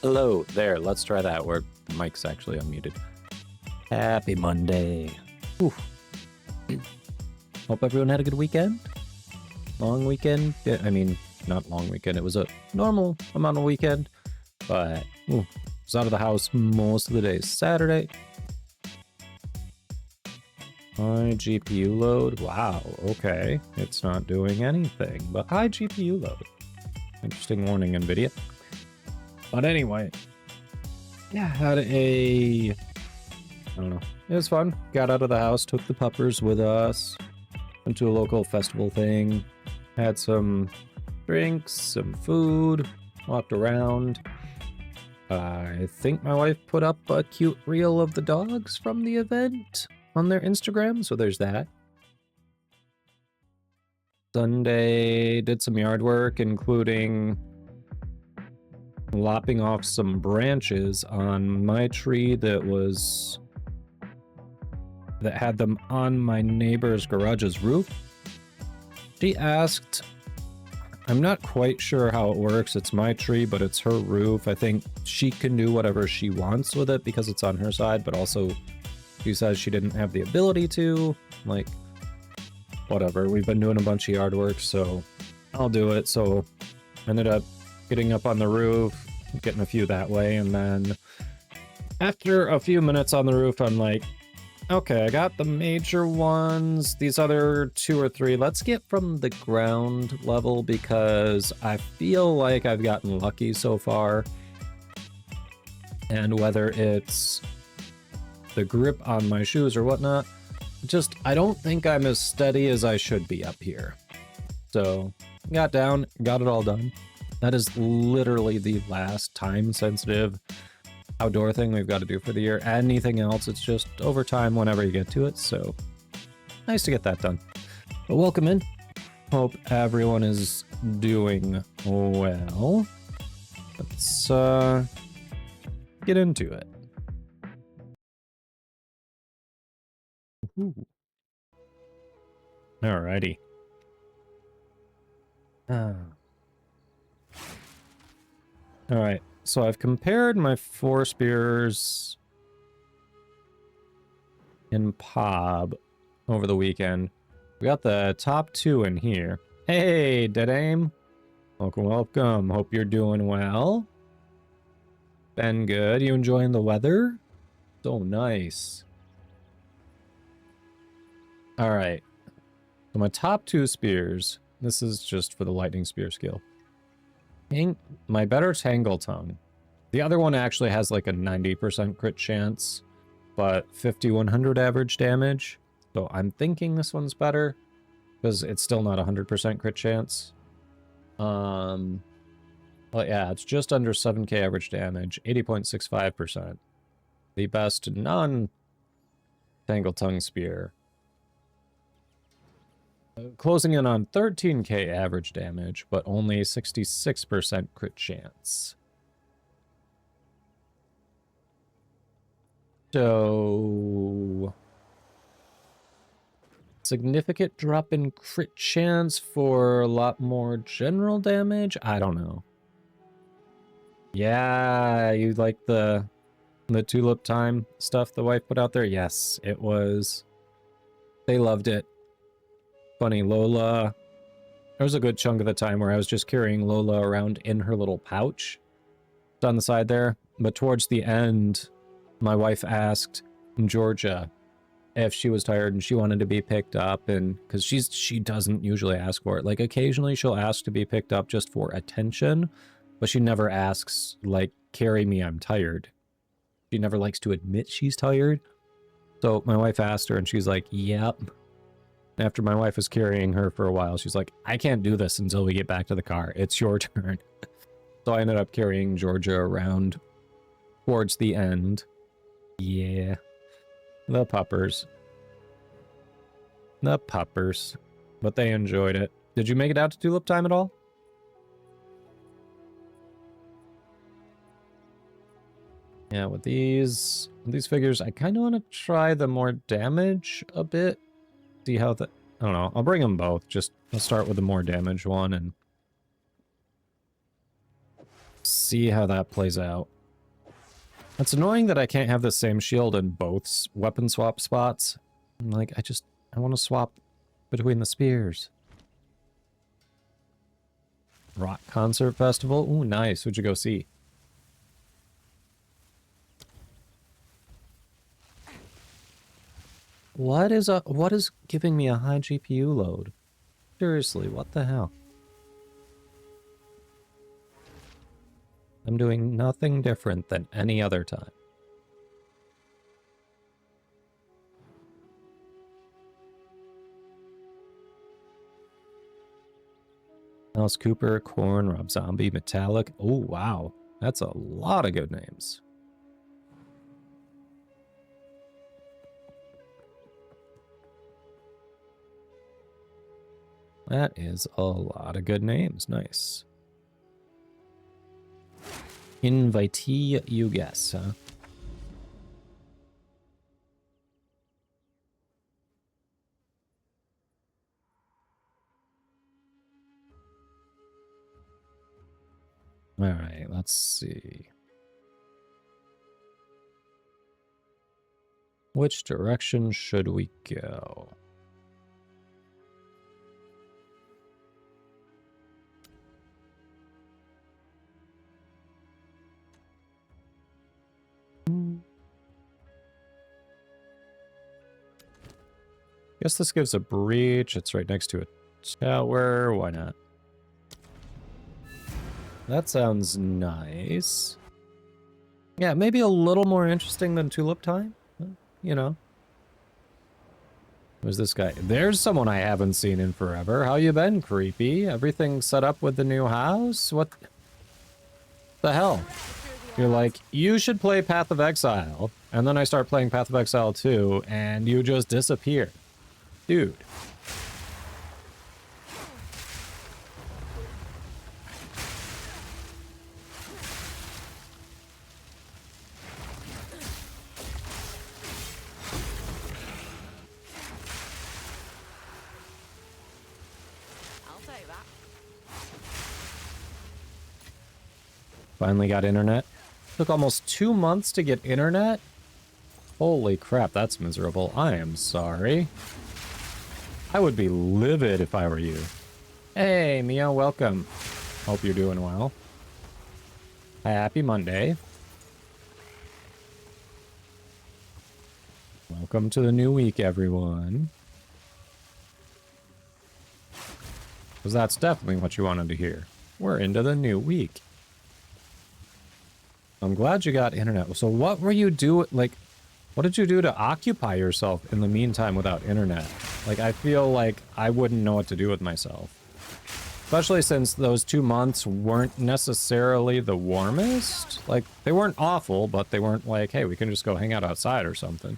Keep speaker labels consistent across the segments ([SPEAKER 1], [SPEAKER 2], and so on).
[SPEAKER 1] Hello there. Let's try that where the mic's actually unmuted. Happy Monday. Whew. Hope everyone had a good weekend. Long weekend. I mean, not long weekend. It was a normal amount of weekend, but I was out of the house most of the days. Saturday. High GPU load. Wow. Okay. It's not doing anything, but high GPU load. Interesting warning, NVIDIA. But anyway, yeah, had I don't know. It was fun. Got out of the house, took the puppers with us, went to a local festival thing, had some drinks, some food, walked around. I think my wife put up a cute reel of the dogs from the event on their Instagram, so there's that. Sunday, did some yard work, including lopping off some branches on my tree that had them on my neighbor's garage's roof. She asked, I'm not quite sure how it works. It's my tree, but it's her roof. I think she can do whatever she wants with it because it's on her side, but also she says she didn't have the ability to. Like, whatever. We've been doing a bunch of yard work, so I'll do it. So ended up getting up on the roof, getting a few that way, and then after a few minutes on the roof, I'm like, okay, I got the major ones. These other 2 or 3, let's get from the ground level because I feel like I've gotten lucky so far. And whether it's the grip on my shoes or whatnot, just I don't think I'm as steady as I should be up here. So got down, got it all done. That is literally the last time-sensitive outdoor thing we've got to do for the year. Anything else, it's just over time whenever you get to it, so nice to get that done. But welcome in. Hope everyone is doing well. Let's get into it. Ooh. Alrighty. Alright, so I've compared my 4 spears in POB over the weekend. We got the top 2 in here. Hey, Dead Aim. Welcome, welcome. Hope you're doing well. Been good. You enjoying the weather? So nice. Alright. So my top 2 spears. This is just for the lightning spear skill. My better Tangle Tongue. The other one actually has like a 90% crit chance, but 5100 average damage. So I'm thinking this one's better because it's still not 100% crit chance. But yeah, it's just under 7k average damage, 80.65%. The best non-Tangle Tongue spear. Closing in on 13k average damage, but only 66% crit chance. So, significant drop in crit chance for a lot more general damage? I don't know. Yeah, you like the tulip time stuff the wife put out there? Yes, it was. They loved it. Funny, Lola, there was a good chunk of the time where I was just carrying Lola around in her little pouch on the side there, but towards the end, my wife asked Georgia if she was tired and she wanted to be picked up, and because she doesn't usually ask for it. Like, occasionally she'll ask to be picked up just for attention, but she never asks, like, carry me, I'm tired. She never likes to admit she's tired. So my wife asked her and she's like, yep. After my wife was carrying her for a while, she's like, I can't do this until we get back to the car. It's your turn. So I ended up carrying Georgia around towards the end. Yeah. The puppers. The puppers. But they enjoyed it. Did you make it out to Tulip Time at all? Yeah, with these figures, I kind of want to try the more damage a bit. See how the... I don't know. I'll bring them both. Just, I'll start with the more damage one and... See how that plays out. It's annoying that I can't have the same shield in both weapon swap spots. I'm like, I want to swap between the spears. Rock Concert Festival? Ooh, nice. Who'd you go see? What is giving me a high GPU load? Seriously, what the hell? I'm doing nothing different than any other time. Alice Cooper, Korn, Rob Zombie, Metallic. Oh, wow. That's a lot of good names. That is a lot of good names. Nice. Invitee, you guess, huh? All right, let's see. Which direction should we go? Guess this gives a breach. It's right next to a tower. Why not? That sounds nice. Yeah, maybe a little more interesting than Tulip Time. You know. Who's this guy? There's someone I haven't seen in forever. How you been, creepy? Everything set up with the new house? What the hell? You're like, you should play Path of Exile. And then I start playing Path of Exile 2, and you just disappear. Dude. Finally got internet. Took almost 2 months to get internet? Holy crap, that's miserable. I am sorry. I would be livid if I were you. Hey, Mia, welcome. Hope you're doing well. Happy Monday. Welcome to the new week, everyone. Because that's definitely what you wanted to hear. We're into the new week. I'm glad you got internet. So what were you doing? Like, what did you do to occupy yourself in the meantime without internet? Like, I feel like I wouldn't know what to do with myself. Especially since those 2 months weren't necessarily the warmest. Like, they weren't awful, but they weren't like, hey, we can just go hang out outside or something.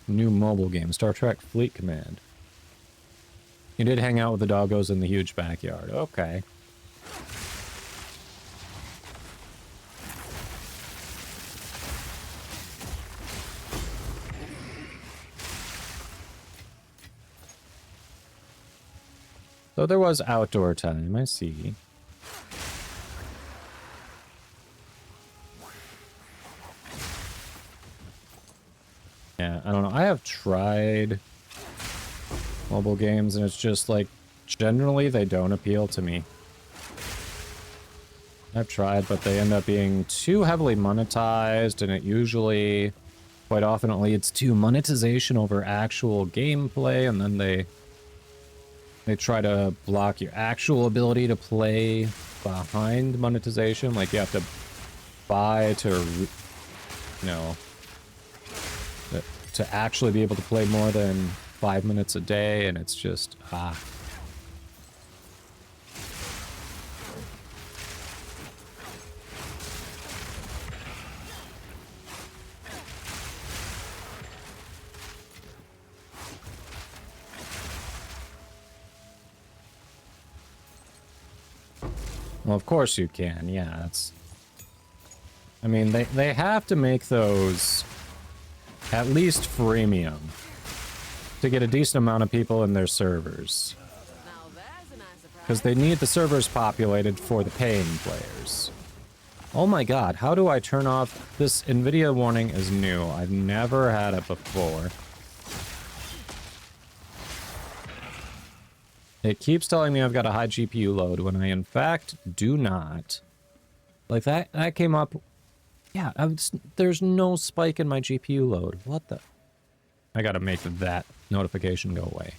[SPEAKER 1] New mobile game, Star Trek Fleet Command. You did hang out with the doggos in the huge backyard. Okay. So there was outdoor time, I see. Yeah, I don't know. I have tried mobile games, and it's just like, generally they don't appeal to me. I've tried, but they end up being too heavily monetized, and it usually, quite often, it leads to monetization over actual gameplay, and then they try to block your actual ability to play behind monetization. Like, you have to buy to, you know, to actually be able to play more than 5 minutes a day, and it's just, Well, of course you can. Yeah, it's... I mean, they have to make those at least freemium to get a decent amount of people in their servers. Because they need the servers populated for the paying players. Oh my god, how do I turn off... This NVIDIA warning is new. I've never had it before. It keeps telling me I've got a high GPU load when I in fact do not. Like that came up... Yeah, there's no spike in my GPU load. What the... I gotta make that notification go away.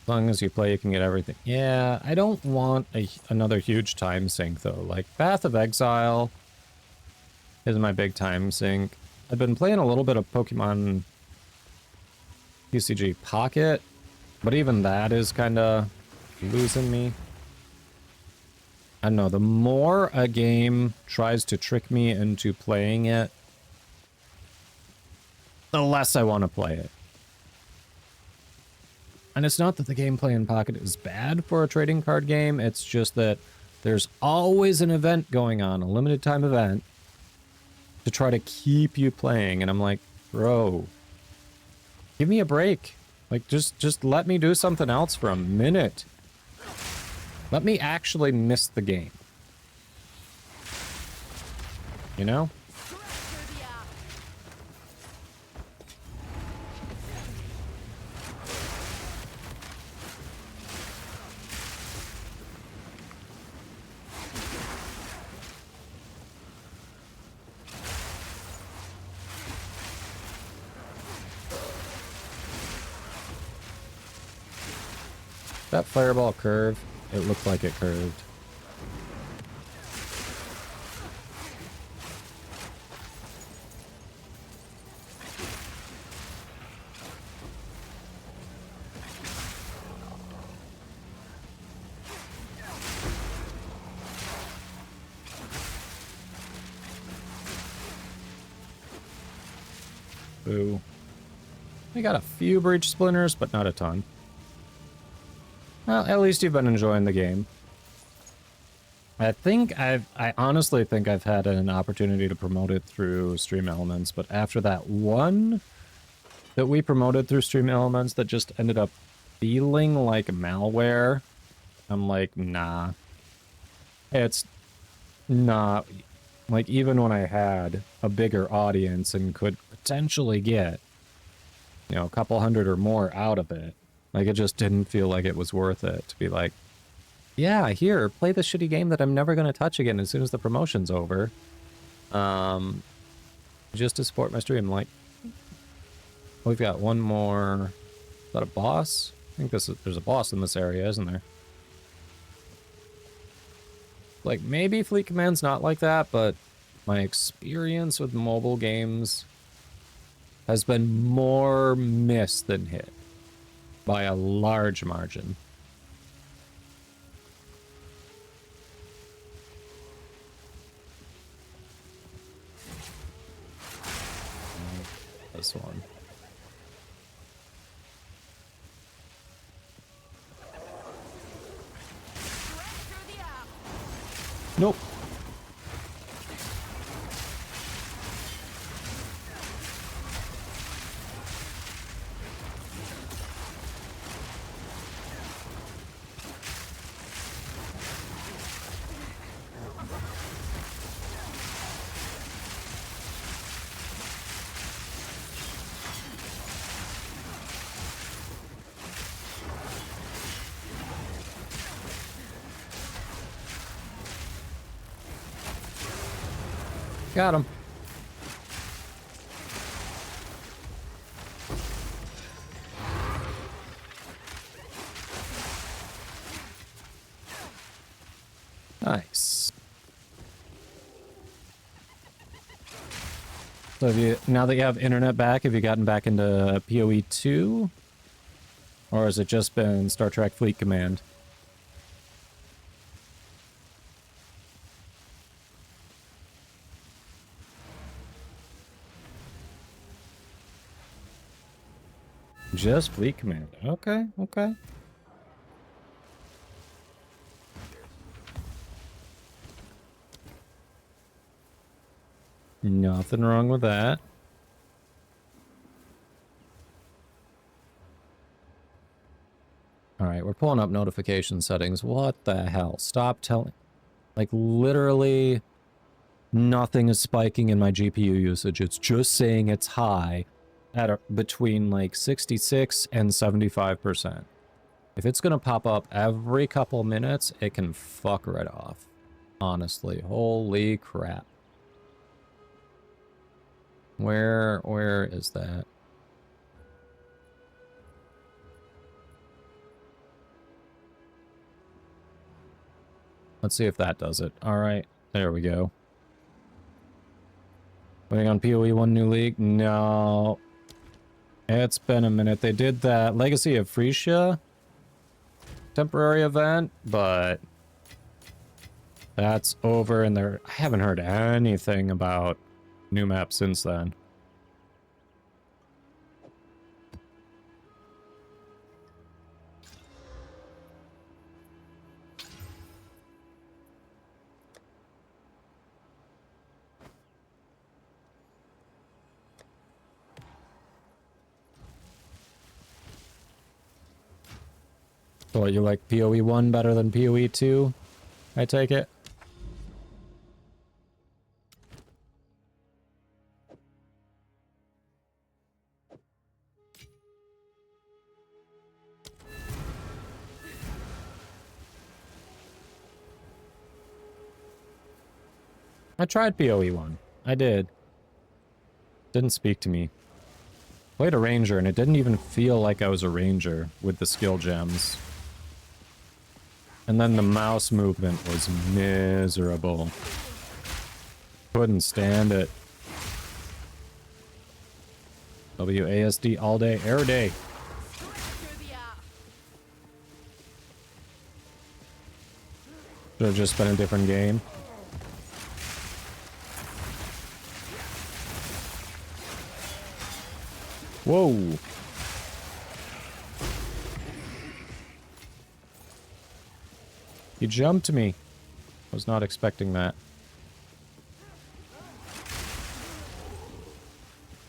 [SPEAKER 1] As long as you play, you can get everything. Yeah, I don't want another huge time sink, though. Like, Path of Exile is my big time sink. I've been playing a little bit of Pokemon TCG Pocket, but even that is kind of losing me. I don't know, the more a game tries to trick me into playing it, the less I want to play it. And it's not that the gameplay in Pocket is bad for a trading card game, it's just that there's always an event going on, a limited time event, to try to keep you playing, and I'm like, bro, give me a break. Like, just let me do something else for a minute. Let me actually miss the game. You know? That fireball curve, it looked like it curved. Boo. We got a few breach splinters, but not a ton. Well, at least you've been enjoying the game. I honestly think I've had an opportunity to promote it through Stream Elements, but after that one that we promoted through Stream Elements that just ended up feeling like malware, I'm like, nah. It's not... Like, even when I had a bigger audience and could potentially get, you know, a couple hundred or more out of it, like, it just didn't feel like it was worth it to be like, yeah, here, play this shitty game that I'm never going to touch again as soon as the promotion's over. Just to support my stream. Like, we've got one more... Is that a boss? I think there's a boss in this area, isn't there? Like, maybe Fleet Command's not like that, but my experience with mobile games has been more miss than hit. By a large margin. This one. Nope. Got him. Nice. So have you, now that you have internet back, have you gotten back into PoE 2? Or has it just been Star Trek Fleet Command? Just fleet command. Okay, okay. Nothing wrong with that. Alright, we're pulling up notification settings. What the hell? Stop telling... Like, literally, nothing is spiking in my GPU usage. It's just saying it's high at between, like, 66 and 75%. If it's gonna pop up every couple minutes, it can fuck right off. Honestly. Holy crap. Where is that? Let's see if that does it. Alright, there we go. Waiting on PoE 1 new league? No. It's been a minute. They did that Legacy of Frisia temporary event, but that's over and I haven't heard anything about new map since then. So you like PoE 1 better than PoE 2? I take it? I tried PoE 1. I did. Didn't speak to me. Played a ranger and it didn't even feel like I was a ranger with the skill gems. And then the mouse movement was miserable. Couldn't stand it. WASD all day, every day. Should have just been a different game. Whoa. You jumped me. Was not expecting that.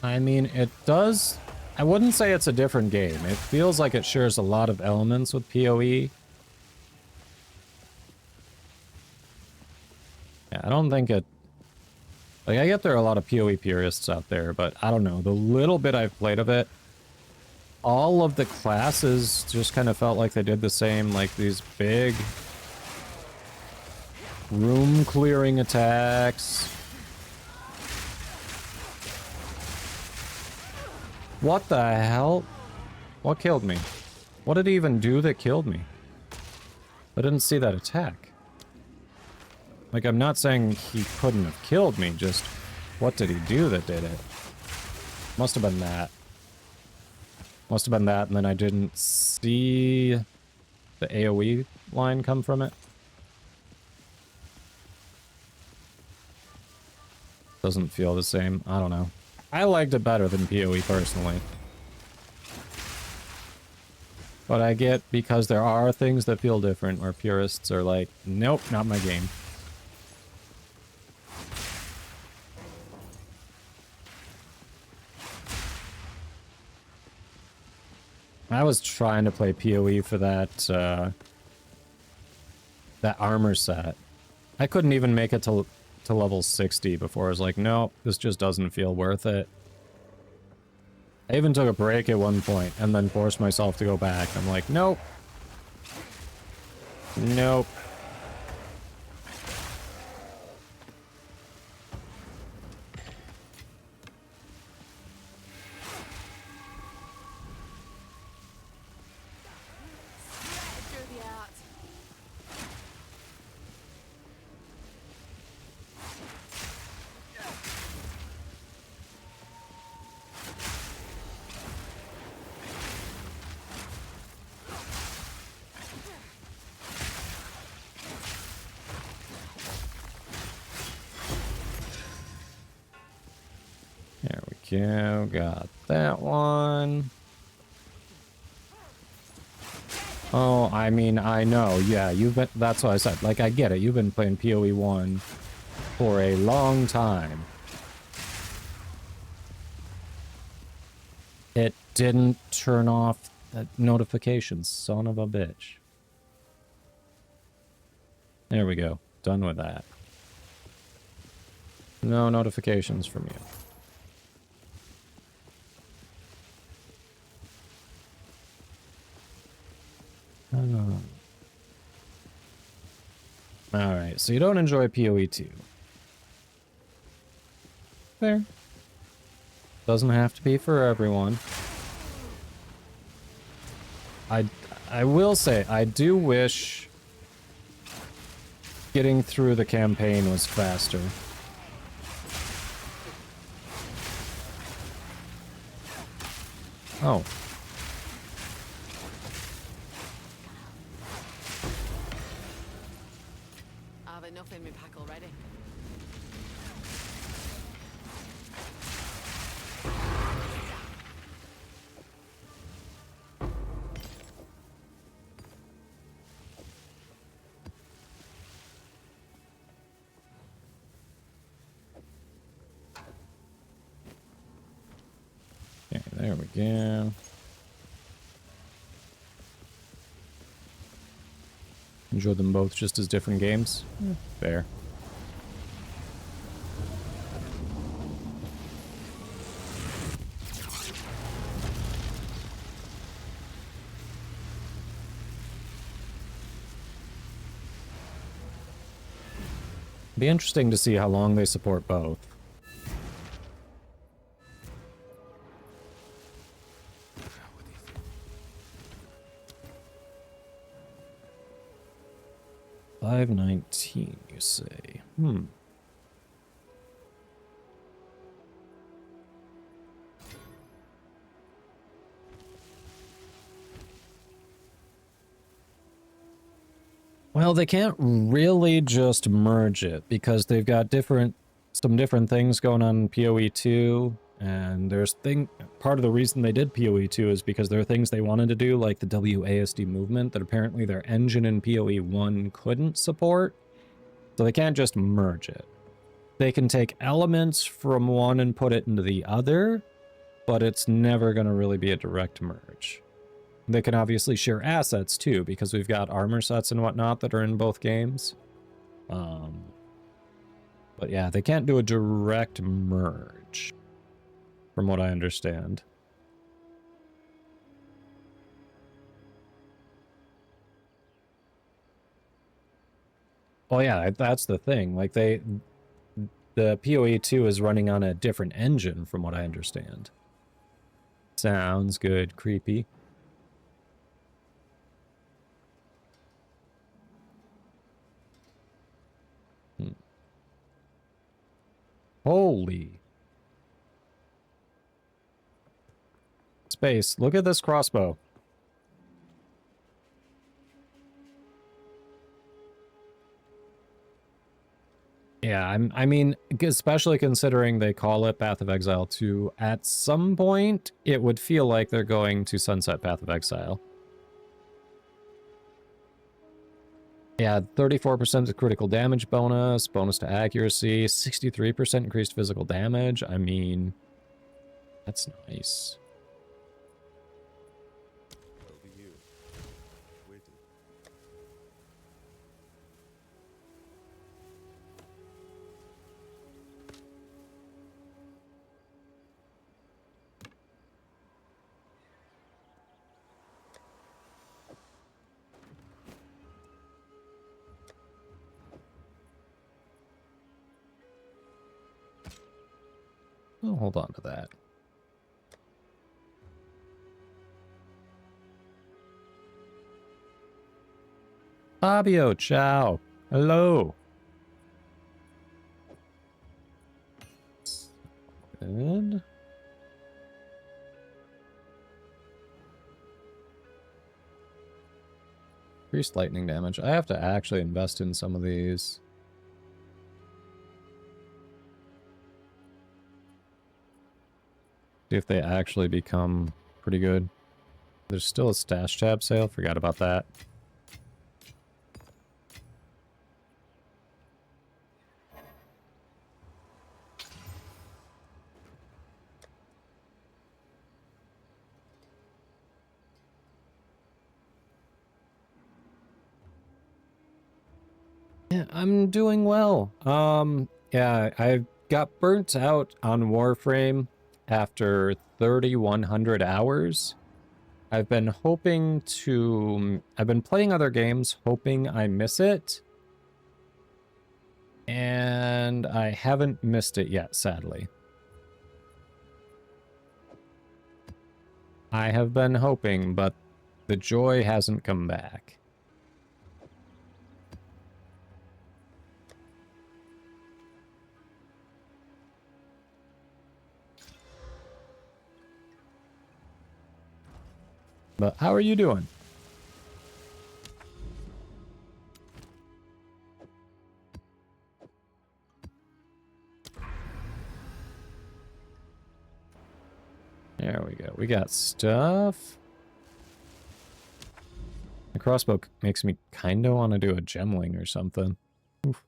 [SPEAKER 1] I mean, it does... I wouldn't say it's a different game. It feels like it shares a lot of elements with PoE. Yeah, I don't think it... Like, I get there are a lot of PoE purists out there, but I don't know. The little bit I've played of it, all of the classes just kind of felt like they did the same, like these big room clearing attacks. What the hell? What killed me? What did he even do that killed me? I didn't see that attack. Like, I'm not saying he couldn't have killed me, just what did he do that did it? Must have been that. Must have been that, and then I didn't see the AoE line come from it. Doesn't feel the same. I don't know. I liked it better than PoE personally. But I get because there are things that feel different where purists are like, nope, not my game. I was trying to play PoE for that, that armor set. I couldn't even make it to level 60 before I was like, nope, this just doesn't feel worth it. I even took a break at one point and then forced myself to go back. I'm like, nope. Nope. There we go, got that one. Oh, I mean, I know. Yeah, you've been... That's what I said. Like, I get it. You've been playing PoE 1 for a long time. It didn't turn off the notifications, son of a bitch. There we go. Done with that. No notifications from you. Alright, so you don't enjoy PoE 2. Fair. Doesn't have to be for everyone. I will say, I do wish getting through the campaign was faster. Oh.
[SPEAKER 2] I have enough in my pack already.
[SPEAKER 1] Okay, there we go. Enjoy them both just as different games. Fair. Be interesting to see how long they support both. $5.19, you say? Well, they can't really just merge it because they've got some different things going on in PoE 2, and part of the reason they did PoE 2 is because there are things they wanted to do, like the WASD movement, that apparently their engine in PoE 1 couldn't support, so they can't just merge it. They can take elements from one and put it into the other, but it's never going to really be a direct merge. They can obviously share assets too, because we've got armor sets and whatnot that are in both games. But yeah, they can't do a direct merge, from what I understand. Oh yeah, that's the thing. Like the PoE 2 is running on a different engine, from what I understand. Sounds good, creepy. Holy. Space, look at this crossbow. Yeah, I mean, especially considering they call it Path of Exile 2, at some point, it would feel like they're going to sunset Path of Exile. Yeah, 34% critical damage bonus to accuracy, 63% increased physical damage. I mean, that's nice. I'll hold on to that. Fabio, ciao. Hello. Good. Increased lightning damage. I have to actually invest in some of these. See if they actually become pretty good. There's still a stash tab sale. Forgot about that. Yeah, I'm doing well. Yeah, I got burnt out on Warframe after 3,100 hours. I've been playing other games, hoping I miss it. And I haven't missed it yet, sadly. I have been hoping, but the joy hasn't come back. But how are you doing? There we go. We got stuff. The crossbow makes me kind of want to do a gemling or something. Oof.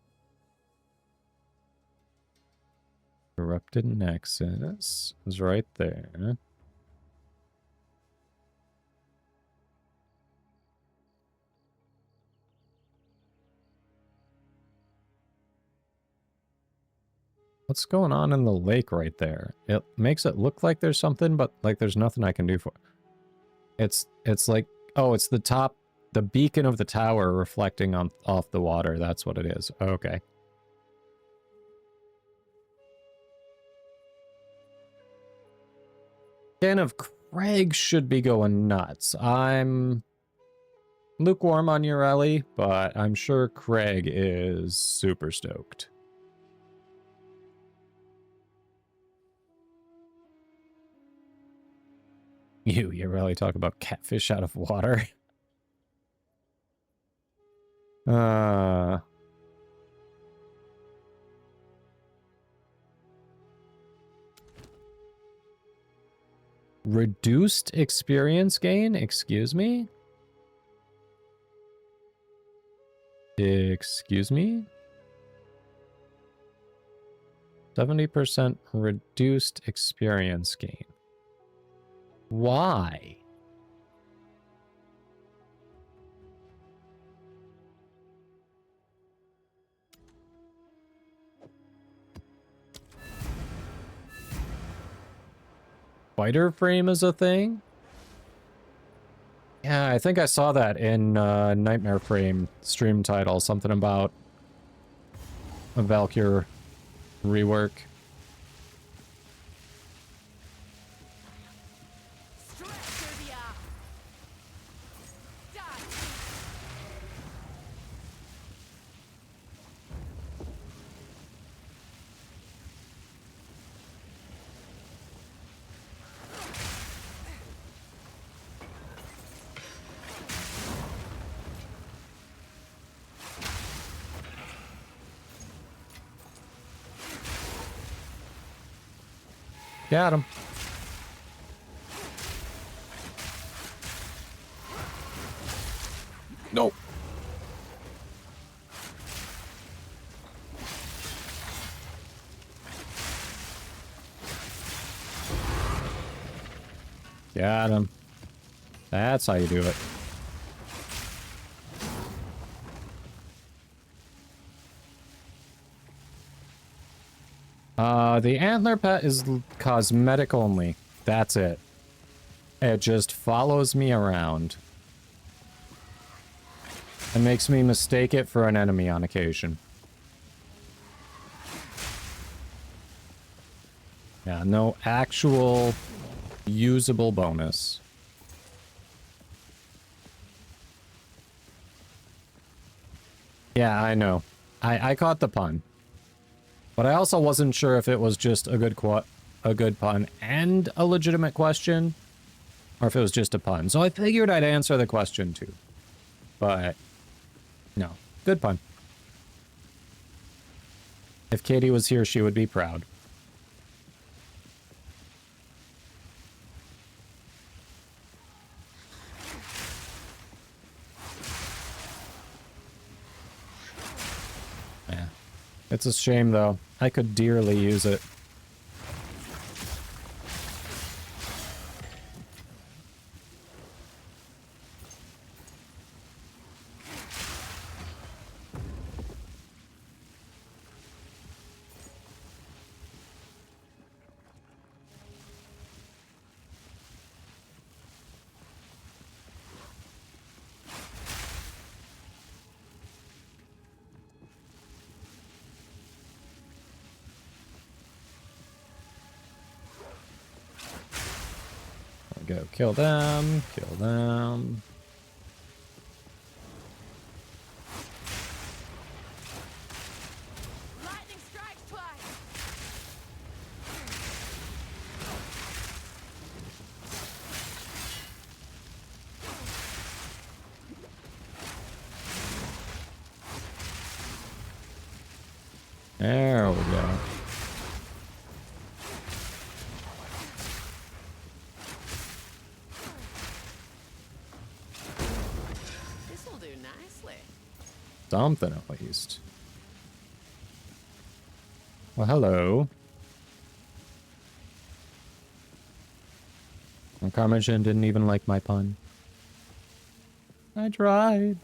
[SPEAKER 1] Corrupted Nexus is right there. What's going on in the lake right there? It makes it look like there's something, but like there's nothing I can do for it. It's like, oh, it's the top, the beacon of the tower reflecting off the water. That's what it is. Okay. Can of Craig should be going nuts. I'm lukewarm on Ureli, but I'm sure Craig is super stoked. You really talk about catfish out of water. Reduced experience gain? Excuse me? Excuse me? 70% reduced experience gain. Why? Spider frame is a thing? Yeah, I think I saw that in Nightmare Frame stream title. Something about a Valkyr rework. Got him. Nope. Got him. That's how you do it. The antler pet is cosmetic only. That's it. It just follows me around. And makes me mistake it for an enemy on occasion. Yeah, no actual usable bonus. Yeah, I know. I caught the pun. But I also wasn't sure if it was just a good pun and a legitimate question, or if it was just a pun. So I figured I'd answer the question too. But no, good pun. If Katie was here, she would be proud. It's a shame, though. I could dearly use it. Go kill them, kill them.
[SPEAKER 2] Lightning strikes twice.
[SPEAKER 1] There we go.
[SPEAKER 2] This'll do nicely.
[SPEAKER 1] Something at least. Well, hello. And Carmagin didn't even like my pun. I tried.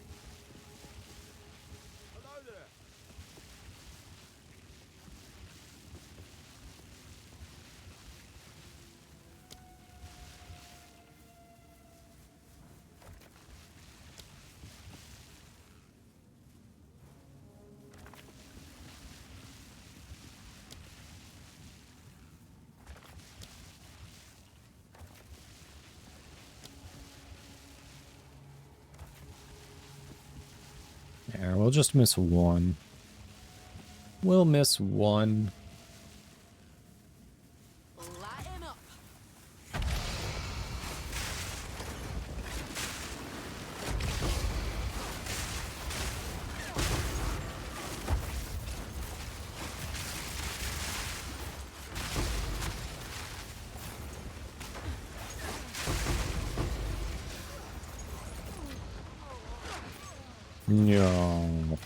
[SPEAKER 1] There, we'll just miss one. We'll miss one.
[SPEAKER 2] Lighten up.
[SPEAKER 1] No.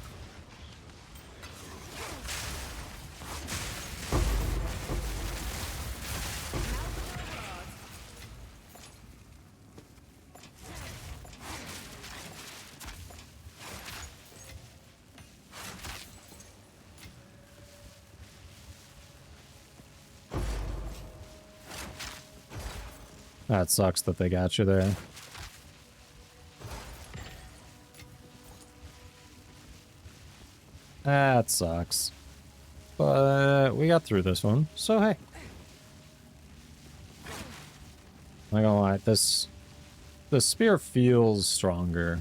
[SPEAKER 1] That sucks that they got you there. That sucks. But we got through this one, so hey. I'm not gonna lie, the spear feels stronger.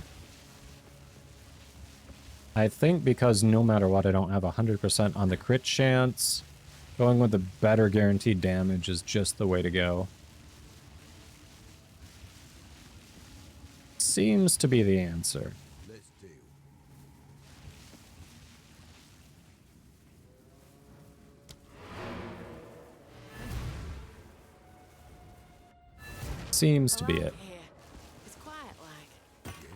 [SPEAKER 1] I think because no matter what, I don't have 100% on the crit chance. Going with the better guaranteed damage is just the way to go. Seems to be the answer.
[SPEAKER 3] Let's deal.
[SPEAKER 1] Seems to be
[SPEAKER 2] Around
[SPEAKER 1] it.
[SPEAKER 2] here. It's quiet like.
[SPEAKER 3] Yes.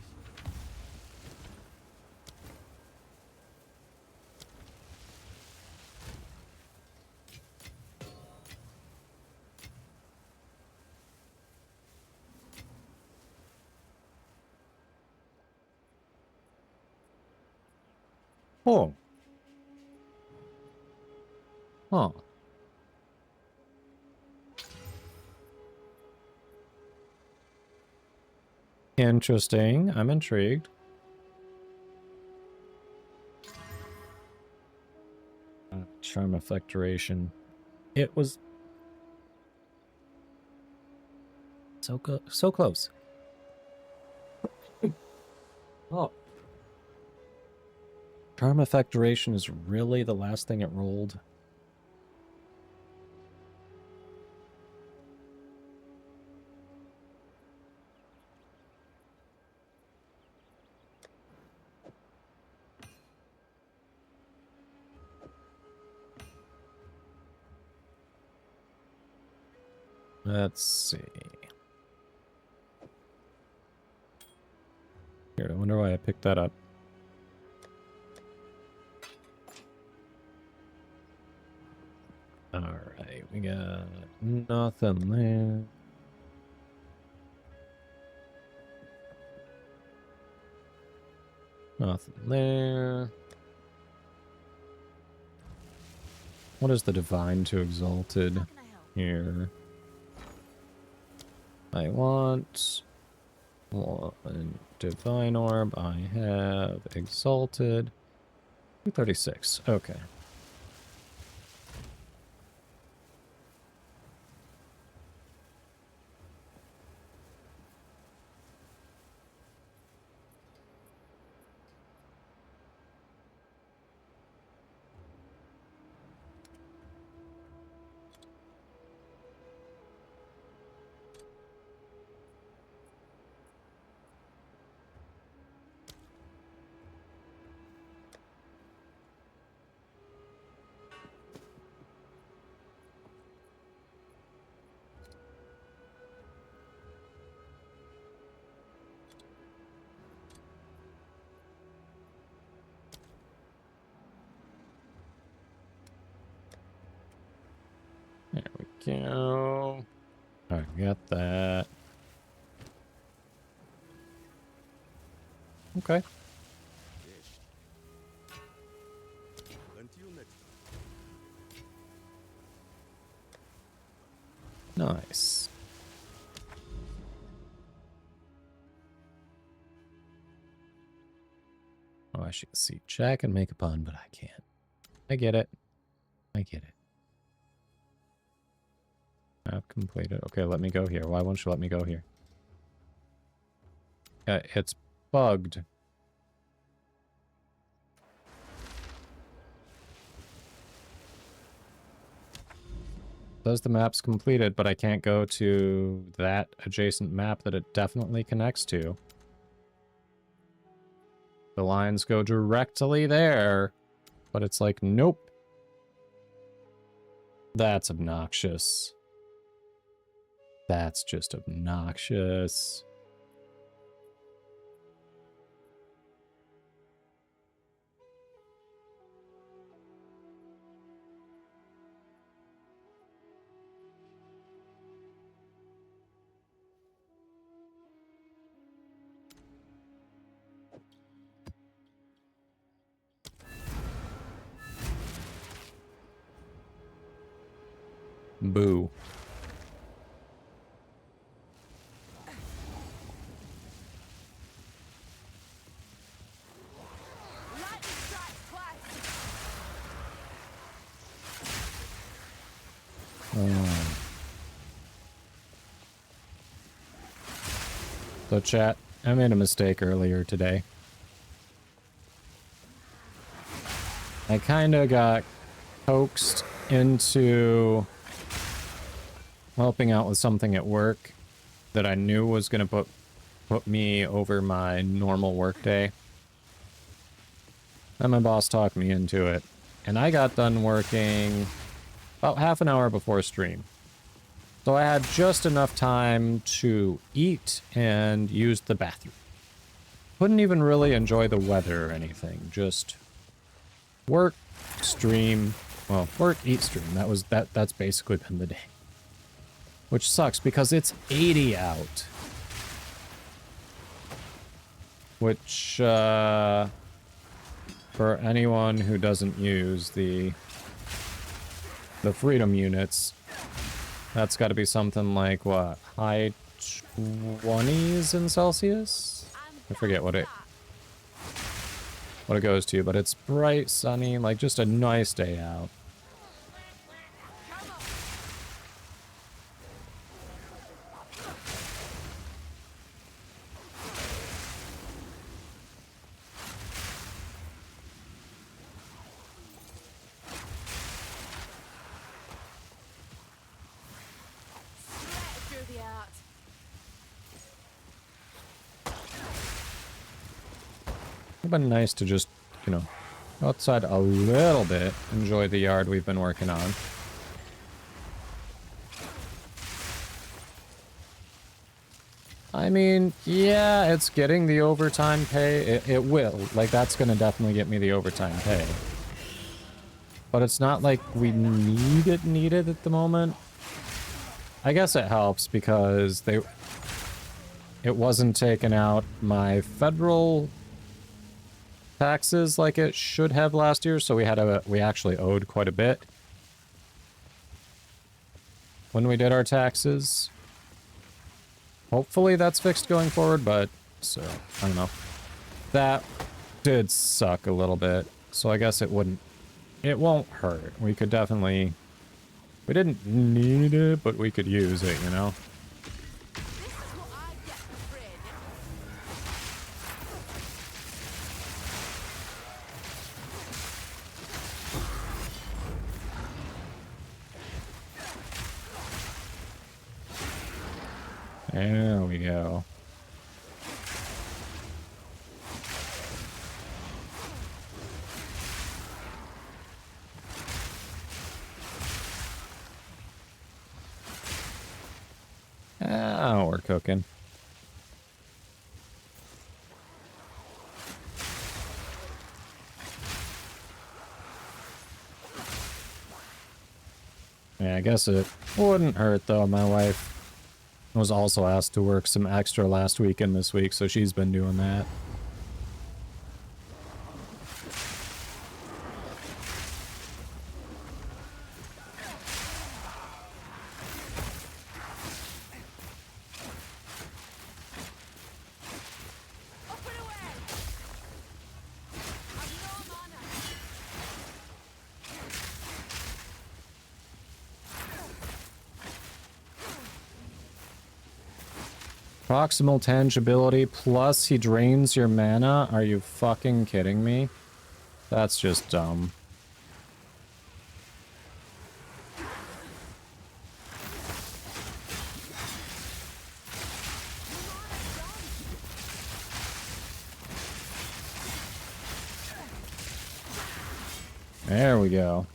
[SPEAKER 1] Oh. Huh. Interesting. I'm intrigued. Charm effect duration. It was so close. Oh. Charm effect duration is really the last thing it rolled. Let's see. Here, I wonder why I picked that up. Alright, we got nothing there. Nothing there. What is the divine to exalted
[SPEAKER 2] How can I help?
[SPEAKER 1] here? I want one divine orb. I have exalted. 236. Okay. There we go. I got that. Okay.
[SPEAKER 3] Until next time.
[SPEAKER 1] Nice. Oh, I should see check and make a pun, but I can't. I get it. I get it. Map completed. Okay, let me go here. Why won't you let me go here? It's bugged. Says the map's completed, but I can't go to that adjacent map that it definitely connects to. The lines go directly there, but it's like, nope. That's obnoxious. That's just obnoxious. Boo.
[SPEAKER 2] Lightning strikes twice.
[SPEAKER 1] So chat, I made a mistake earlier today. I kind of got coaxed into helping out with something at work that I knew was going to put me over my normal work day. And my boss talked me into it. And I got done working about half an hour before stream. So I had just enough time to eat and use the bathroom. Couldn't even really enjoy the weather or anything. Just work, stream, well, work, eat, stream. That's basically been the day. Which sucks because it's 80 out. Which, for anyone who doesn't use the freedom units, that's got to be something like, what, high 20s in Celsius? I forget what it goes to, but it's bright, sunny, like just a nice day out.
[SPEAKER 2] Straight through the art.
[SPEAKER 1] It'd been nice to just, you know, go outside a little bit, enjoy the yard we've been working on. I mean, yeah, it's getting the overtime pay. It will. Like, that's gonna definitely get me the overtime pay. But it's not like we need it at the moment. I guess it helps because it wasn't taking out my federal taxes like it should have last year, so we actually owed quite a bit when we did our taxes. Hopefully that's fixed going forward, but so I don't know. That did suck a little bit, so I guess it won't hurt. We could definitely, we didn't need it, but we could use it, you know?
[SPEAKER 2] This is what I get for Fred.
[SPEAKER 1] There we go. Ah, we're cooking. Yeah, I guess it wouldn't hurt though. My wife was also asked to work some extra last week and this week, so she's been doing that.
[SPEAKER 2] Up and away. I've no mana.
[SPEAKER 1] Proximal tangibility plus he drains your mana? Are you fucking kidding me? That's just dumb. There we go.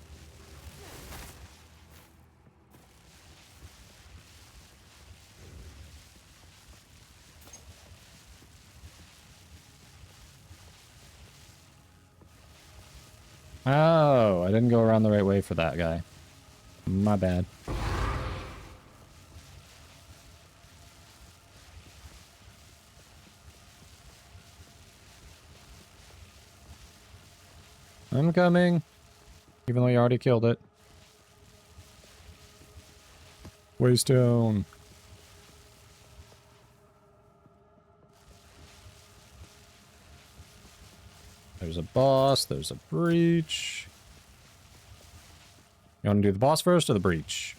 [SPEAKER 1] Oh, I didn't go around the right way for that guy. My bad. I'm coming. Even though you already killed it. Waystone. There's a boss, there's a breach. You want to do the boss first or the breach?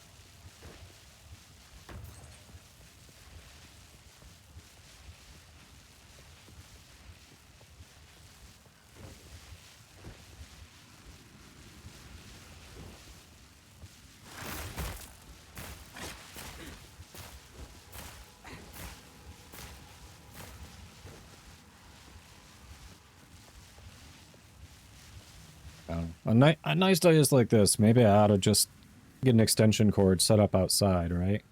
[SPEAKER 1] A nice day is like this. Maybe I ought to just get an extension cord set up outside, right?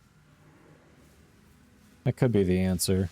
[SPEAKER 1] That could be the answer.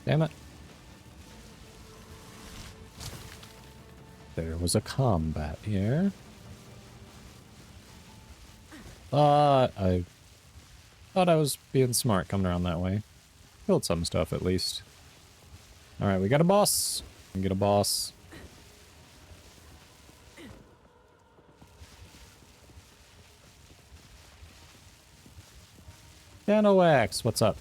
[SPEAKER 1] Damn it. There was a combat here. I thought I was being smart coming around that way. Killed some stuff at least. Alright, we got a boss. We get a boss. Candlewax, what's up?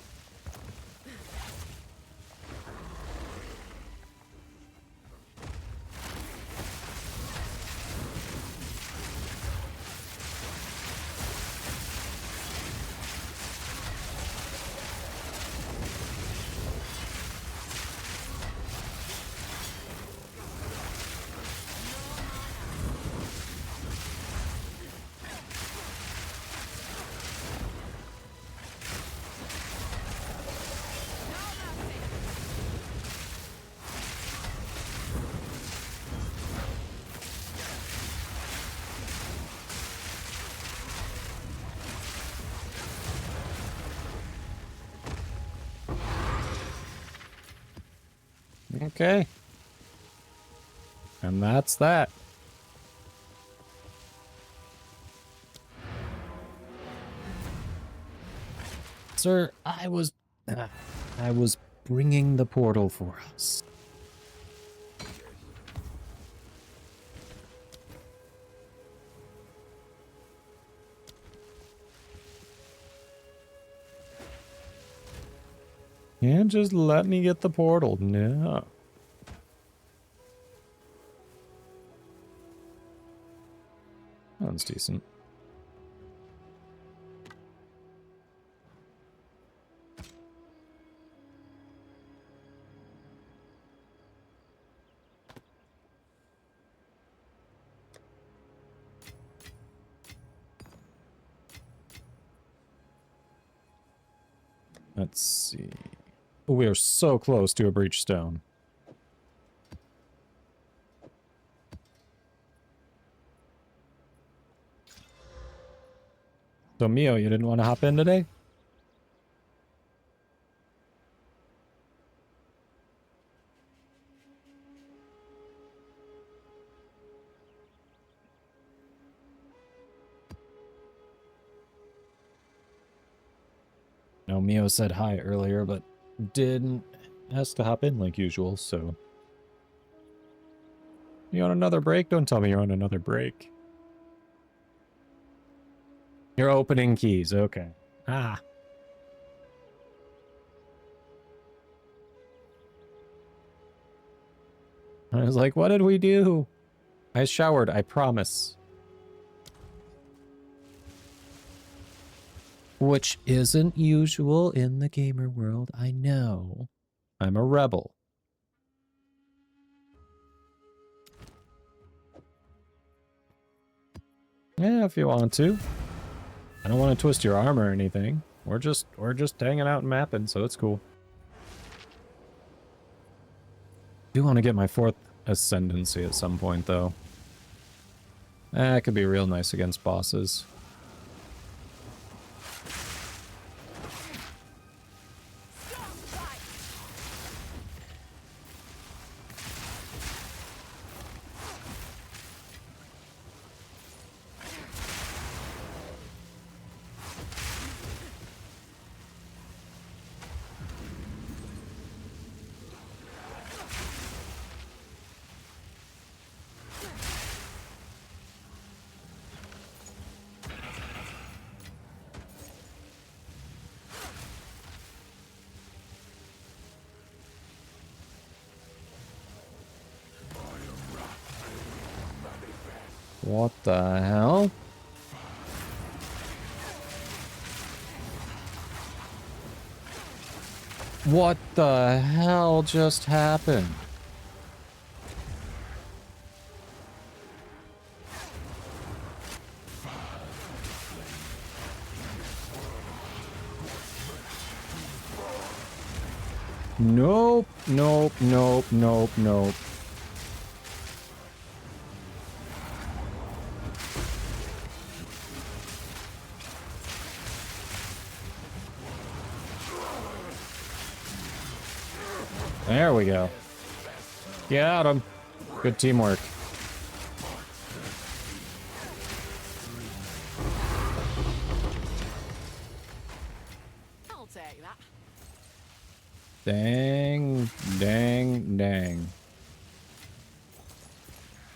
[SPEAKER 1] Okay. And that's that. Sir, I was bringing the portal for us. Can't just let me get the portal. No. That's decent. Let's see. We are so close to a breach stone. So Mio, you didn't want to hop in today? No, Mio said hi earlier, but didn't ask to hop in like usual, so... You on another break? Don't tell me you're on another break. You're opening keys, okay. Ah. I was like, what did we do? I showered, I promise. Which isn't usual in the gamer world, I know. I'm a rebel. Yeah, if you want to. I don't want to twist your arm or anything. We're just hanging out and mapping, so it's cool. I do want to get my 4th ascendancy at some point, though. That could be real nice against bosses. What the hell? What the hell just happened? Nope, nope, nope, nope, nope. There we go. Get him. Good teamwork.
[SPEAKER 2] I'll take that.
[SPEAKER 1] Dang, dang, dang.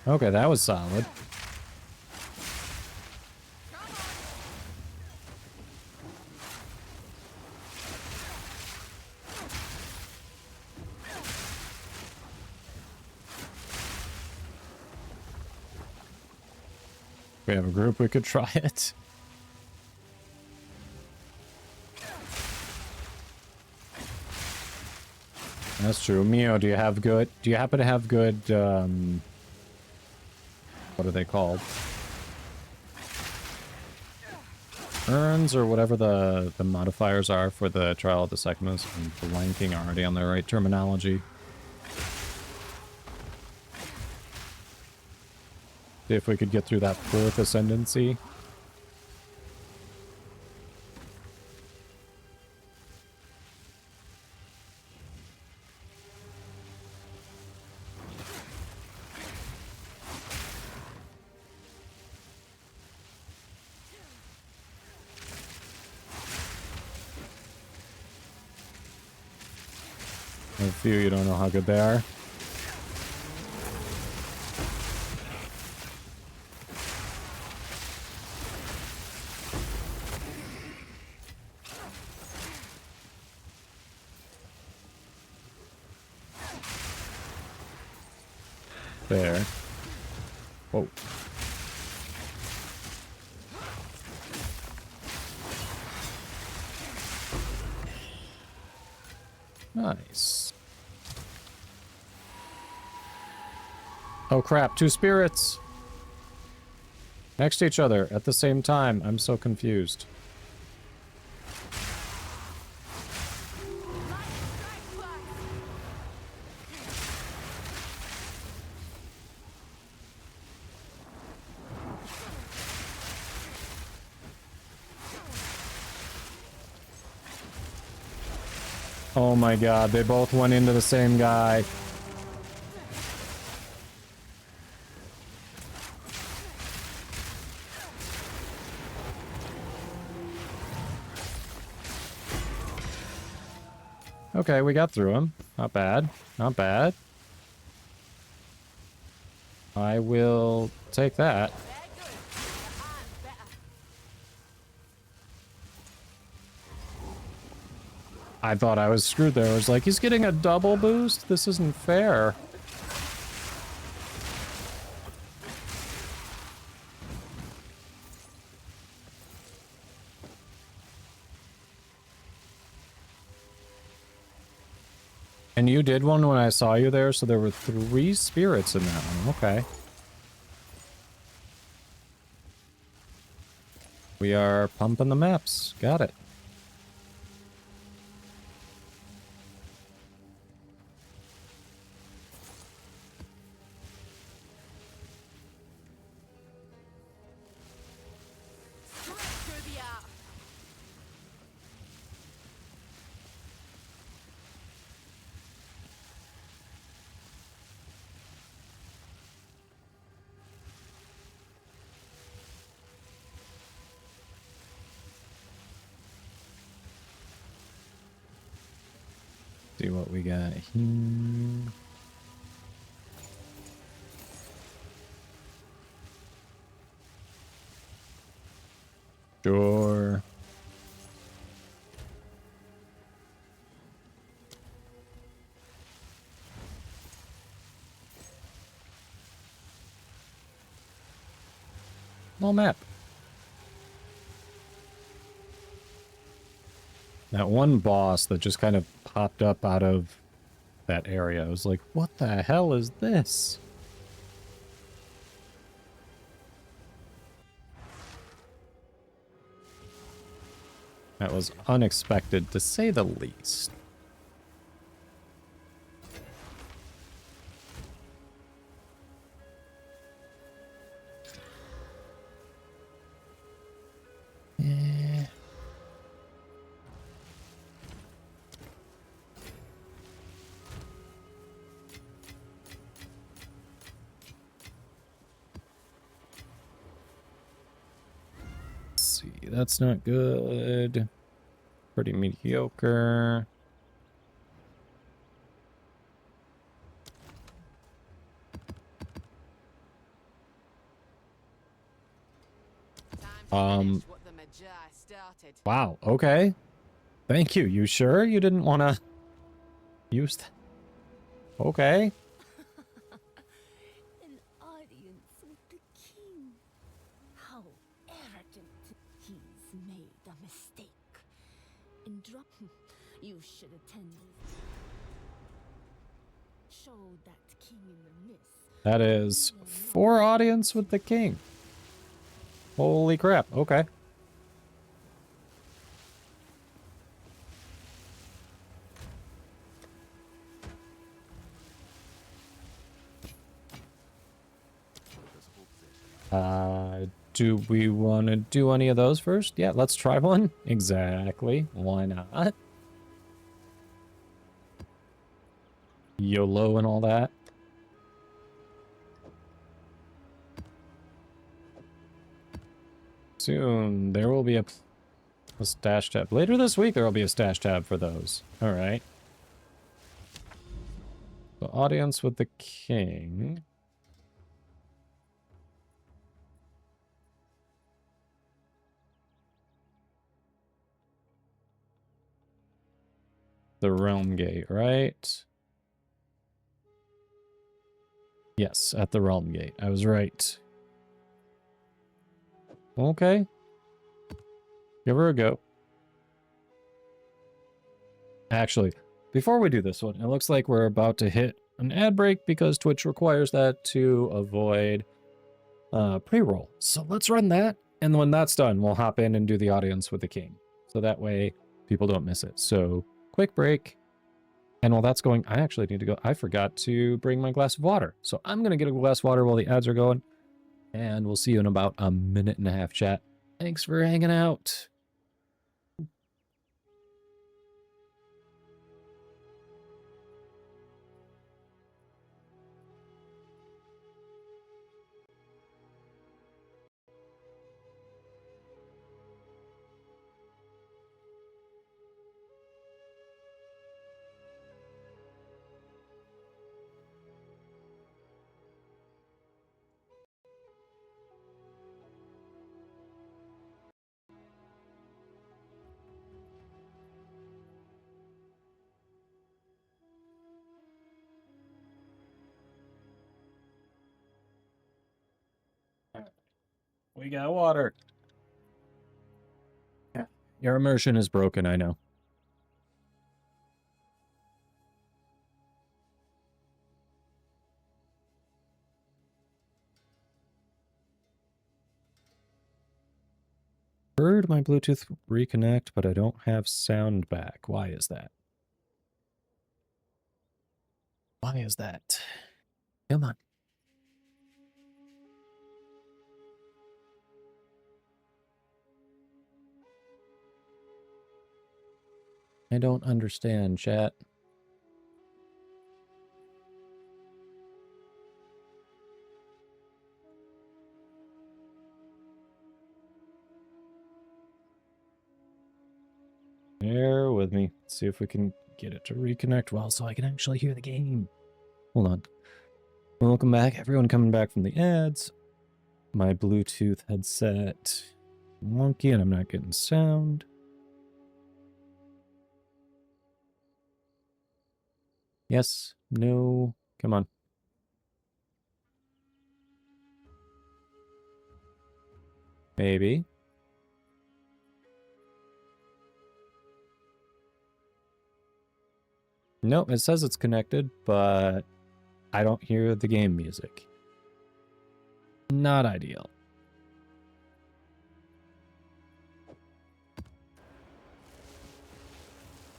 [SPEAKER 1] Okay, that was solid. We have a group, we could try it. That's true. Mio, do you happen to have good, what are they called? Urns, or whatever the modifiers are for the Trial of the Sechimas. I'm blanking already on the right terminology. See if we could get through that 4th Ascendancy. A few you don't know how good they are. There. Whoa. Nice. Oh crap, 2 spirits! Next to each other at the same time. I'm so confused. Oh my god, they both went into the same guy. Okay, we got through him. Not bad. Not bad. I will take that. I thought I was screwed there. I was like, he's getting a double boost? This isn't fair. And you did one when I saw you there, so there were 3 spirits in that one. Okay. We are pumping the maps. Got it. See what we got here. Sure. Small map. That one boss that just kind of popped up out of that area. I was like, what the hell is this? That was unexpected, to say the least. That's not good. Pretty mediocre. Wow, okay. Thank you. You sure you didn't want to use that? Okay.
[SPEAKER 3] An audience with the king. You should attend this. Show that king in the mist.
[SPEAKER 1] That is for audience with the king. Holy crap. Okay. Do we want to do any of those first? Yeah, let's try one. Exactly. Why not? YOLO and all that. Soon, there will be a stash tab. Later this week, there will be a stash tab for those. All right. The audience with the king. The Realm Gate, right? Yes, at the Realm Gate. I was right. Okay. Give her a go. Actually, before we do this one, it looks like we're about to hit an ad break because Twitch requires that to avoid pre-roll. So let's run that, and when that's done, we'll hop in and do the audience with the king. So that way, people don't miss it. So, quick break. And while that's going, I actually need to go. I forgot to bring my glass of water. So I'm going to get a glass of water while the ads are going. And we'll see you in about a minute and a half, chat. Thanks for hanging out. We got water. Yeah. Your immersion is broken, I know. Heard my Bluetooth reconnect, but I don't have sound back. Why is that? Why is that? Come on. I don't understand, chat. Bear with me. Let's see if we can get it to reconnect well so I can actually hear the game. Hold on. Welcome back. Everyone coming back from the ads. My Bluetooth headset wonky and I'm not getting sound. Yes. No. Come on. Maybe. Nope, it says it's connected, but I don't hear the game music. Not ideal.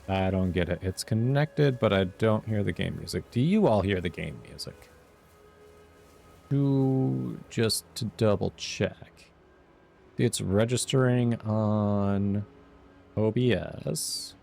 [SPEAKER 1] I don't get it. It's connected, but I don't hear the game music. Do you all hear the game music? Just to double check. It's registering on OBS.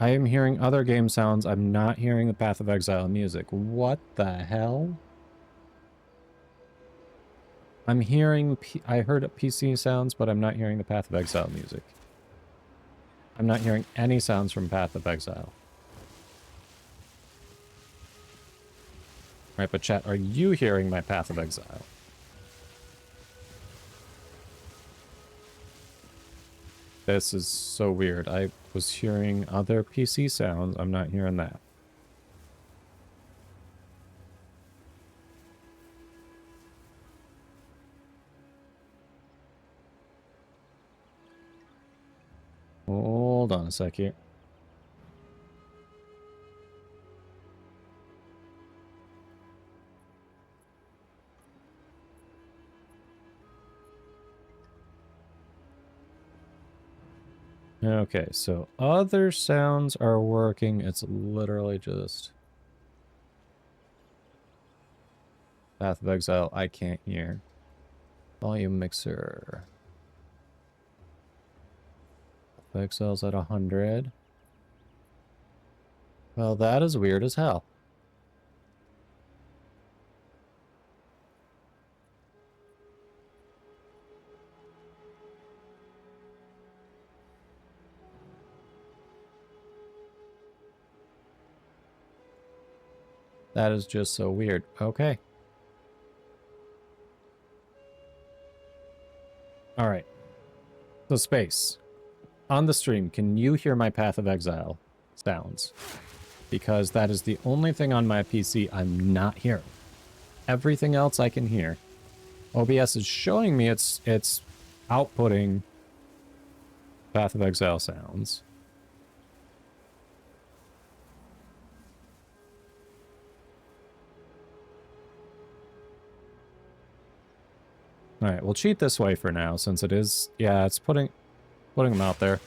[SPEAKER 1] I am hearing other game sounds. I'm not hearing the Path of Exile music. What the hell? I'm hearing... I heard PC sounds, but I'm not hearing the Path of Exile music. I'm not hearing any sounds from Path of Exile. Right, but chat, are you hearing my Path of Exile? This is so weird. I was hearing other PC sounds. I'm not hearing that. Hold on a sec here. Okay, so other sounds are working. It's literally just Path of Exile. I can't hear. Volume mixer. Path of Exile's at 100. Well, that is weird as hell. That is just so weird. Okay. All right. So space. On the stream, can you hear my Path of Exile sounds? Because that is the only thing on my PC I'm not hearing. Everything else I can hear. OBS is showing me it's outputting Path of Exile sounds. Alright, we'll cheat this way for now, since it is... Yeah, it's putting them out there.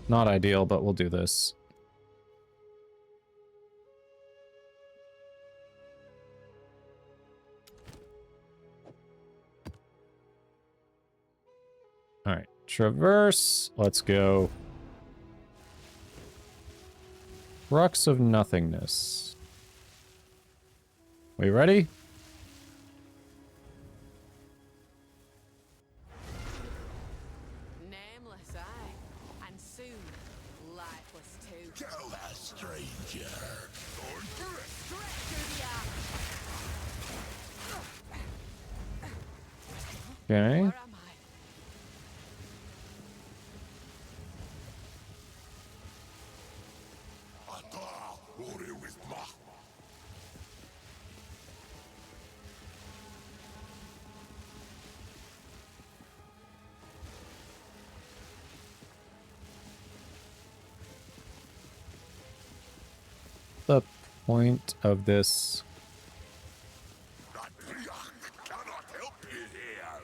[SPEAKER 1] Not ideal, but we'll do this. Alright, traverse. Let's go. Crux of Nothingness. We ready?
[SPEAKER 2] Nameless, aye. And soon, lifeless too.
[SPEAKER 4] Tell that stranger.
[SPEAKER 2] Straight through the eye.
[SPEAKER 1] Okay.
[SPEAKER 2] Where am I?
[SPEAKER 1] The point of this...
[SPEAKER 4] Cannot help you here.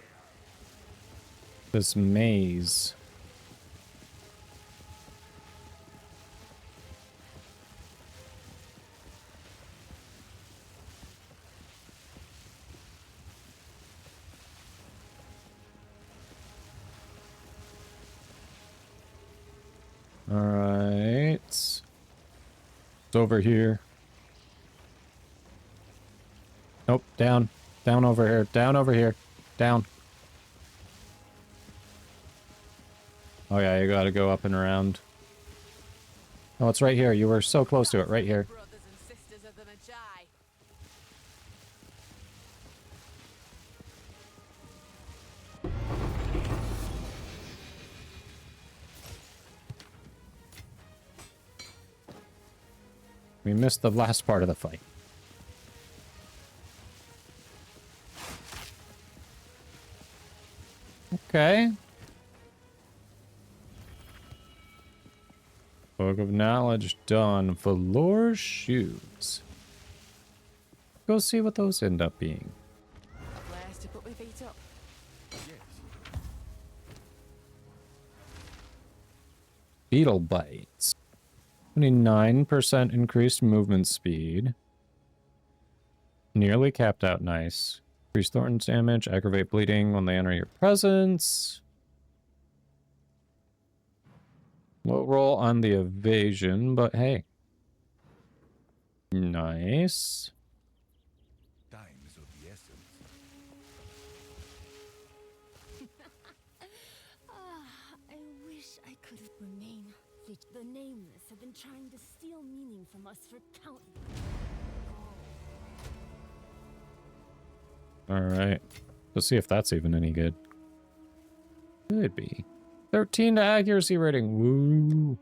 [SPEAKER 1] this maze. Alright. It's over here. Nope, down. Down over here. Down over here. Down. Oh yeah, you gotta go up and around. Oh, it's right here. You were so close to it. Right here.
[SPEAKER 2] Brothers and sisters of the Magi.
[SPEAKER 1] We missed the last part of the fight. Okay. Book of Knowledge done. Velour shoes. Go see what those end up being.
[SPEAKER 2] A place to put my feet up.
[SPEAKER 1] Beetle bites. 29% increased movement speed. Nearly capped out nice. Increase thorn damage, aggravate bleeding when they enter your presence. Low roll on the evasion, but hey. Nice.
[SPEAKER 4] Time is of the essence.
[SPEAKER 3] I wish I could remain. The nameless have been trying to steal meaning from us for countless.
[SPEAKER 1] Alright. Let's see if that's even any good. Could be. 13 to accuracy rating. Woo.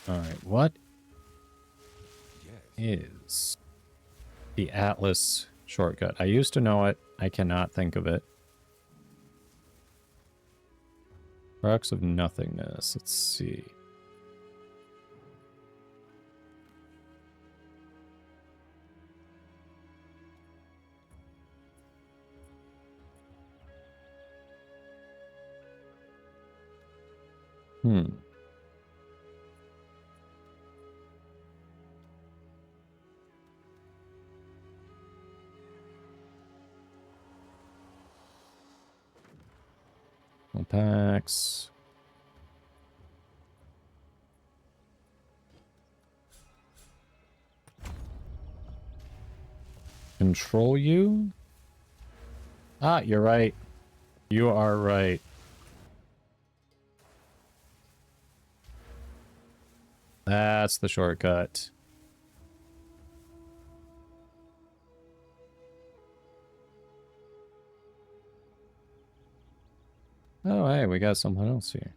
[SPEAKER 1] All right, what is the Atlas shortcut? I used to know it. I cannot think of it. Rocks of nothingness. Let's see. Packs. Control you? Ah, you're right. You are right. That's the shortcut. Oh, hey, we got something else here.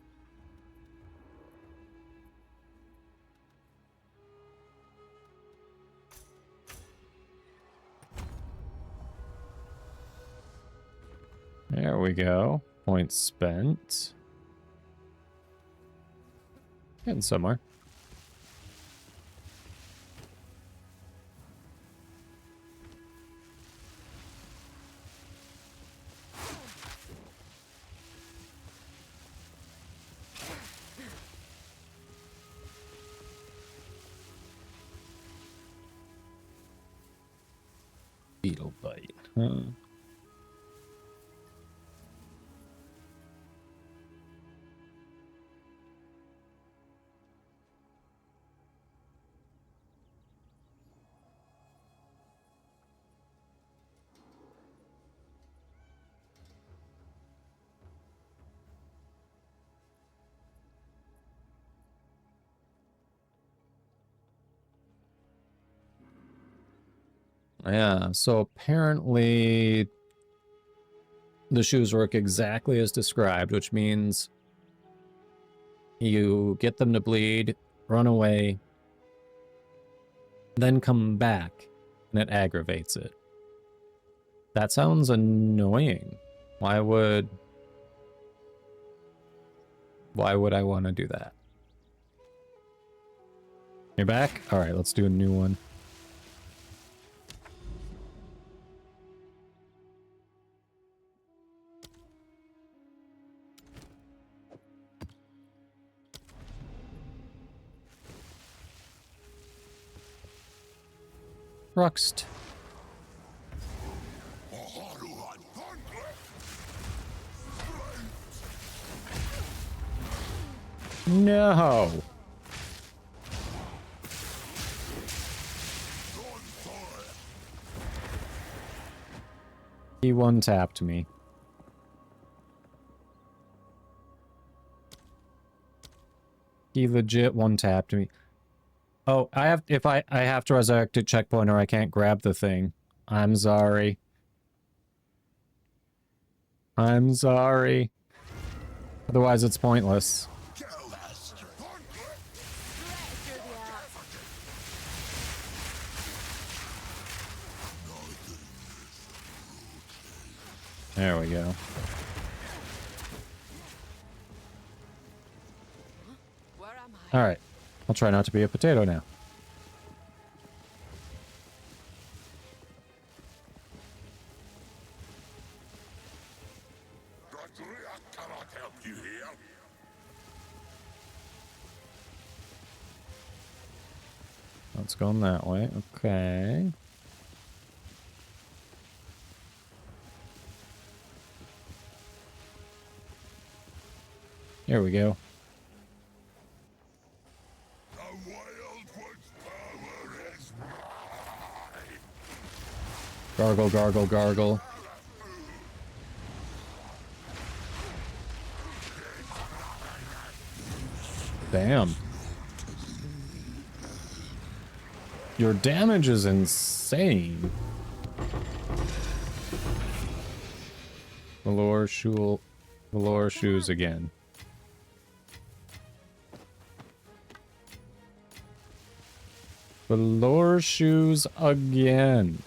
[SPEAKER 1] There we go. Points spent. Getting somewhere. Beetle bite, huh? Yeah, so apparently the shoes work exactly as described, which means you get them to bleed, run away, then come back, and it aggravates it. That sounds annoying. Why would I want to do that? You're back? All right, let's do a new one. Ruxt. No. He one-tapped me. He legit one-tapped me. Oh, I have to resurrect a checkpoint or I can't grab the thing. I'm sorry. I'm sorry. Otherwise it's pointless. There we go.
[SPEAKER 2] Where am I?
[SPEAKER 1] Alright. I'll try not to be a potato now.
[SPEAKER 4] Cannot help you here.
[SPEAKER 1] It's going that way. Okay. Here we go.
[SPEAKER 4] The Wild Wood's power is mine.
[SPEAKER 1] Gargle, gargle, gargle. Damn. Your damage is insane. Valor shoes again. Valor shoes again.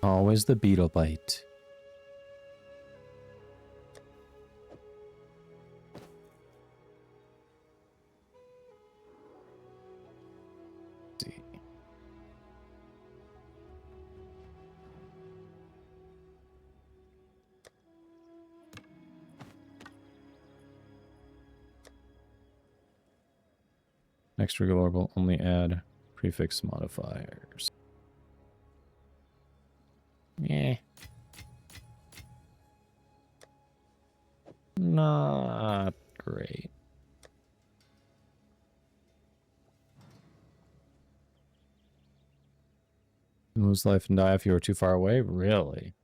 [SPEAKER 1] Always the beetle bite. Next regular will only add prefix modifiers. Yeah. Not great. Lose life and die if you are too far away? Really?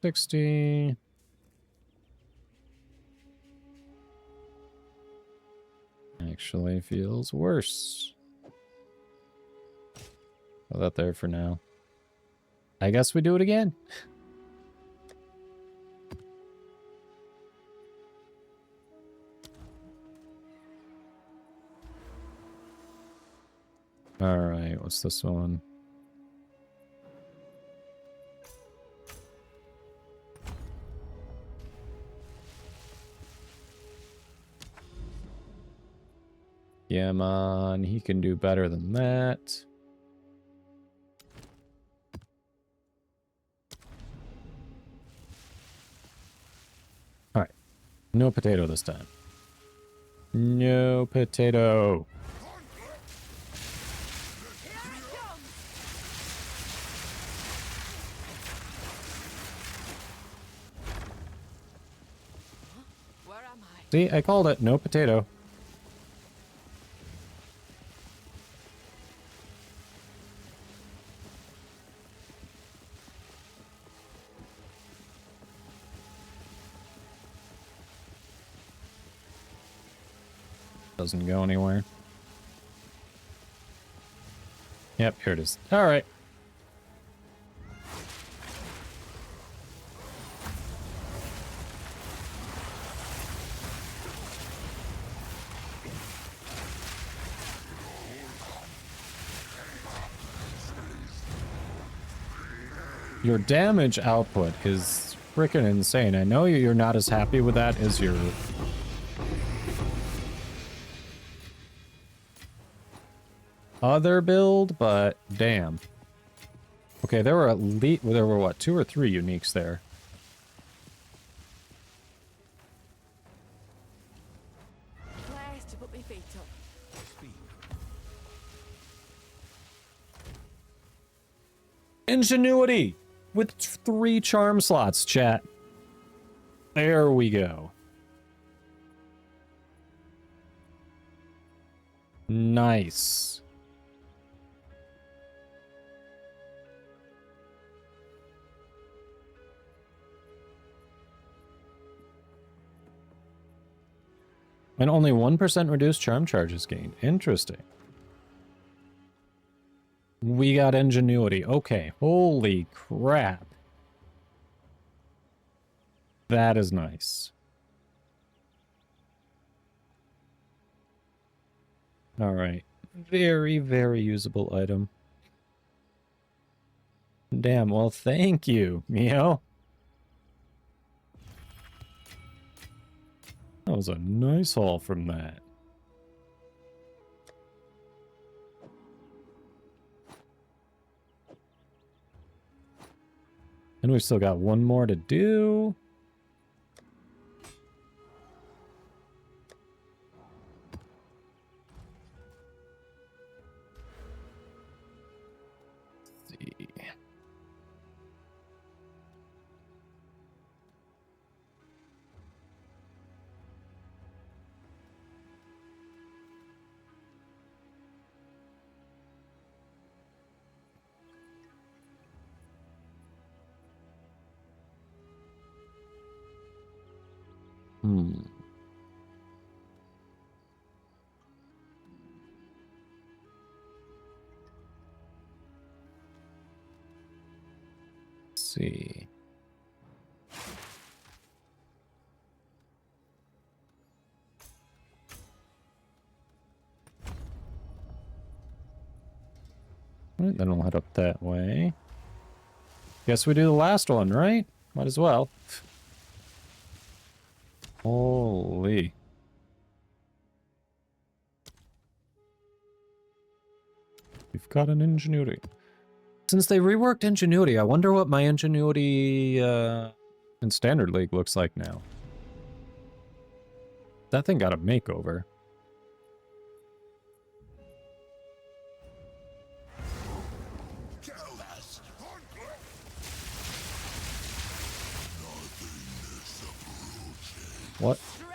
[SPEAKER 1] 60. Actually feels worse. Put that there for now. I guess we do it again. Alright, what's this one? Yeah, man, he can do better than that. Alright. No potato this time. No potato.
[SPEAKER 2] Where am I?
[SPEAKER 1] See, I called it. No potato. Doesn't go anywhere. Yep, here it is. All right. Your damage output is freaking insane. I know you're not as happy with that as your other build, but damn. Okay, there were what, 2 or 3 uniques there.
[SPEAKER 2] Place to put my feet up.
[SPEAKER 1] Ingenuity with 3 charm slots, chat. There we go. Nice. And only 1% reduced charm charges gained. Interesting. We got ingenuity. Okay. Holy crap. That is nice. All right. Very, very usable item. Damn. Well, thank you, Mio. That was a nice haul from that. And we've still got one more to do. Hmm. Let's see. Alright, then we'll head up that way. Guess we do the last one, right? Might as well. Holy. We've got an ingenuity. Since they reworked ingenuity, I wonder what my ingenuity in Standard League looks like now. That thing got a makeover.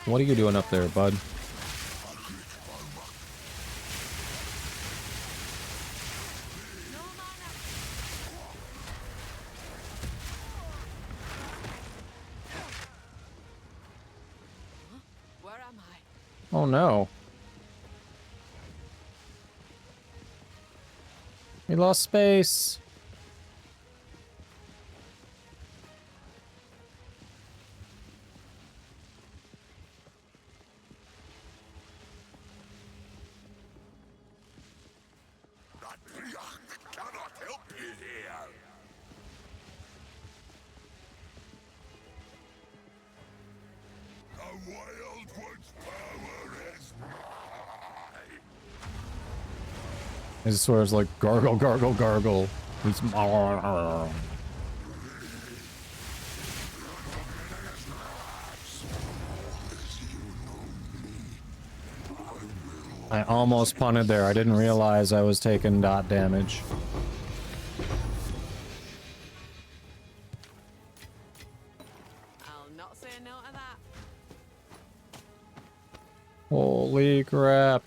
[SPEAKER 1] What are you doing up there, bud?
[SPEAKER 2] Where am I?
[SPEAKER 1] Oh no. We lost space.
[SPEAKER 4] That Triarch cannot help you here. The Wild One's power is mine.
[SPEAKER 1] His swears like gargle, gargle, gargle. He's I almost punted there. I didn't realize I was taking dot damage.
[SPEAKER 2] I'll not say no to that.
[SPEAKER 1] Holy crap.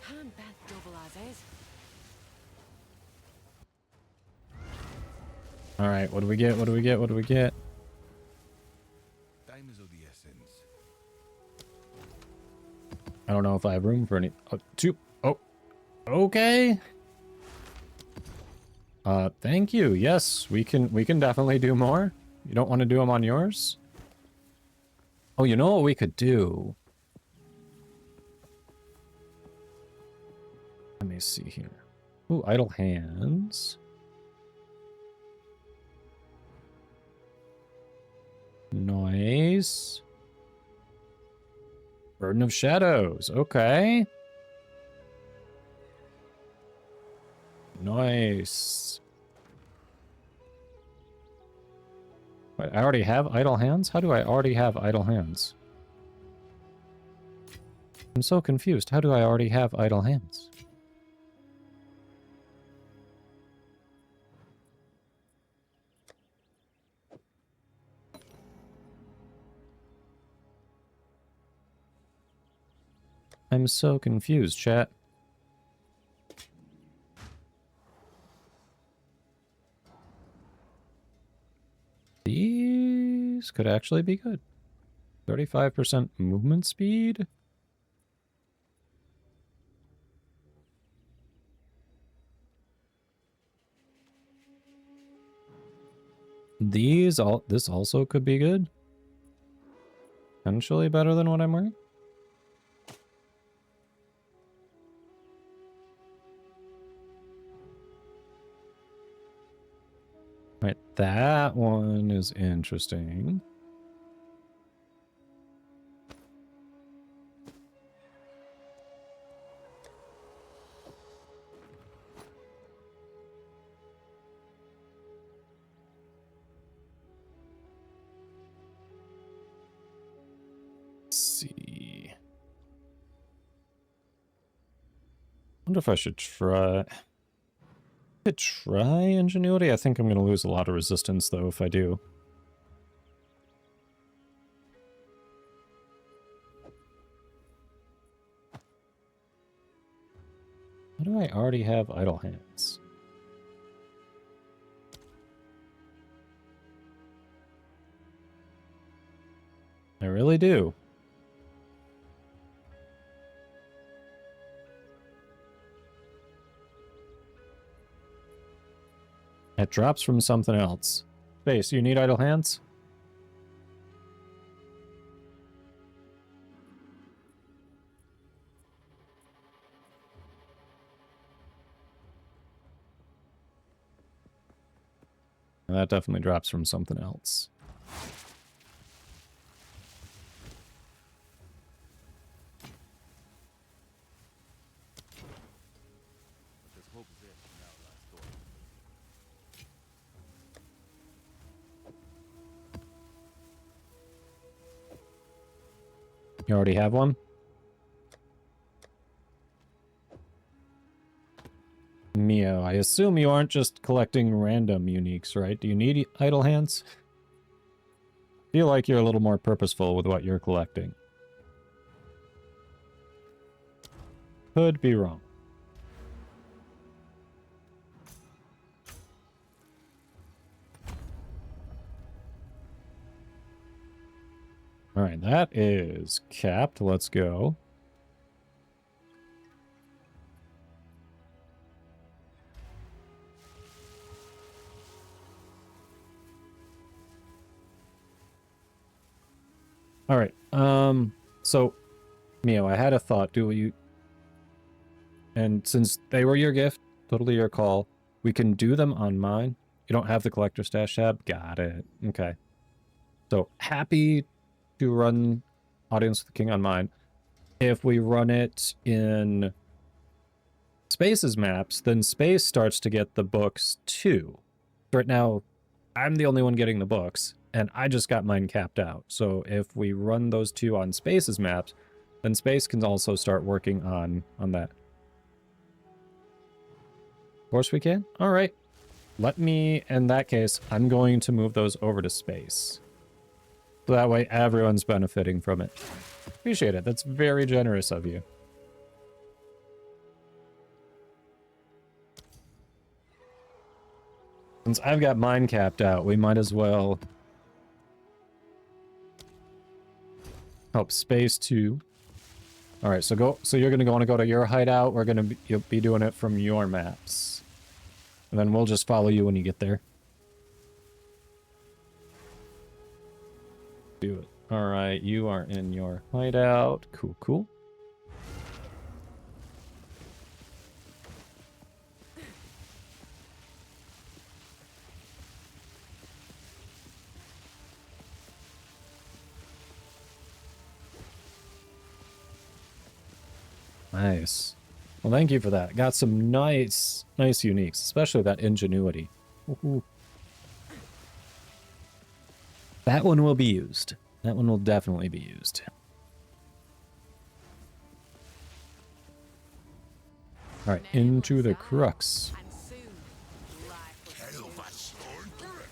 [SPEAKER 2] Can't bet double as is.
[SPEAKER 1] Alright, what do we get? What do we get? What do we get?
[SPEAKER 5] Time is of the essence.
[SPEAKER 1] I don't know if I have room for any. Oh, two. Oh, okay. Thank you. Yes, we can definitely do more. You don't want to do them on yours? Oh, you know what we could do? Let me see here. Ooh, idle hands. Noise. Burden of Shadows. Okay. Nice. Wait, I already have idle hands? How do I already have idle hands? I'm so confused. How do I already have idle hands? I'm so confused, chat. These could actually be good. 35% movement speed? This also could be good. Potentially better than what I'm wearing. Right, that one is interesting. Let's see. Wonder if I should try. Could try ingenuity. I think I'm going to lose a lot of resistance though if I do. How do I already have idle hands? I really do. It drops from something else. Space, you need idle hands? That definitely drops from something else. You already have one? Mio, I assume you aren't just collecting random uniques, right? Do you need idle hands? Feel like you're a little more purposeful with what you're collecting. Could be wrong. Alright, that is capped. Let's go. Alright, so, Mio, I had a thought. Do you... And since they were your gift, totally your call, we can do them on mine. You don't have the collector stash tab? Got it. Okay. So, happy to run Audience with the King on mine. If we run it in Space's maps, then Space starts to get the books too. Right now, I'm the only one getting the books, and I just got mine capped out. So if we run those two on Space's maps, then Space can also start working on that. Of course we can. All right. Let me, in that case, I'm going to move those over to Space. So that way everyone's benefiting from it. Appreciate it. That's very generous of you. Since I've got mine capped out, we might as well help Space too. All right, so you're gonna want to go to your hideout. You'll be doing it from your maps, and then we'll just follow you when you get there. Do it. All right, you are in your hideout. Cool, cool. Nice. Well, thank you for that. Got some nice uniques, especially that ingenuity. Woohoo. That one will be used. That one will definitely be used. All right, into the crux.
[SPEAKER 2] And soon, life will
[SPEAKER 4] Hail
[SPEAKER 2] begin.
[SPEAKER 4] that sword grip.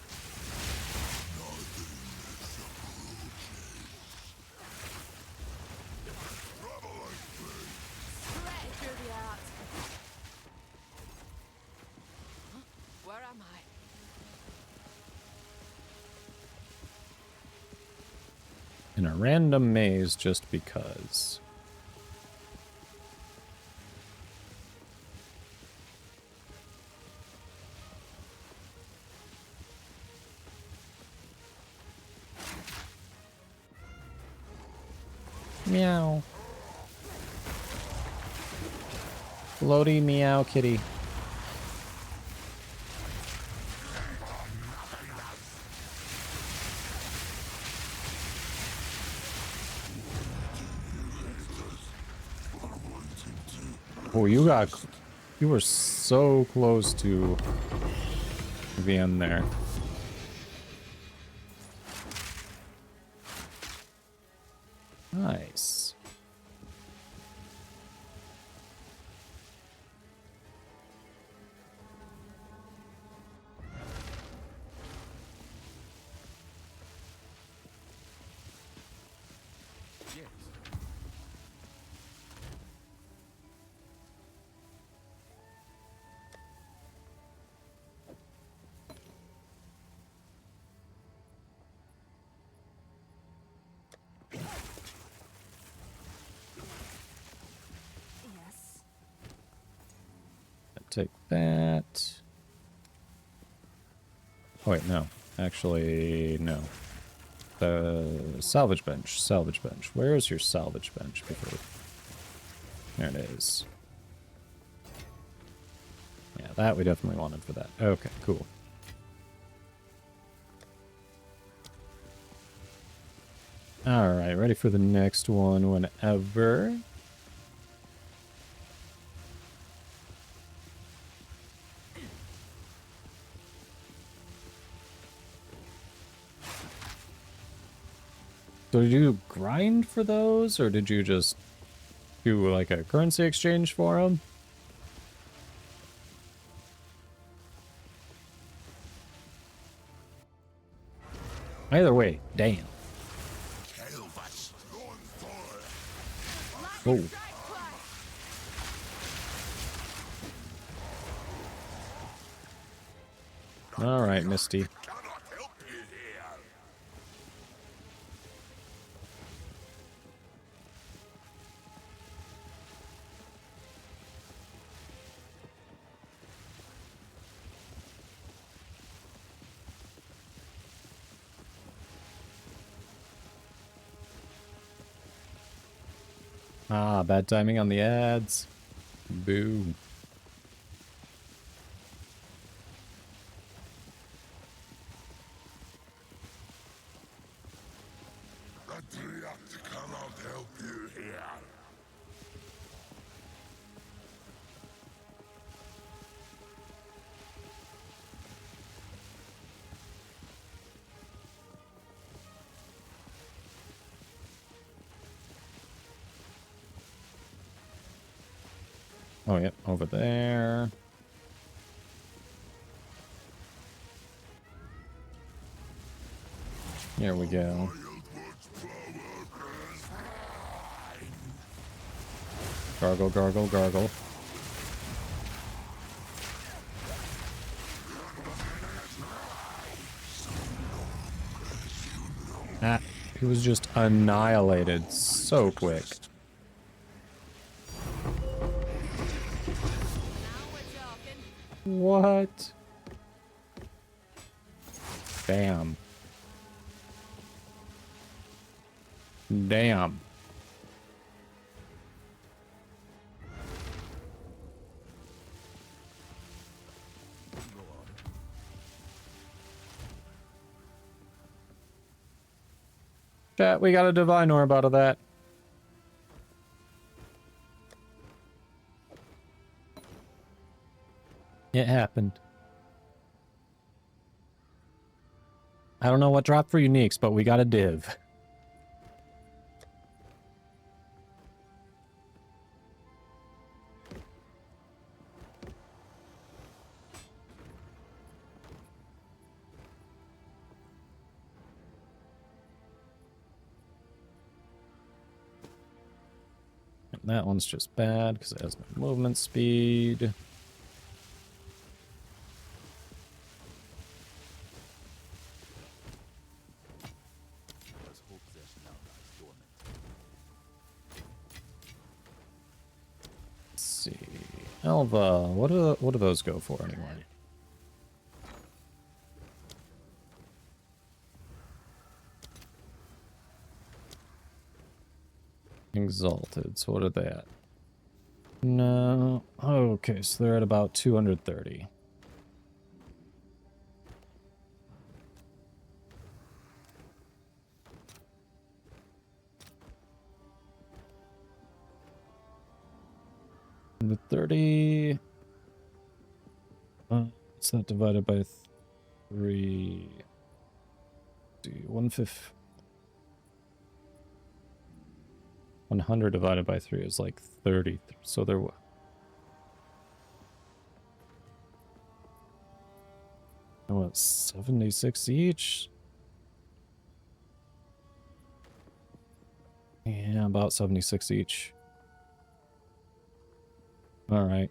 [SPEAKER 2] Straight through the art. Huh? Where am I?
[SPEAKER 1] In a random maze just because. Meow. Floaty meow kitty. Oh, you were so close to the end there. Nice. that. Oh wait, no. Actually, no. The salvage bench. Salvage bench. Where is your salvage bench before? There it is. Yeah, that we definitely wanted for that. Okay, cool. Alright, ready for the next one whenever. So did you grind for those, or did you just do like a currency exchange for them? Either way, damn.
[SPEAKER 4] Elvis, going for it.
[SPEAKER 1] Whoa. Alright, Misty.
[SPEAKER 4] Cannot help you here.
[SPEAKER 1] Ah, bad timing on the ads. Boo.
[SPEAKER 4] Patriot cannot help you here.
[SPEAKER 1] Oh, yep, over there. Here we go. Gargle, gargle, gargle. Ah, he was just annihilated so quick. What? Damn. Damn. Chat, we got a divine orb out of that. It happened. I don't know what dropped for uniques, but we got a div. That one's just bad because it has no movement speed. Let's see. Alva, what do those go for anyway? Exalted, so what are they at? No. Okay, so they're at about 230. The 30. What's that divided by 3? 150. 100 divided by 3 is like 30. So they're what? What, 76 each? Yeah, about 76 each. All right.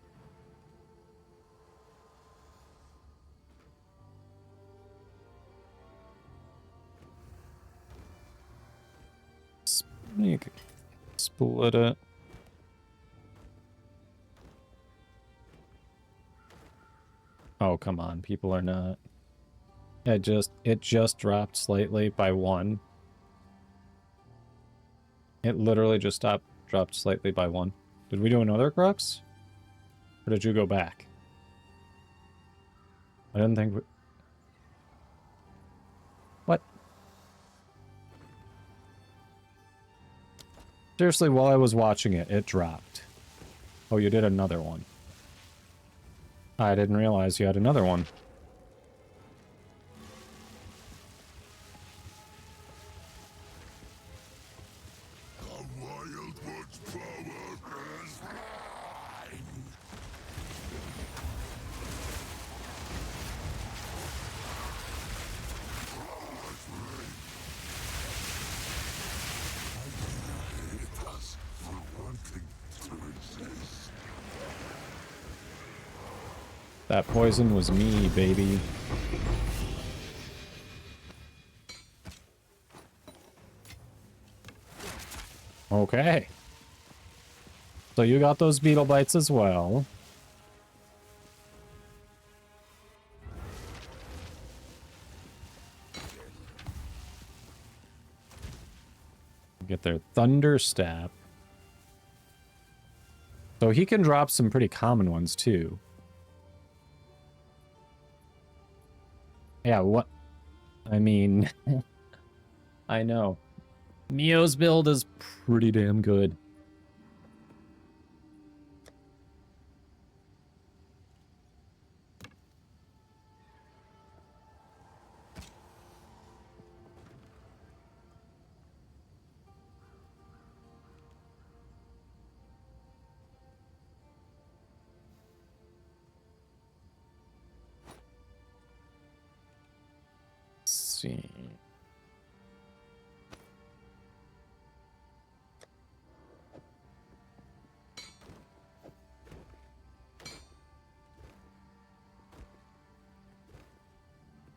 [SPEAKER 1] You can split it. Oh, come on. People are not. It just dropped slightly by 1. It literally just dropped slightly by 1. Did we do another crux? Or did you go back? I didn't think we... What? Seriously, while I was watching it, it dropped. Oh, you did another one. I didn't realize you had another one.
[SPEAKER 4] The Wildwood's power is mine. I hate us for wanting to exist.
[SPEAKER 1] That poison was me, baby. Okay. So you got those beetle bites as well. Get their thunder step. So he can drop some pretty common ones too. Yeah, what? I mean, I know. Mio's build is pretty damn good. Let's see.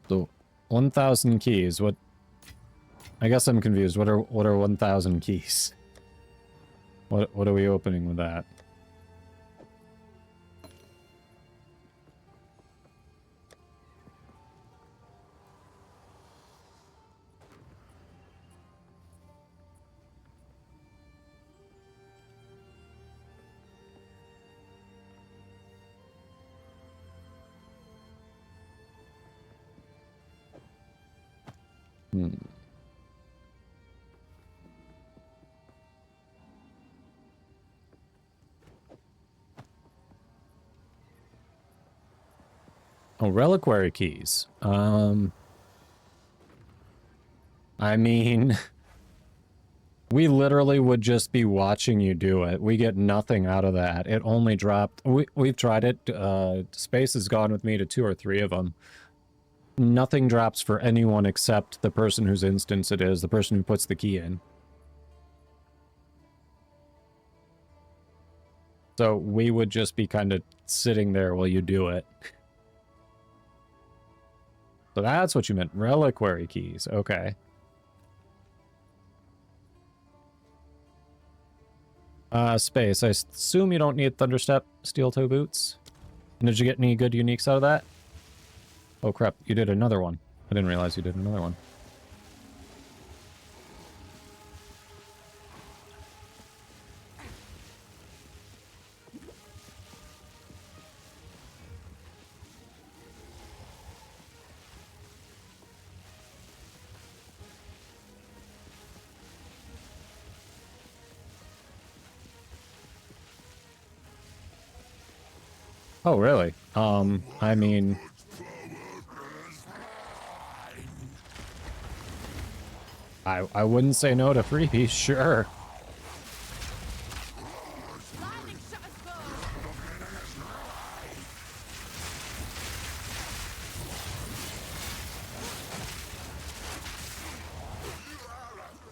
[SPEAKER 1] So 1,000 keys. What? I guess I'm confused. What are 1,000 keys? What are we opening with that? Hmm. Oh, reliquary keys. I mean, we literally would just be watching you do it. We get nothing out of that. It only dropped. We've tried it. Space has gone with me to 2 or 3 of them. Nothing drops for anyone except the person whose instance it is, the person who puts the key in. So we would just be kind of sitting there while you do it. So that's what you meant. Reliquary keys. Okay. Space. I assume you don't need Thunderstep steel toe boots. And did you get any good uniques out of that? Oh crap, you did another one. I didn't realize you did another one. Oh, really? I mean... I wouldn't say no to freebies, sure.
[SPEAKER 2] Lightning shot us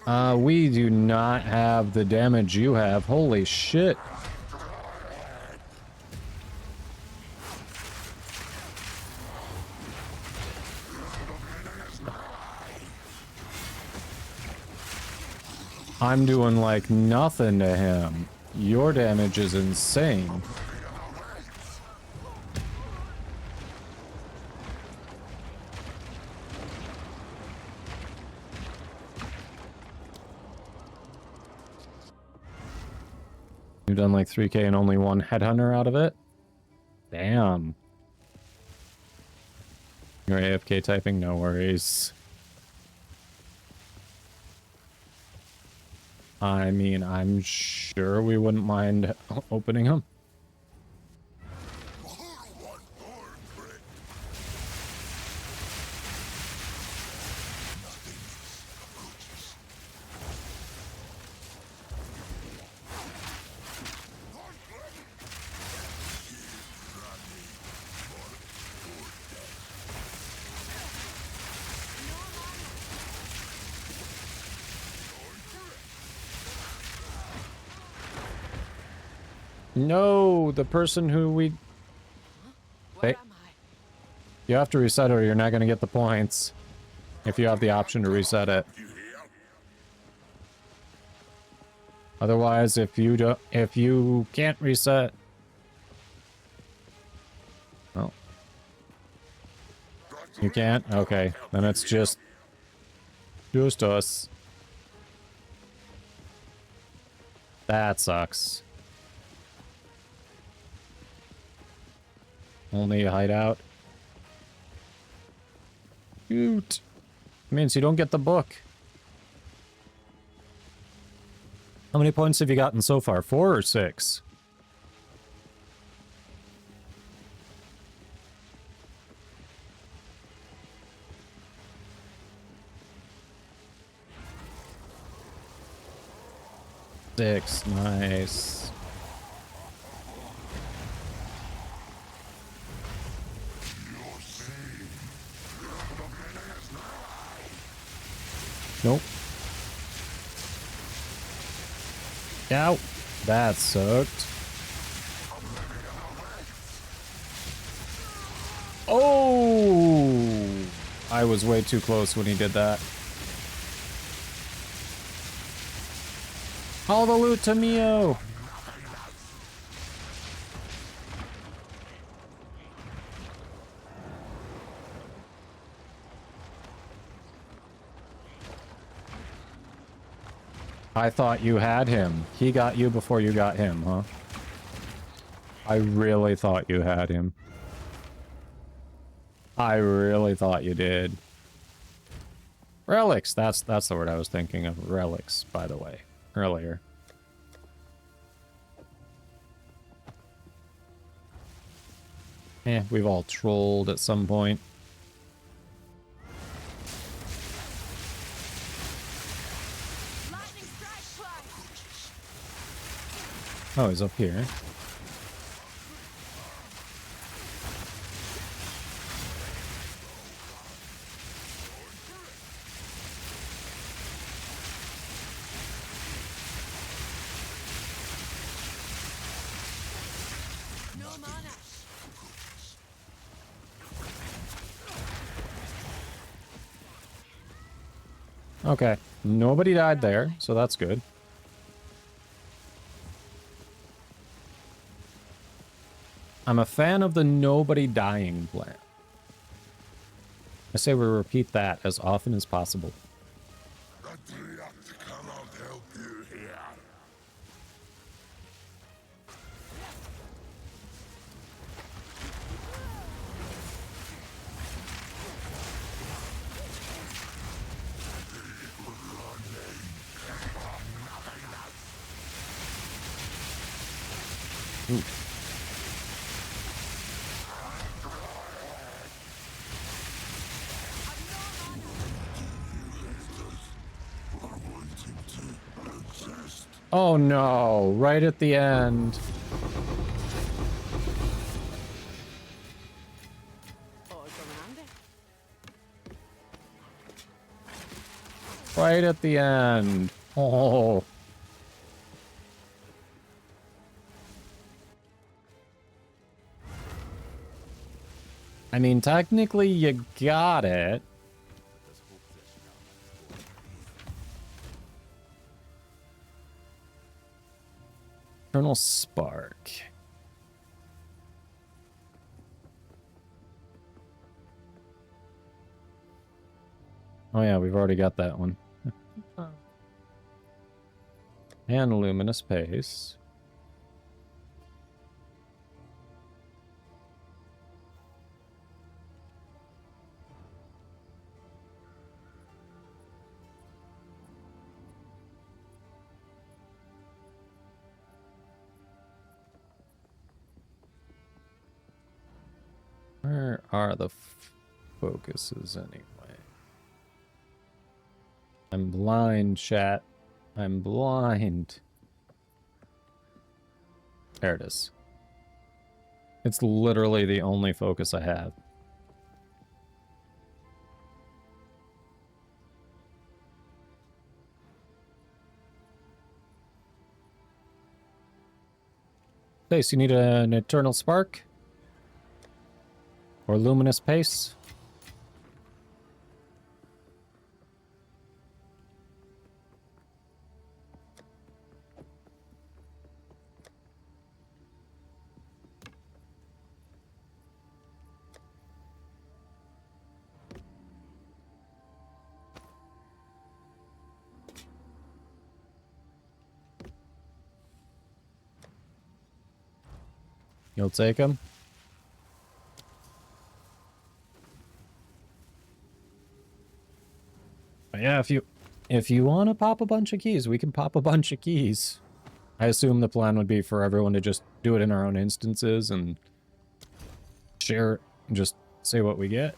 [SPEAKER 2] both.
[SPEAKER 1] We do not have the damage you have. Holy shit. I'm doing like nothing to him. Your damage is insane. You've done like 3K and only one headhunter out of it? Damn. You're AFK typing? No worries. I mean, I'm sure we wouldn't mind opening them. No, the person who we...
[SPEAKER 2] Where am I?
[SPEAKER 1] You have to reset it or you're not going to get the points. If you have the option to reset it. Otherwise, if you can't reset... Oh. You can't? Okay. Then it's just us. That sucks. Only hideout. Shoot. Means you don't get the book. How many points have you gotten so far? 4 or 6? Six, nice. Nope. Ow. That sucked. Oh! I was way too close when he did that. All the loot to Mio! I thought you had him. He got you before you got him, huh? I really thought you had him. I really thought you did. Relics, that's the word I was thinking of. Relics, by the way. Earlier. We've all trolled at some point. Oh, he's up here. Okay, nobody died there, so that's good. I'm a fan of the nobody dying plan. I say we repeat that as often as possible. Ooh. Oh no, right at the end. Right at the end. Oh. I mean, technically you got it. Eternal Spark. Oh yeah, we've already got that one. And Luminous Pace. Where are the focuses anyway? I'm blind, chat. I'm blind. There it is. It's literally the only focus I have. Space, you need an eternal spark? Or luminous pace? You'll take them? But yeah, if you want to pop a bunch of keys, we can pop a bunch of keys. I assume the plan would be for everyone to just do it in our own instances and share it and just say what we get.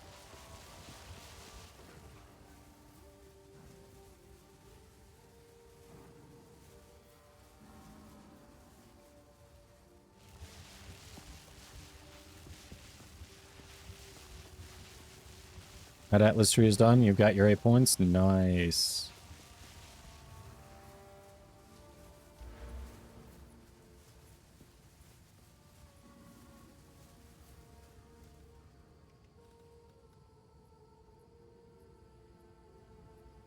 [SPEAKER 1] That Atlas tree is done. You've got your 8 points. Nice.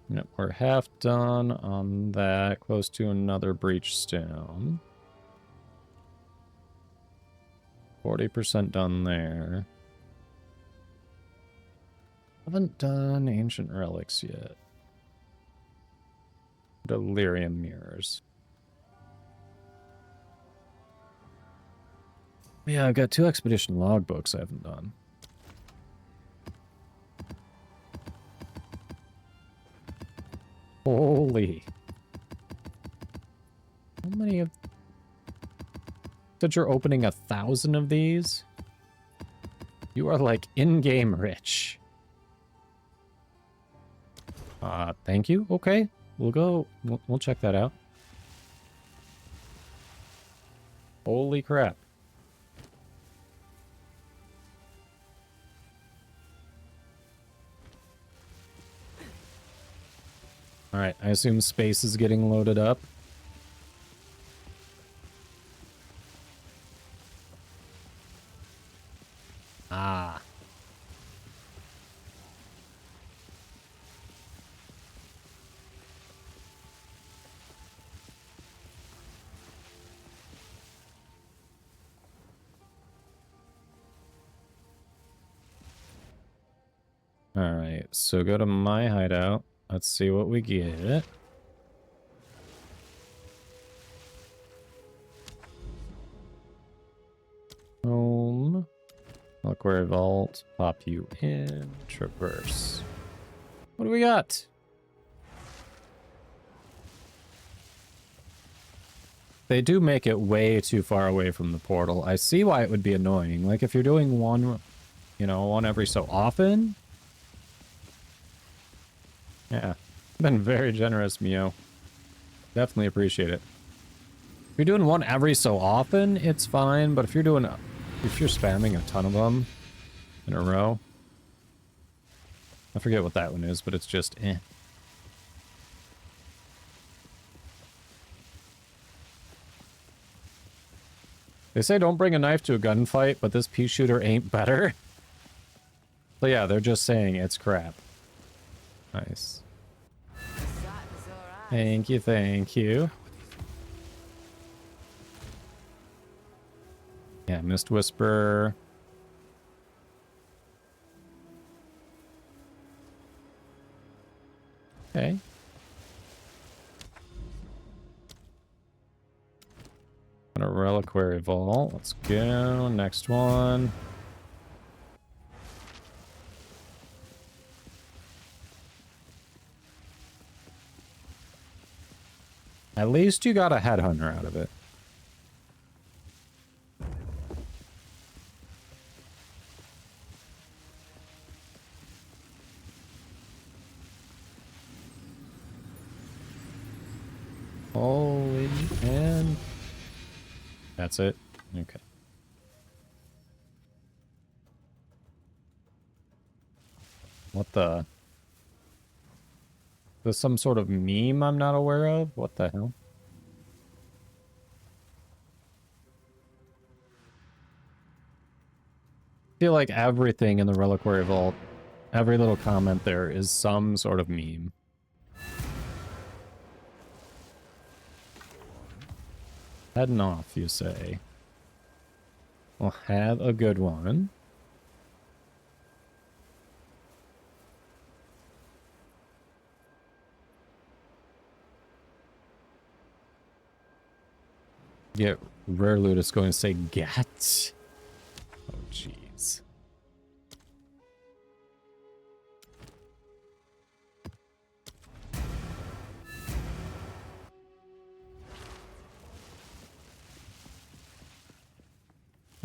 [SPEAKER 1] Yep, we're half done on that. Close to another breach stone. 40% done there. Haven't done ancient relics yet. Delirium mirrors. Yeah, I've got 2 expedition logbooks I haven't done. Holy. How many of... Said you're opening 1,000 of these? You are like in-game rich. Thank you. Okay. We'll go. We'll check that out. Holy crap. Alright, I assume space is getting loaded up. Ah. Alright, so go to my hideout. Let's see what we get. Home. Reliquary vault. Pop you in. Traverse. What do we got? They do make it way too far away from the portal. I see why it would be annoying. Like, if you're doing one, you know, one every so often. Yeah. Been very generous, Mio. Definitely appreciate it. If you're doing one every so often, it's fine. But if you're doing... If you're spamming a ton of them in a row... I forget what that one is, but it's just eh. They say don't bring a knife to a gunfight, but this pea shooter ain't better. So yeah, they're just saying it's crap. Nice. Thank you, thank you. Yeah, Mist Whisper. Okay. And a reliquary vault. Let's go. Next one. At least you got a headhunter out of it. That's it? Okay. What the? Is this some sort of meme I'm not aware of? What the hell? I feel like everything in the Reliquary Vault, every little comment there is some sort of meme. Heading off, you say? Well, have a good one. Get rare loot is going to say get. Oh, jeez.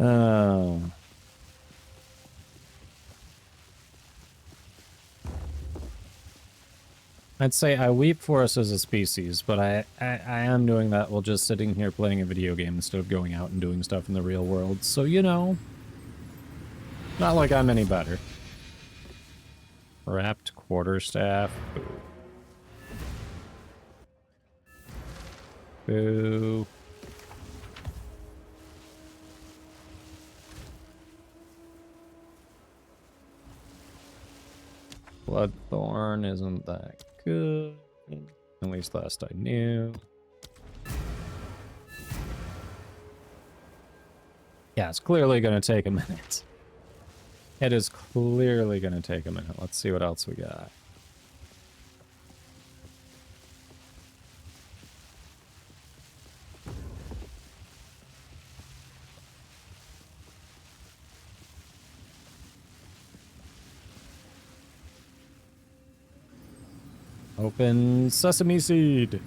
[SPEAKER 1] Oh. I'd say I weep for us as a species, but I am doing that while just sitting here playing a video game instead of going out and doing stuff in the real world. So, you know, not like I'm any better. Wrapped quarterstaff. Boo. Boo. Bloodthorn isn't that good. At least last I knew. Yeah, it's clearly going to take a minute. It is clearly going to take a minute. Let's see what else we got. Open sesame seed.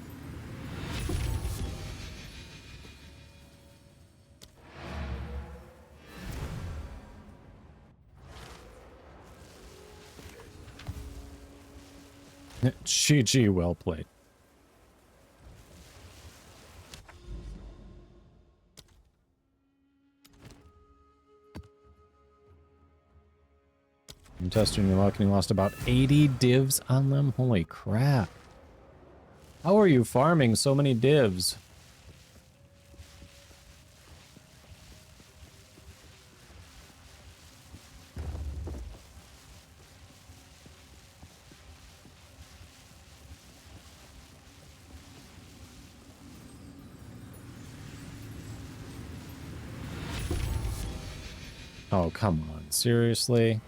[SPEAKER 1] GG, well played. I'm testing your luck and you lost about 80 divs on them? Holy crap. How are you farming so many divs? Oh, come on. Seriously?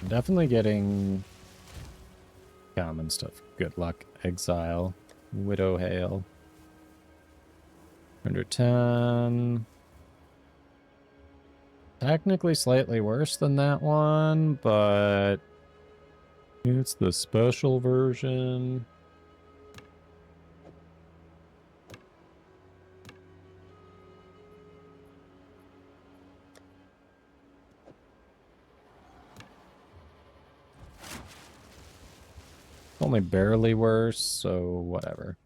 [SPEAKER 1] I'm definitely getting common stuff. Good luck. Exile. Widow Hail. 110. Technically slightly worse than that one, but it's the special version. Only barely worse, so whatever.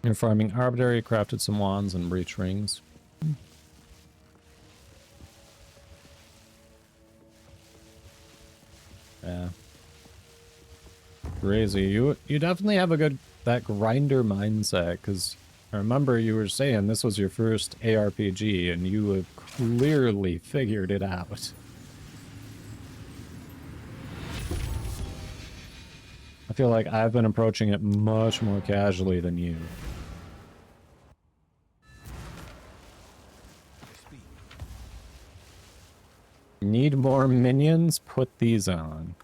[SPEAKER 1] You're farming Arbitrary, crafted some wands and breach rings. Yeah. Crazy. You definitely have a good, that grinder mindset, because I remember you were saying this was your first ARPG, and you have clearly figured it out. I feel like I've been approaching it much more casually than you. Need more minions? Put these on.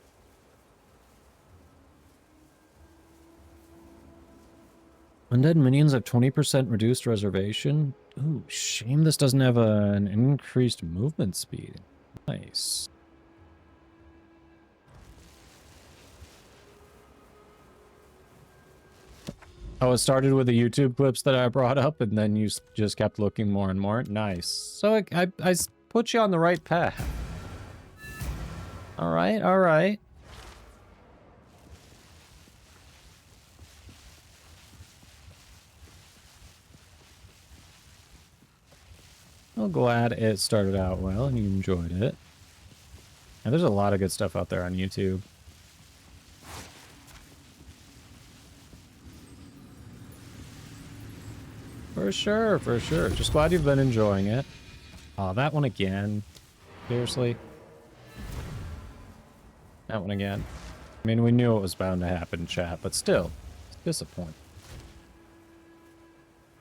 [SPEAKER 1] Undead minions have 20% reduced reservation. Ooh, shame this doesn't have an increased movement speed. Nice. Oh, it started with the YouTube clips that I brought up, and then you just kept looking more and more. Nice. So I put you on the right path. All right, all right. Well, glad it started out well and you enjoyed it. And there's a lot of good stuff out there on YouTube. For sure, for sure. Just glad you've been enjoying it. Oh, that one again. Seriously? That one again. I mean, we knew it was bound to happen, chat, but still, it's disappointing.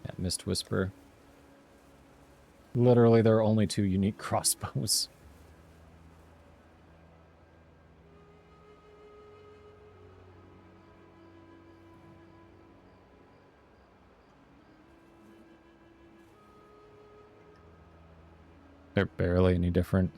[SPEAKER 1] That Mist Whisper. Literally, there are only 2 unique crossbows. They're barely any different.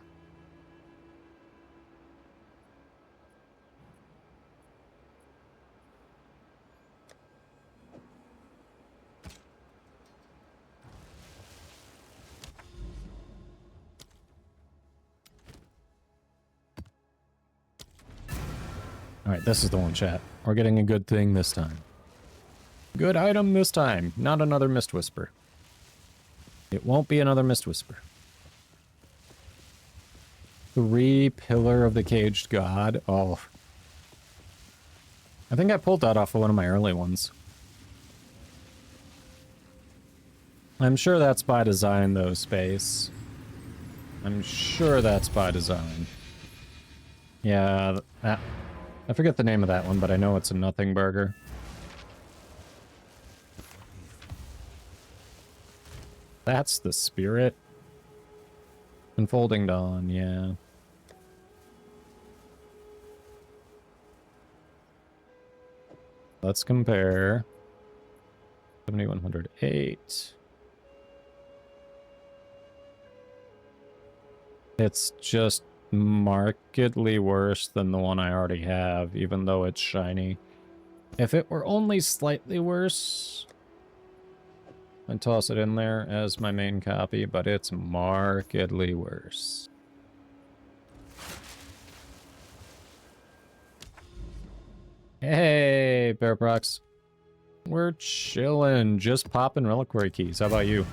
[SPEAKER 1] Alright, this is the one, chat. We're getting a good thing this time. Good item this time. Not another Mist Whisper. It won't be another Mist Whisper. 3 Pillar of the Caged God. Oh. I think I pulled that off of one of my early ones. I'm sure that's by design, though, Space. I'm sure that's by design. Yeah, I forget the name of that one, but I know it's a nothing burger. That's the spirit. Unfolding Dawn, yeah. Let's compare. 7108. It's just markedly worse than the one I already have, even though it's shiny. If it were only slightly worse, I'd toss it in there as my main copy, but it's markedly worse. Hey, Bearprox. We're chilling, just popping reliquary keys. How about you?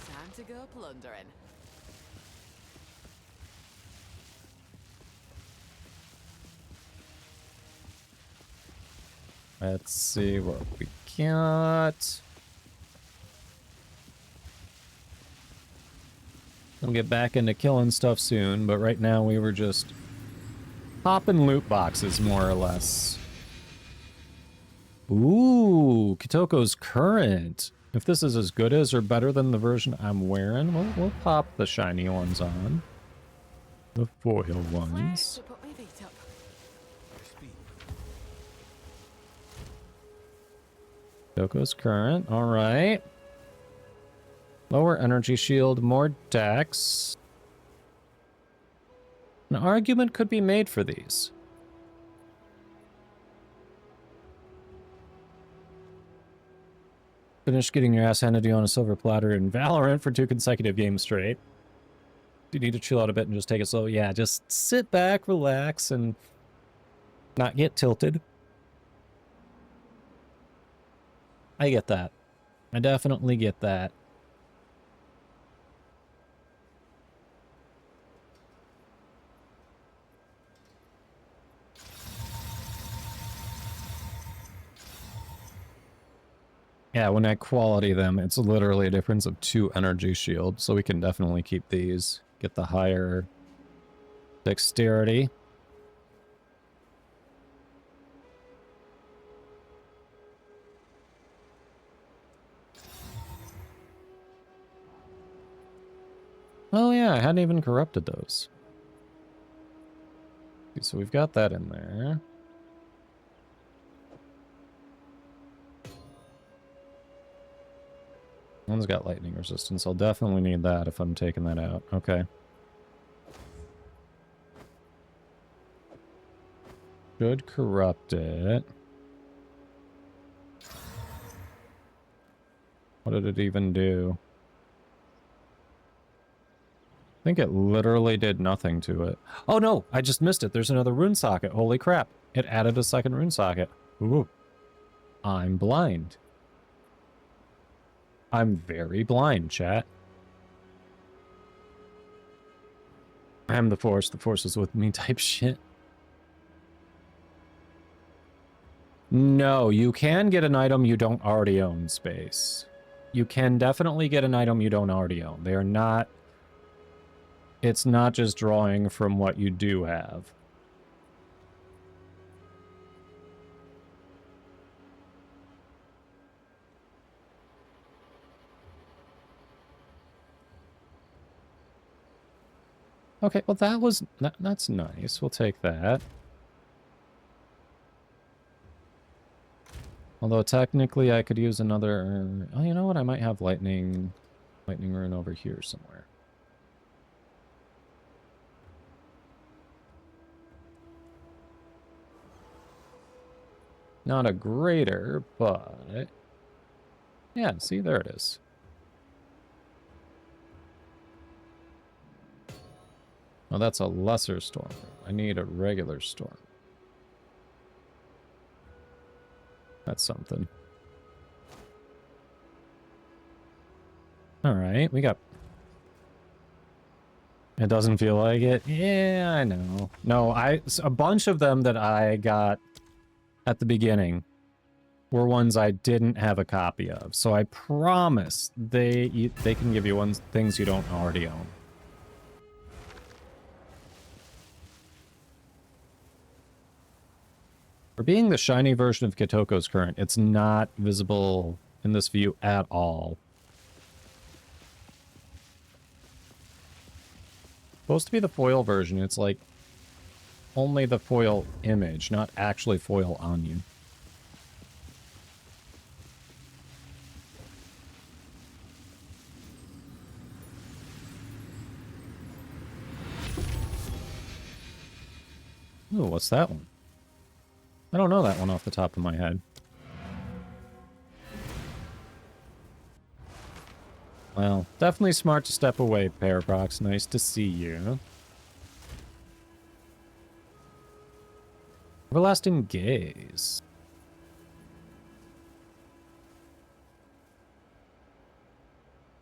[SPEAKER 2] Time to go plundering.
[SPEAKER 1] Let's see what we got. We'll get back into killing stuff soon, but right now we were just popping loot boxes, more or less. Ooh, Kitoko's Current. If this is as good as or better than the version I'm wearing, we'll pop the shiny ones on. The foil ones.
[SPEAKER 2] To put my feet up.
[SPEAKER 1] Kitoko's Current, alright. Lower energy shield, more dex. An argument could be made for these. Finish getting your ass handed to you on a silver platter in Valorant for 2 consecutive games straight. You need to chill out a bit and just take it slow. Yeah, just sit back, relax, and not get tilted. I get that. I definitely get that. Yeah, when I quality them, it's literally a difference of 2 energy shields, so we can definitely keep these. Get the higher dexterity. Oh yeah, I hadn't even corrupted those. So we've got that in there. One's got lightning resistance. I'll definitely need that if I'm taking that out. Okay. Should corrupt it. What did it even do? I think it literally did nothing to it. Oh no, I just missed it. There's another rune socket. Holy crap. It added a second rune socket. Ooh. I'm blind. I'm very blind, chat. I'm the Force is with me type shit. No, you can get an item you don't already own, Space. You can definitely get an item you don't already own. They are not... It's not just drawing from what you do have. Okay, well that was... That's nice. We'll take that. Although technically I could use another... Oh, you know what? I might have lightning rune over here somewhere. Not a greater, but... Yeah, see, there it is. Oh, that's a lesser storm. I need a regular storm. That's something. Alright, we got... It doesn't feel like it? Yeah, I know. No, a bunch of them that I got at the beginning were ones I didn't have a copy of. So I promise they can give you things you don't already own. For being the shiny version of Kitoko's current, it's not visible in this view at all. Supposed to be the foil version. It's like only the foil image, not actually foil on you. Ooh, what's that one? I don't know that one off the top of my head. Well, definitely smart to step away, Paraprox. Nice to see you. Everlasting Gaze.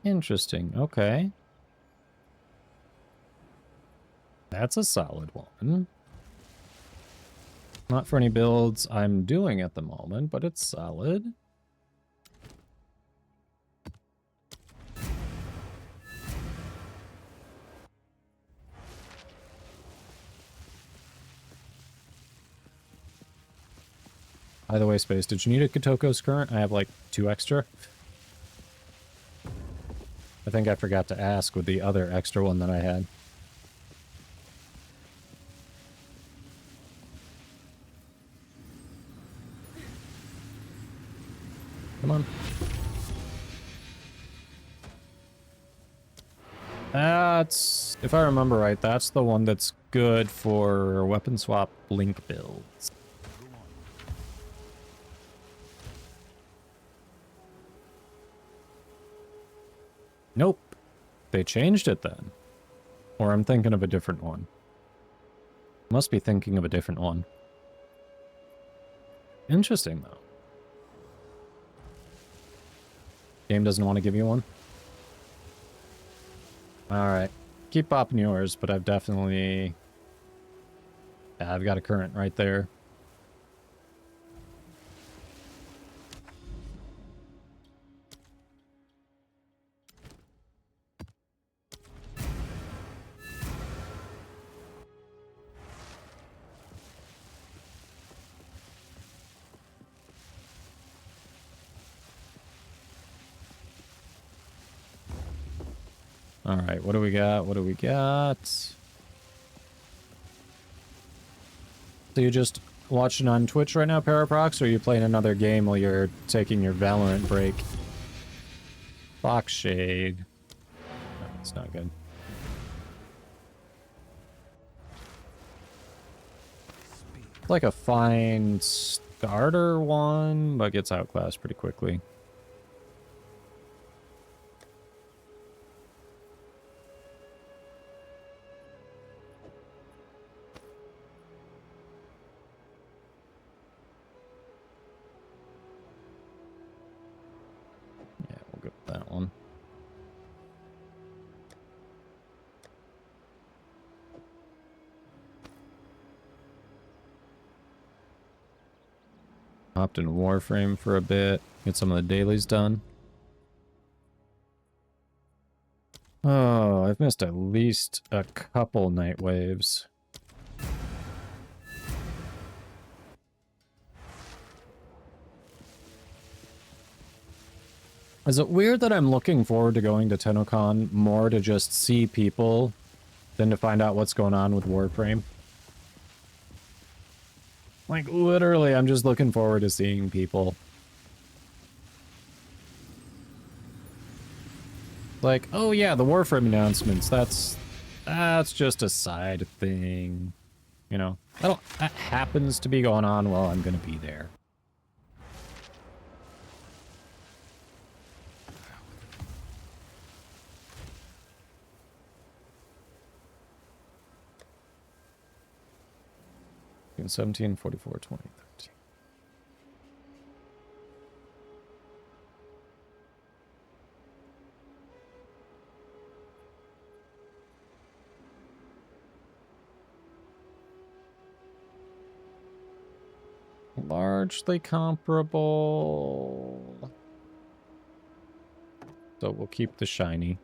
[SPEAKER 1] Interesting. Okay. That's a solid one. Not for any builds I'm doing at the moment, but it's solid. By the way, Space, did you need a Kitoko's current? I have like 2 extra. I think I forgot to ask with the other extra one that I had. Come on. That's, if I remember right, that's the one that's good for weapon swap blink builds. Nope. They changed it then. Or I'm thinking of a different one. Must be thinking of a different one. Interesting, though. Game doesn't want to give you one? Alright. Keep popping yours, but I've definitely... Yeah, I've got a current right there. Alright, what do we got? What do we got? So you just watching on Twitch right now, Paraprox, or are you playing another game while you're taking your Valorant break? Fox Shade. No, it's not good.
[SPEAKER 5] Speak.
[SPEAKER 1] like a fine starter one, but gets outclassed pretty quickly. Yeah, we'll go with that one. Hopped in Warframe for a bit. Get some of the dailies done. Oh, I've missed at least a couple night waves. Is it weird that I'm looking forward to going to TennoCon more to just see people than to find out what's going on with Warframe? Like, literally, I'm just looking forward to seeing people. Like, oh yeah, the Warframe announcements, that's just a side thing. You know, that happens to be going on while I'm gonna be there. June 17, 44, 20, 13. Largely comparable. So we'll keep the shiny.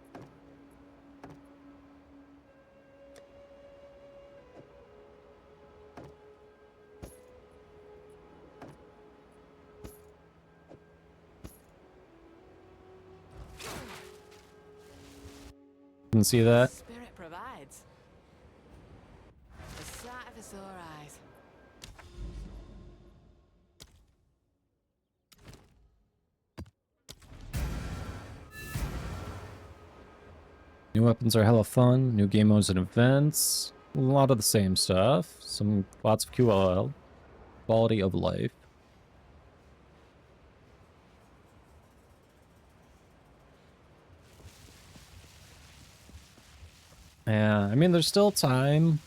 [SPEAKER 1] You can see that?
[SPEAKER 2] Spirit provides. The sight of his sore eyes.
[SPEAKER 1] New weapons are hella fun. New game modes and events. A lot of the same stuff. Lots of QLL. Quality of life. Yeah, I mean, there's still time.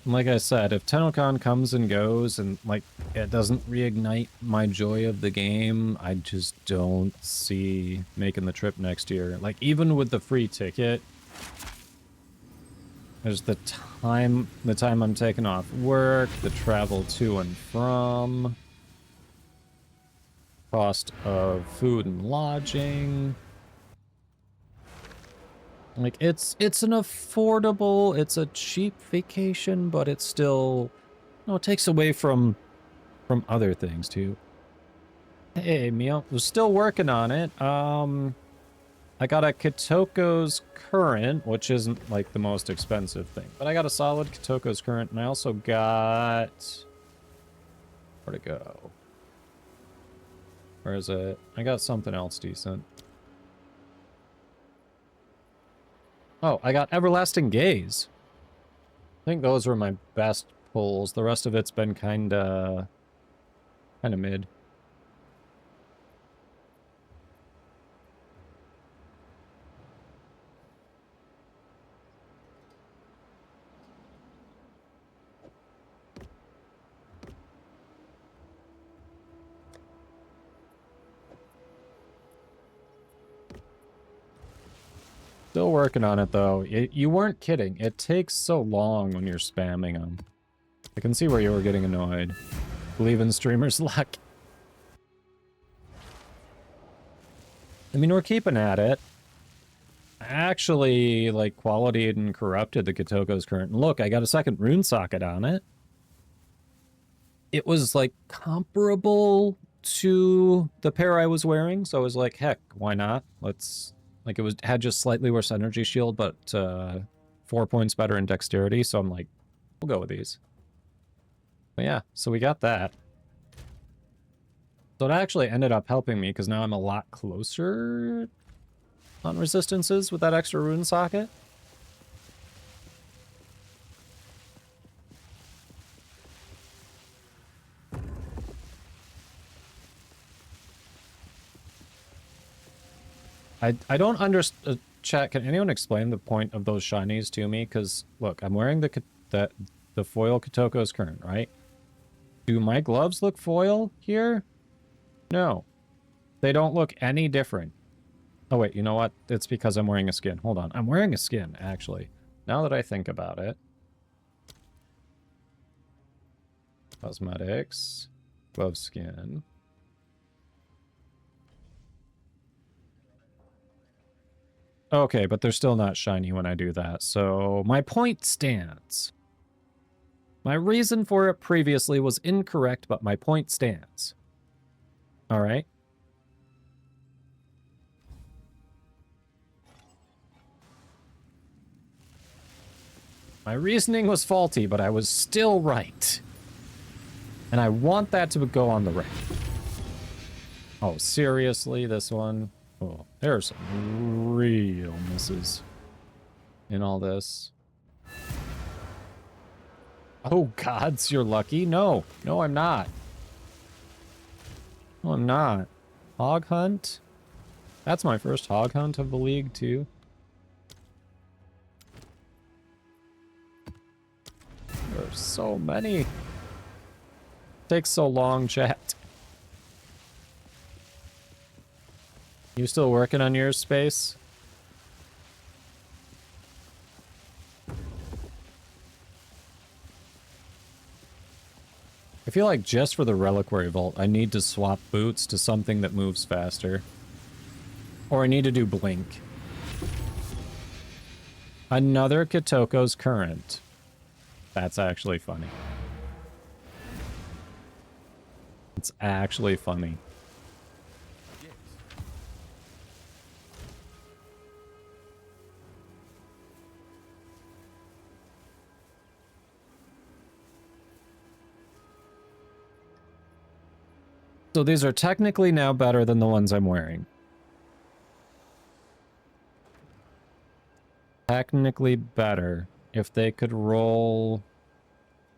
[SPEAKER 1] Like I said, if TennoCon comes and goes and, like, it doesn't reignite my joy of the game, I just don't see making the trip next year. Like, even with the free ticket, there's the time I'm taking off work, the travel to and from, cost of food and lodging. Like, it's an affordable, it's a cheap vacation, but it's still, it takes away from other things, too. Hey, Mio, was still working on it. I got a Kitoko's Current, which isn't, like, the most expensive thing. But I got a solid Kitoko's Current, and I also got... Where'd it go? Where is it? I got something else decent. Oh, I got Everlasting Gaze. I think those were my best pulls. The rest of it's been kinda mid. Still working on it, though. You weren't kidding. It takes so long when you're spamming them. I can see where you were getting annoyed. Believe in streamers' luck. I mean, we're keeping at it. I actually, like, qualityed and corrupted the Kitoko's Current. Look, I got a second rune socket on it. It was, like, comparable to the pair I was wearing, so I was like, heck, why not? Let's... Like, it had just slightly worse energy shield, but 4 points better in dexterity, so I'm like, we'll go with these. But yeah, so we got that. So it actually ended up helping me, because now I'm a lot closer on resistances with that extra rune socket. I don't understand. Chat, can anyone explain the point of those shinies to me? Because, look, I'm wearing the foil Kotoko's current, right? Do my gloves look foil here? No. They don't look any different. Oh, wait, you know what? It's because I'm wearing a skin. Hold on. I'm wearing a skin, actually. Now that I think about it. Cosmetics. Glove skin. Okay, but they're still not shiny when I do that, so my point stands. My reason for it previously was incorrect, but my point stands. Alright? My reasoning was faulty, but I was still right. And I want that to go on the record. Oh, seriously? This one? Oh, there are some real misses in all this. Oh, gods, you're lucky? No. No, I'm not. No, I'm not. Hog hunt? That's my first hog hunt of the league, too. There are so many. Takes so long, chat. You still working on your space? I feel like just for the Reliquary Vault, I need to swap boots to something that moves faster. Or I need to do Blink. Another Kotoko's current. That's actually funny. It's actually funny. So these are technically now better than the ones I'm wearing. Technically better. If they could roll...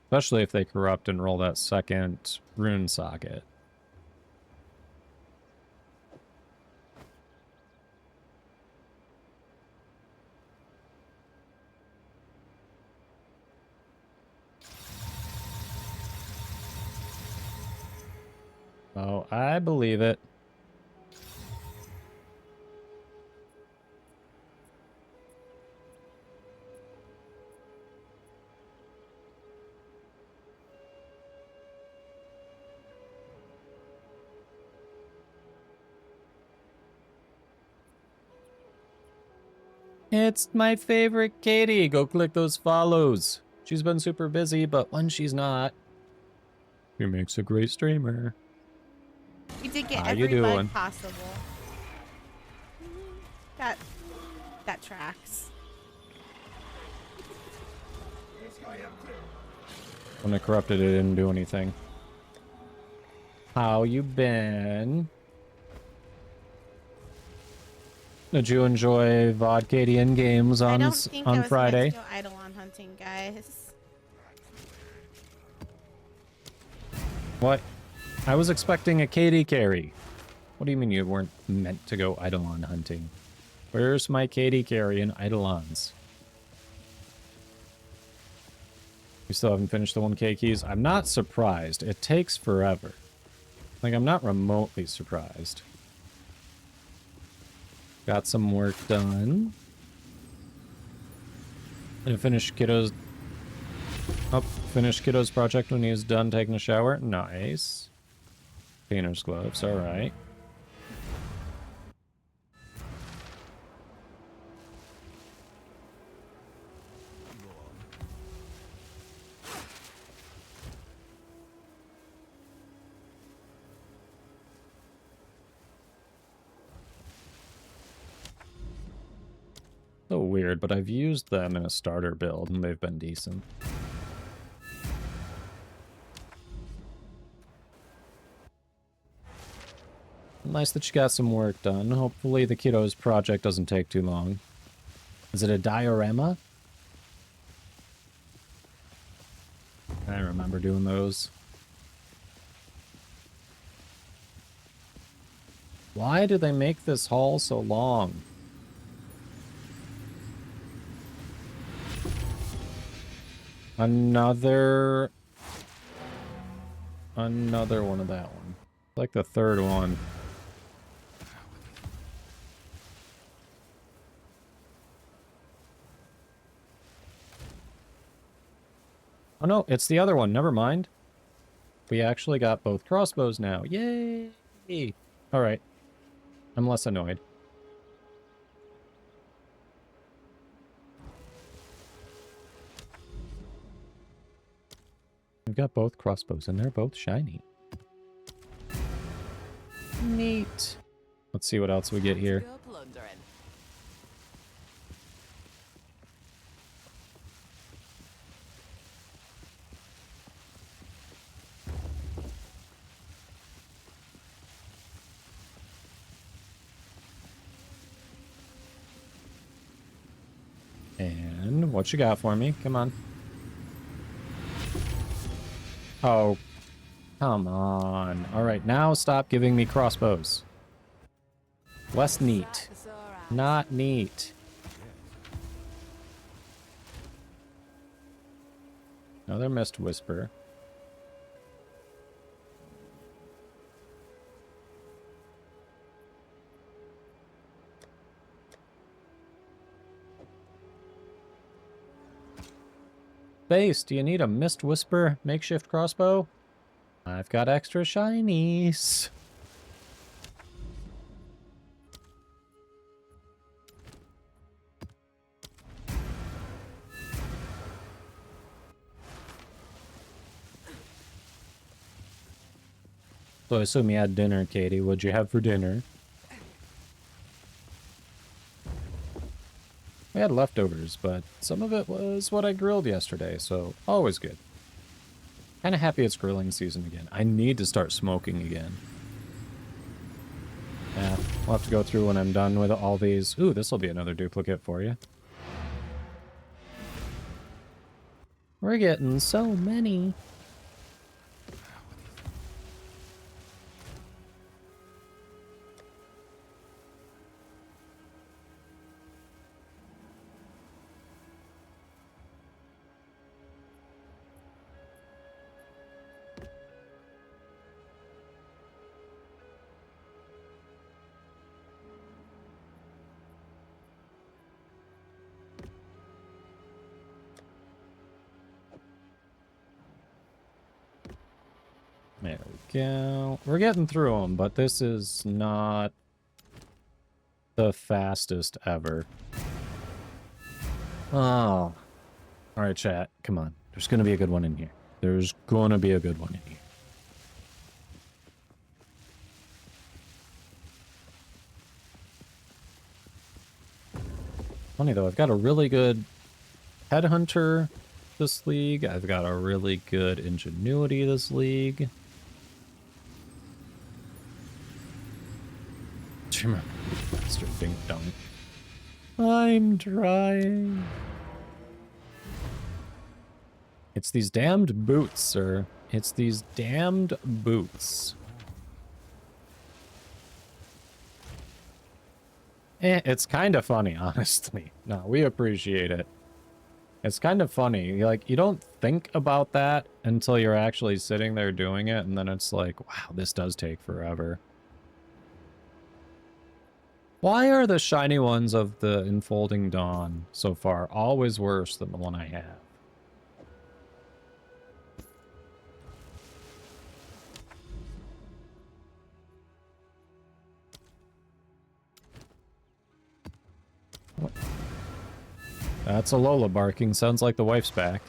[SPEAKER 1] Especially if they corrupt and roll that second rune socket. Oh, I believe it. It's my favorite Katie. Go click those follows. She's been super busy, but when she's not, she makes a great streamer.
[SPEAKER 5] We did get
[SPEAKER 1] How
[SPEAKER 5] every
[SPEAKER 1] you doing?
[SPEAKER 5] bug possible. That tracks.
[SPEAKER 1] When I corrupted it, didn't do anything. How you been? Did you enjoy Vodcadian games
[SPEAKER 5] I
[SPEAKER 1] on
[SPEAKER 5] don't think I
[SPEAKER 1] on
[SPEAKER 5] was
[SPEAKER 1] Friday?
[SPEAKER 5] meant to go Eidolon hunting, guys.
[SPEAKER 1] What? I was expecting a Katie carry. What do you mean you weren't meant to go Eidolon hunting? Where's my Katie carry in Eidolons? You still haven't finished the 1K keys? I'm not surprised. It takes forever. Like, I'm not remotely surprised. Got some work done. Gonna finish Kiddo's... Oh, finish Kiddo's project when he's done taking a shower. Nice. Painter's gloves, alright. So weird, but I've used them in a starter build and they've been decent. Nice that you got some work done. Hopefully the Kiddo's project doesn't take too long. Is it a diorama? I remember doing those. Why do they make this hall so long? Another one of that one. Like the third one. Oh no, it's the other one. Never mind. We actually got both crossbows now. Yay! Alright. I'm less annoyed. We've got both crossbows and they're both shiny. Neat. Let's see what else we get here.
[SPEAKER 2] Go plundering.
[SPEAKER 1] And what you got for me? Come on. Oh, come on. Alright, now stop giving me crossbows. Less neat. Not neat. Another Mist Whisper. Base, do you need a Mist Whisper makeshift crossbow? I've got extra shinies. So I assume you had dinner, Katie. What'd you have for dinner? We had leftovers, but some of it was what I grilled yesterday, so always good. Kinda happy it's grilling season again. I need to start smoking again. Yeah, we'll have to go through when I'm done with all these. Ooh, this will be another duplicate for you. We're getting so many. There we go. We're getting through them, but this is not the fastest ever. Oh. Alright, chat. Come on. There's going to be a good one in here. There's going to be a good one in here. Funny though, I've got a really good Headhunter this league. I've got a really good Ingenuity this league. Do you remember Bastard Ding Dong? I'm trying. It's these damned boots, sir. It's these damned boots. It's kind of funny, honestly. No, we appreciate it. It's kind of funny. Like, you don't think about that until you're actually sitting there doing it, and then it's like, wow, this does take forever. Why are the shiny ones of the Enfolding Dawn so far always worse than the one I have? What? That's a Lola barking. Sounds like the wife's back.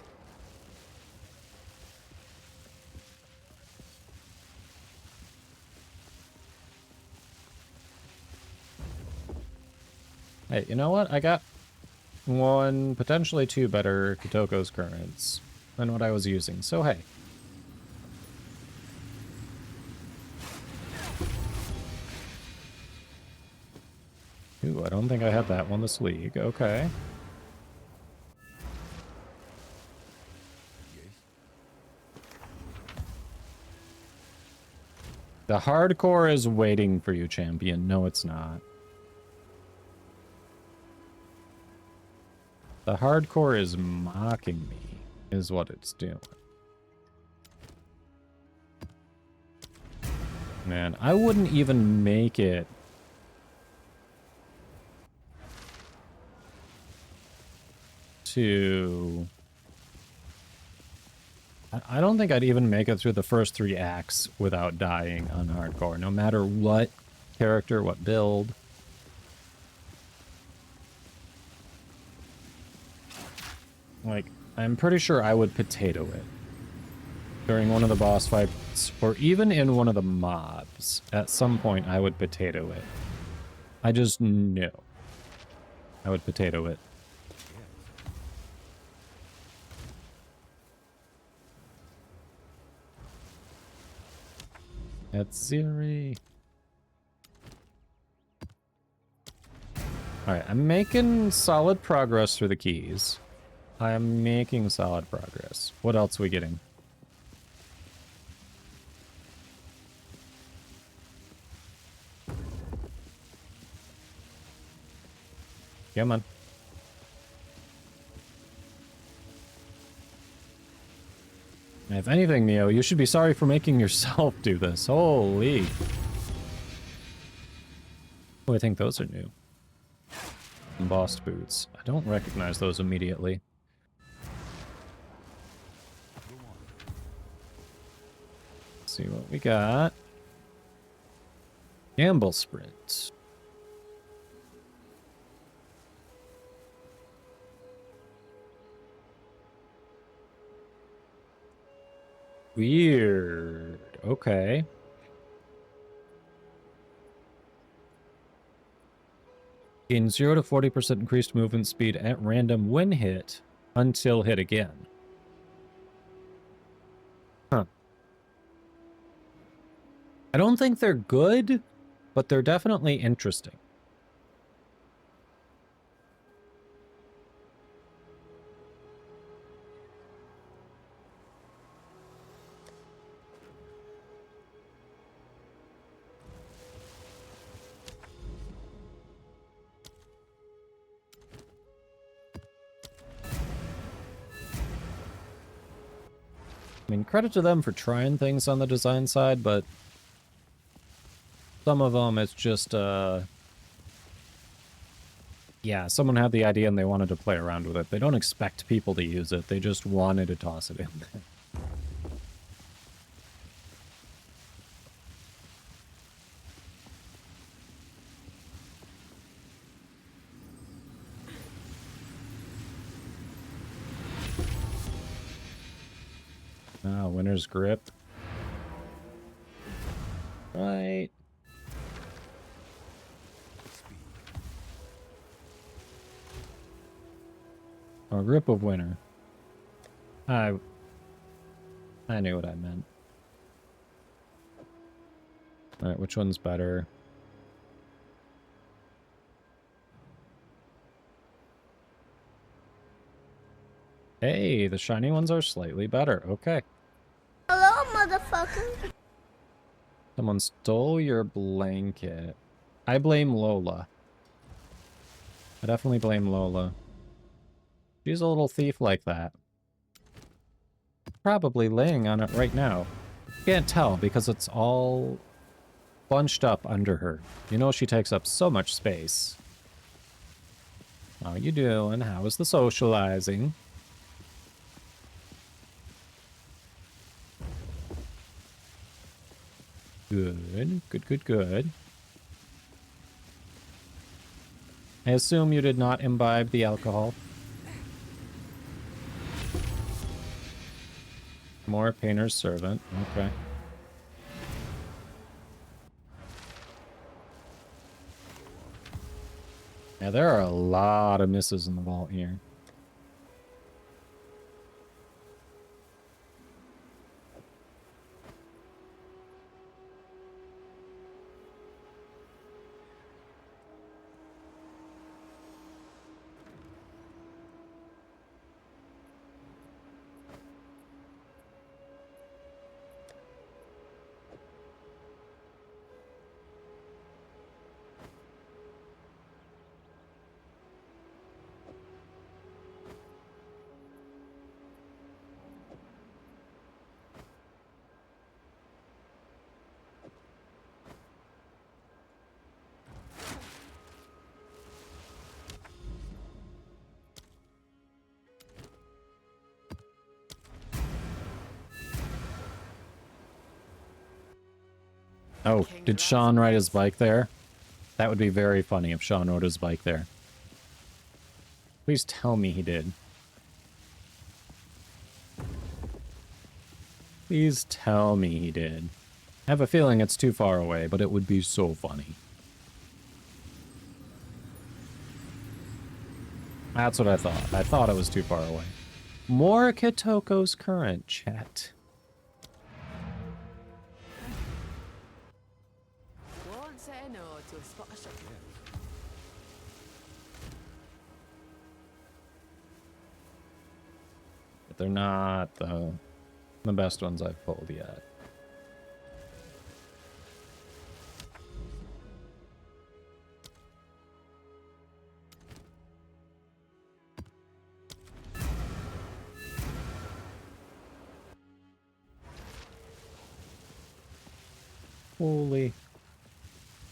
[SPEAKER 1] Hey, you know what? I got one, potentially two better Kitoko's currents than what I was using, so hey. Ooh, I don't think I had that one this league. Okay. The hardcore is waiting for you, champion. No, it's not. The hardcore is mocking me, is what it's doing. Man, I wouldn't even make it to... I don't think I'd even make it through the first 3 acts without dying on hardcore, no matter what character, what build. Like, I'm pretty sure I would potato it during one of the boss fights, or even in one of the mobs. At some point, I would potato it. I just know I would potato it. That's Ziri. Alright, I'm making solid progress through the keys. I am making solid progress. What else are we getting? Come on. If anything, Mio, you should be sorry for making yourself do this. Holy. Oh, I think those are new. Embossed boots. I don't recognize those immediately. Let's see what we got. Gamble sprint. Weird. Okay. Gain 0 to 40% increased movement speed at random when hit until hit again. Huh. I don't think they're good, but they're definitely interesting. I mean, credit to them for trying things on the design side, but some of them it's just, yeah, someone had the idea and they wanted to play around with it. They don't expect people to use it. They just wanted to toss it in there. Ah, winner's grip. Right. Oh, grip of winner. I knew what I meant. Alright, which one's better? Hey, the shiny ones are slightly better. Okay.
[SPEAKER 3] Hello, motherfucker.
[SPEAKER 1] Someone stole your blanket. I blame Lola. I definitely blame Lola. She's a little thief like that. Probably laying on it right now. Can't tell because it's all bunched up under her. You know she takes up so much space. How you doing? How is the socializing? Good, good, good, good. I assume you did not imbibe the alcohol. More painter's servant. Okay. Yeah, there are a lot of misses in the vault here. Oh, did Sean ride his bike there? That would be very funny if Sean rode his bike there. Please tell me he did. Please tell me he did. I have a feeling it's too far away, but it would be so funny. That's what I thought. I thought it was too far away. More Kitoko's current, chat.
[SPEAKER 2] Won't say no to a spot of sugar.
[SPEAKER 1] But they're not the best ones I've pulled yet. Holy.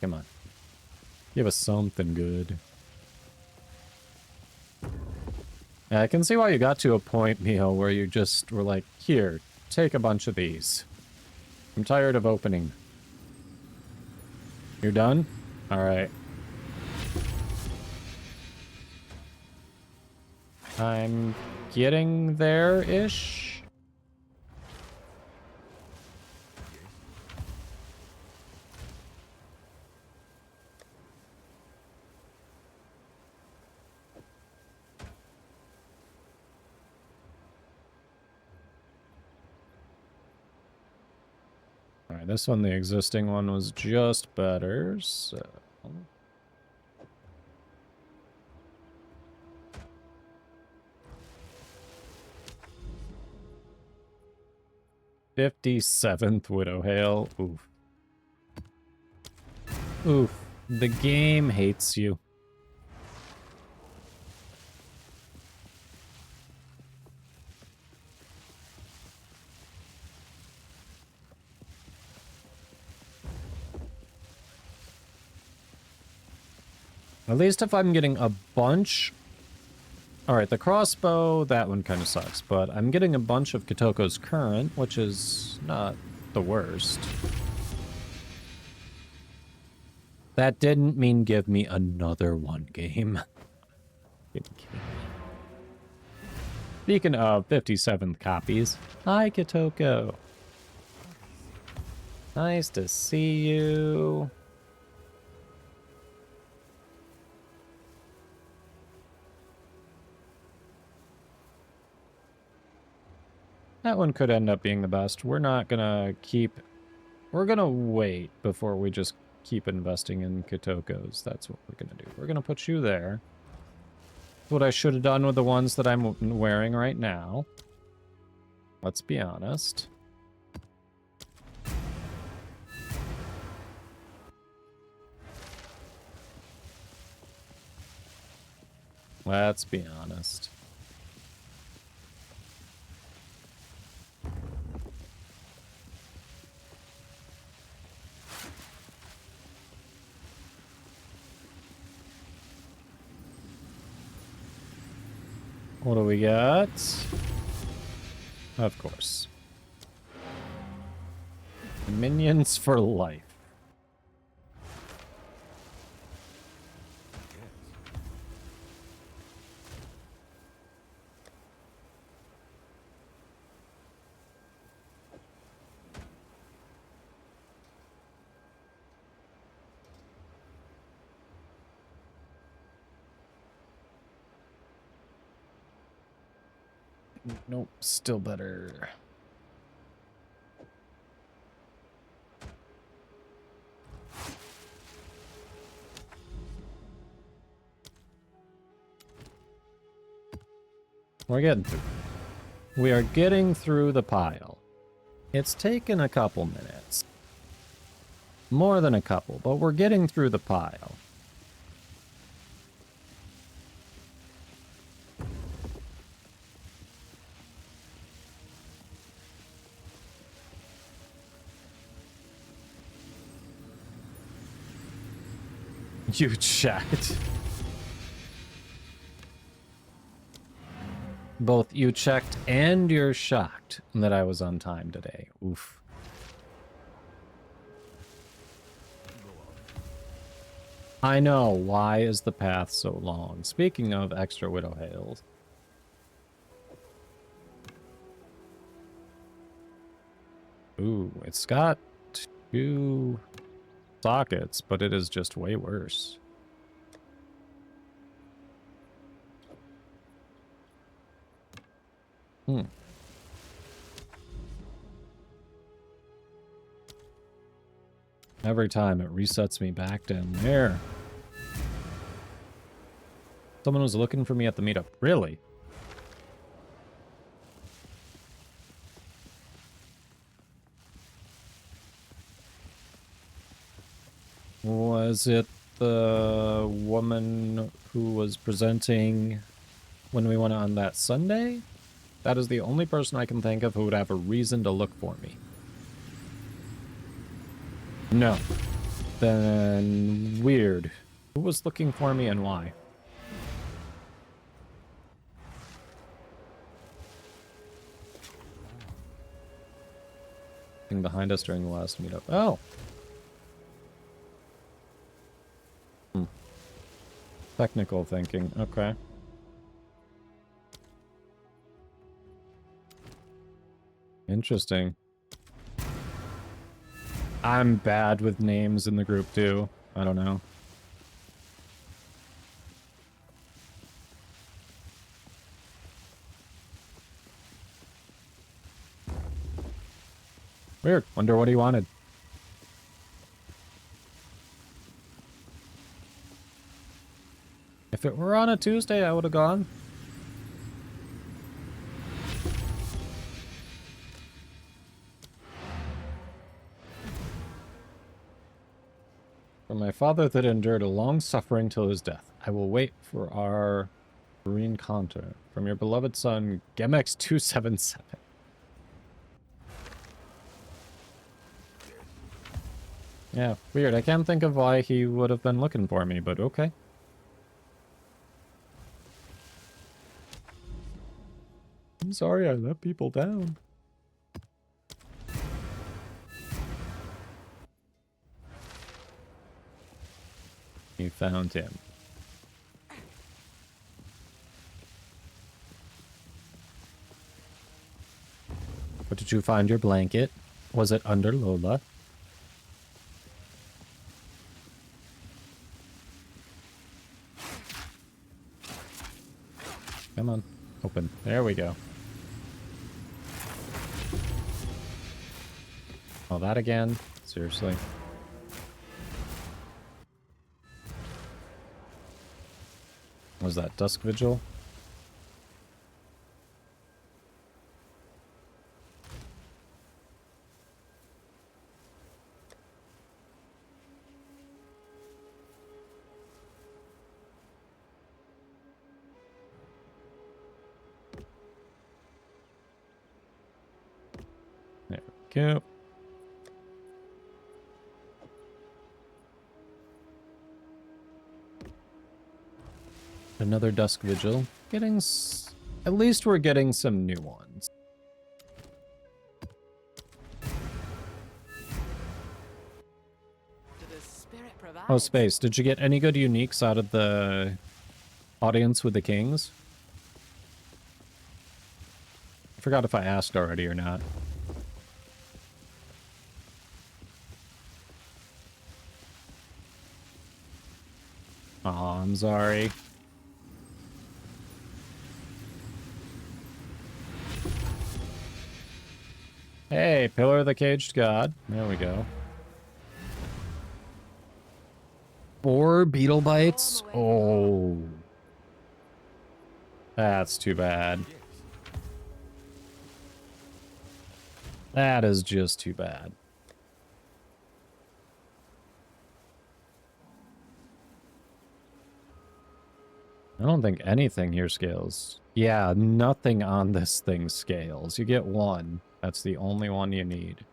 [SPEAKER 1] Come on. Give us something good. Yeah, I can see why you got to a point, Mio, where you just were like, here, take a bunch of these. I'm tired of opening. You're done? Alright. I'm getting there-ish. Alright, this one, the existing one, was just better, so... "57th Widow Hail." Oof. Oof. The game hates you. At least if I'm getting a bunch... Alright, the crossbow, that one kind of sucks, but I'm getting a bunch of Kitoko's current, which is not the worst. That didn't mean give me another one game. Speaking of 57th copies, hi Kitoko. Nice to see you. That one could end up being the best. We're not gonna keep... We're gonna wait before we just keep investing in Kitokos. That's what we're gonna do. We're gonna put you there. What I should have done with the ones that I'm wearing right now. Let's be honest. Let's be honest. What do we got? Of course. Minions for life. Nope, still better. We're getting through. We are getting through the pile. It's taken a couple minutes. More than a couple, but we're getting through the pile. You checked. Both you checked and you're shocked that I was on time today. Oof. I know. Why is the path so long? Speaking of extra Widow Hails. Ooh, it's got 2 sockets, but it is just way worse. Every time it resets me back down there. Someone was looking for me at the meetup. Really? Was it the woman who was presenting when we went on that Sunday? That is the only person I can think of who would have a reason to look for me. No. Then weird. Who was looking for me and why? Behind us during the last meetup. Oh. Technical thinking. Okay. Interesting. I'm bad with names in the group too. I don't know. Weird. Wonder what he wanted. If it were on a Tuesday, I would have gone. For my father that endured a long suffering till his death, I will wait for our reencounter. From your beloved son, Gemex277. Yeah, weird. I can't think of why he would have been looking for me, but okay. I'm sorry I let people down. You found him. Where did you find your blanket? Was it under Lola? Come on. Open. There we go. Oh, that again? Seriously? Was that Dusk Vigil? There we go. Another Dusk Vigil. Getting at least we're getting some new ones. Oh, Space, did you get any good uniques out of the audience with the kings? I forgot if I asked already or not. Oh, I'm sorry. Hey, Pillar of the Caged God. There we go. 4 beetle bites? Oh. That's too bad. That is just too bad. I don't think anything here scales. Yeah, nothing on this thing scales. You get 1. That's the only one you need.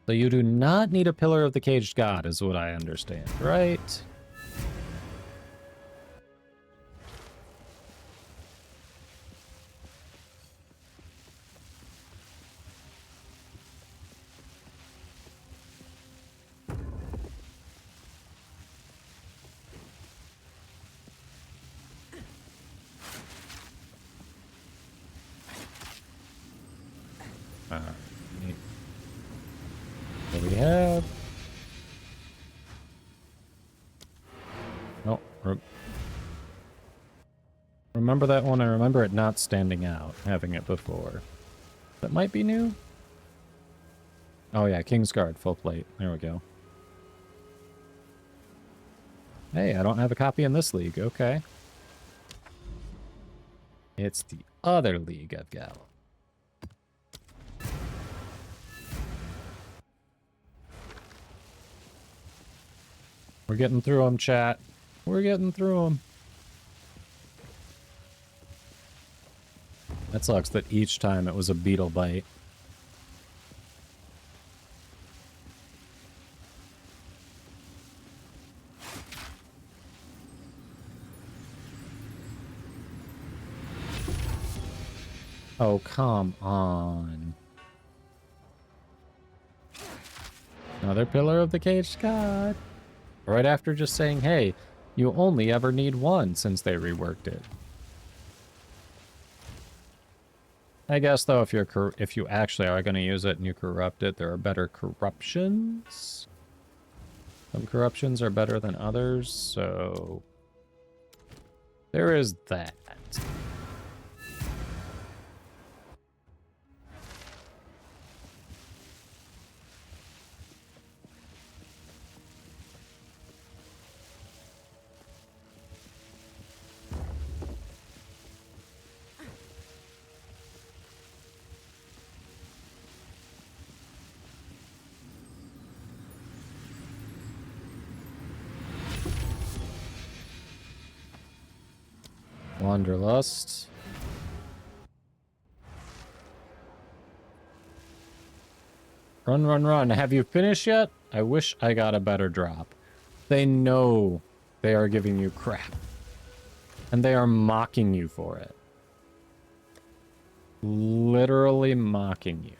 [SPEAKER 1] So you do not need a Pillar of the Caged God, is what I understand, right? Remember that one? I remember it not standing out, having it before. That might be new? Oh yeah, Kingsguard, full plate. There we go. Hey, I don't have a copy in this league. Okay. It's the other league I've got. We're getting through them, chat. We're getting through them. That sucks that each time it was a beetle bite. Oh, come on. Another pillar of the caged god. Right after just saying, hey, you only ever need one since they reworked it. I guess though, if you actually are going to use it and you corrupt it, there are better corruptions. Some corruptions are better than others, so there is that. Wanderlust. Run, run, run. Have you finished yet? I wish I got a better drop. They know they are giving you crap. And they are mocking you for it. Literally mocking you.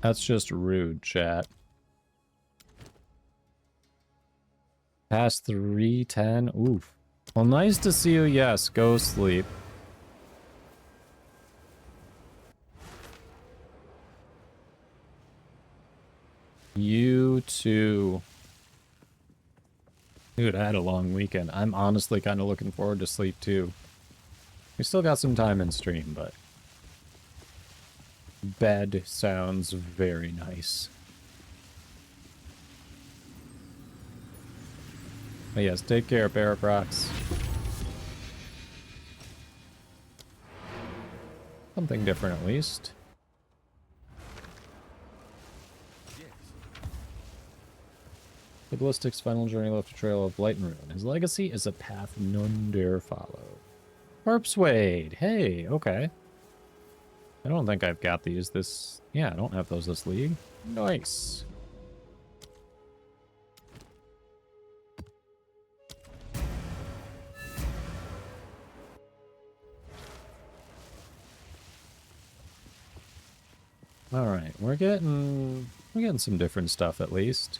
[SPEAKER 1] That's just rude, chat. Past 3:10. Oof. Well, nice to see you. Yes, go sleep. You too. Dude, I had a long weekend. I'm honestly kind of looking forward to sleep too. We still got some time in stream, but bed sounds very nice. But yes, take care, Paraprox. Something different at least. The Ballistic's final journey left a trail of light and ruin. His legacy is a path none dare follow. Perpsuade! Hey, okay. I don't think I've got these this... Yeah, I don't have those this league. Nice. Alright, we're getting some different stuff at least.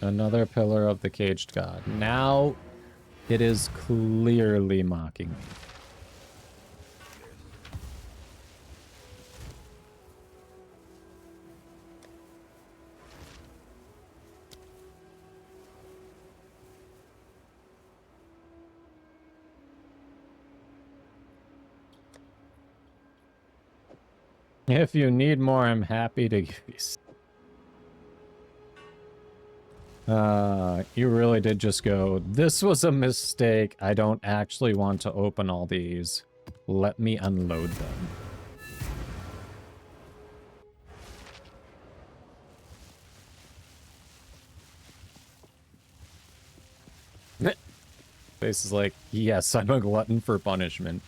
[SPEAKER 1] Another pillar of the caged god. Now it is clearly mocking me. If you need more, I'm happy to give you. You really did just go, this was a mistake. I don't actually want to open all these. Let me unload them. Space is like, yes, I'm a glutton for punishment.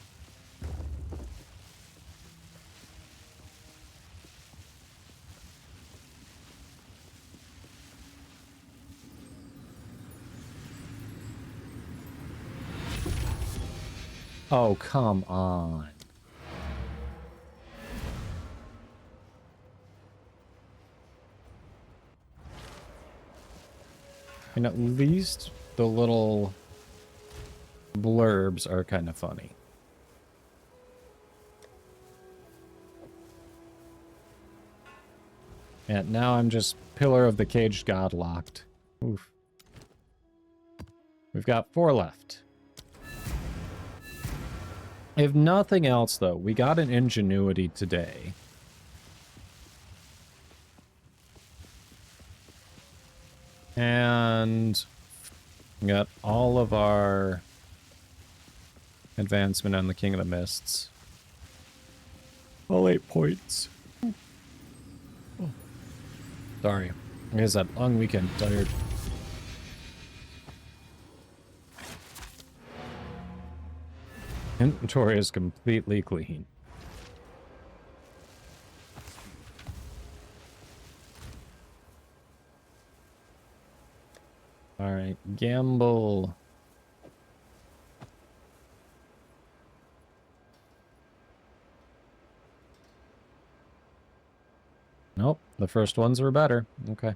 [SPEAKER 1] Oh, come on. And at least the little blurbs are kind of funny. And now I'm just Pillar of the Caged God locked. Oof. We've got 4 left. If nothing else, though, we got an Ingenuity today. And we got all of our advancement on the King of the Mists. All 8 points. Oh. Sorry. I guess that long weekend, tired. Inventory is completely clean. Alright, gamble. Nope, the first ones were better. Okay.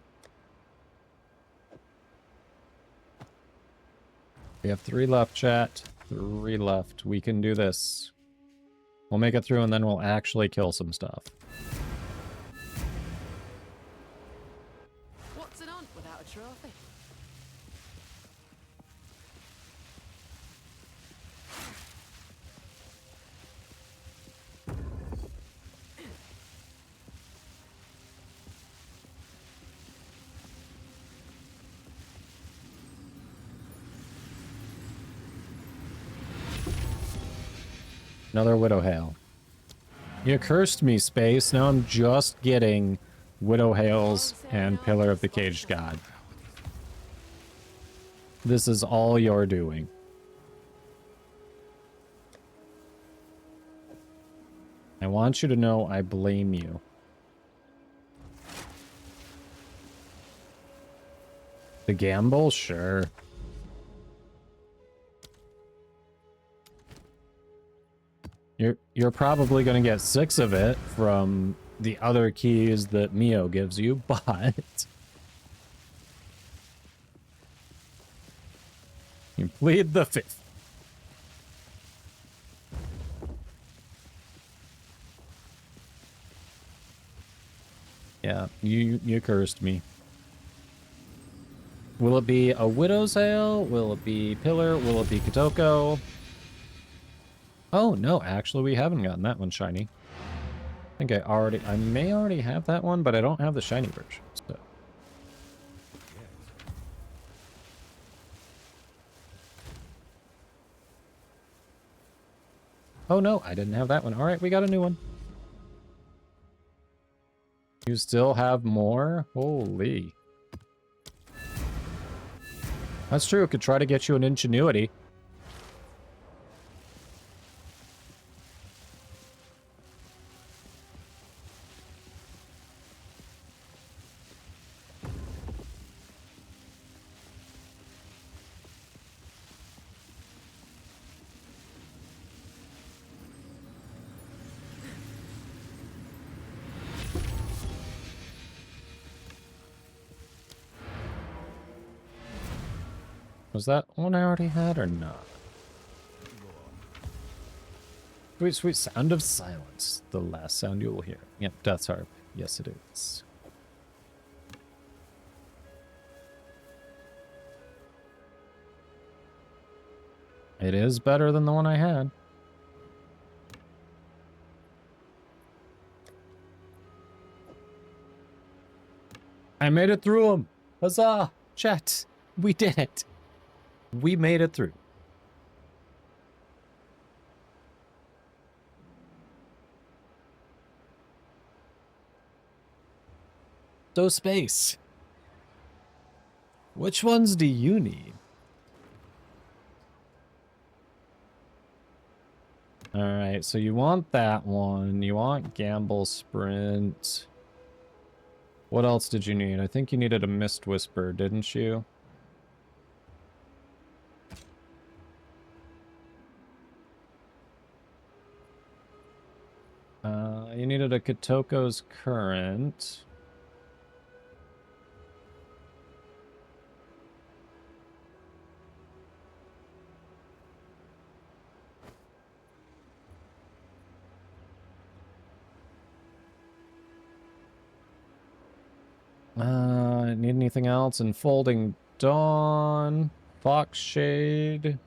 [SPEAKER 1] We have 3 left, chat. 3 left. We can do this. We'll make it through and then we'll actually kill some stuff.
[SPEAKER 2] What's an hunt without a trophy?
[SPEAKER 1] Another Widow Hail. You cursed me, Space. Now I'm just getting Widow Hails and Pillar of the Caged God. This is all you're doing. I want you to know I blame you. The gamble? Sure. You're probably going to get 6 of it from the other keys that Mio gives you, but you plead the 5th. Yeah, you cursed me. Will it be a Widow's Hail? Will it be Pillar? Will it be Kotoko? Oh, no, actually, we haven't gotten that one shiny. I think I may already have that one, but I don't have the shiny version, so. Oh, no, I didn't have that one. All right, we got a new one. You still have more? Holy. That's true. Could try to get you an Ingenuity. Was that one I already had or not? Sweet, sweet sound of silence. The last sound you will hear. Yep, Death's Harp. Yes, it is. It is better than the one I had. I made it through them. Huzzah! Chat. We did it. We made it through. So, Space. Which ones do you need? Alright, so you want that one. You want Gamble Sprint. What else did you need? I think you needed a Mist Whisper, didn't you? You needed a Kotoko's Current. Need anything else? Enfolding Dawn, Foxshade,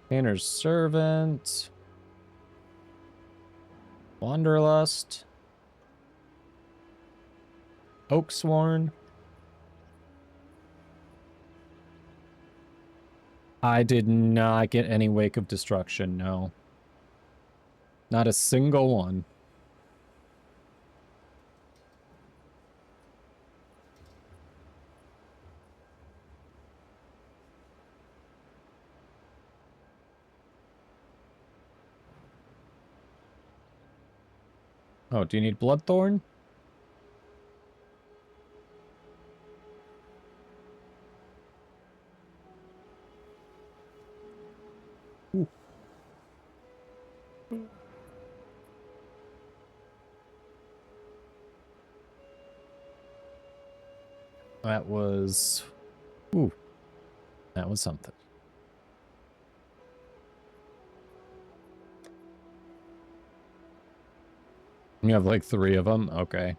[SPEAKER 1] Painter's Servant, Wanderlust, Oaksworn. I did not get any Wake of Destruction, no. Not a single one. Oh, do you need Bloodthorn? Ooh. That was... Ooh. That was something. You have like 3 of them? Okay.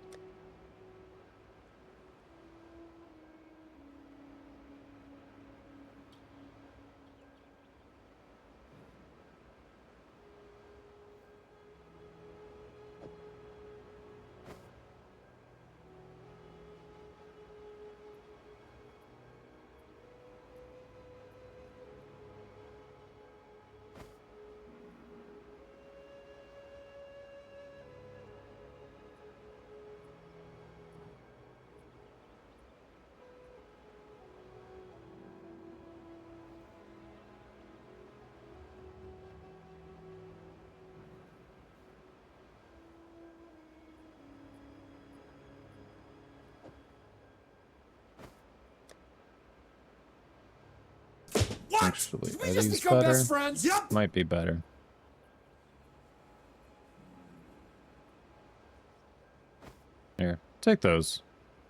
[SPEAKER 1] Actually, are these better?
[SPEAKER 4] Yep.
[SPEAKER 1] Might be better. Here, take those.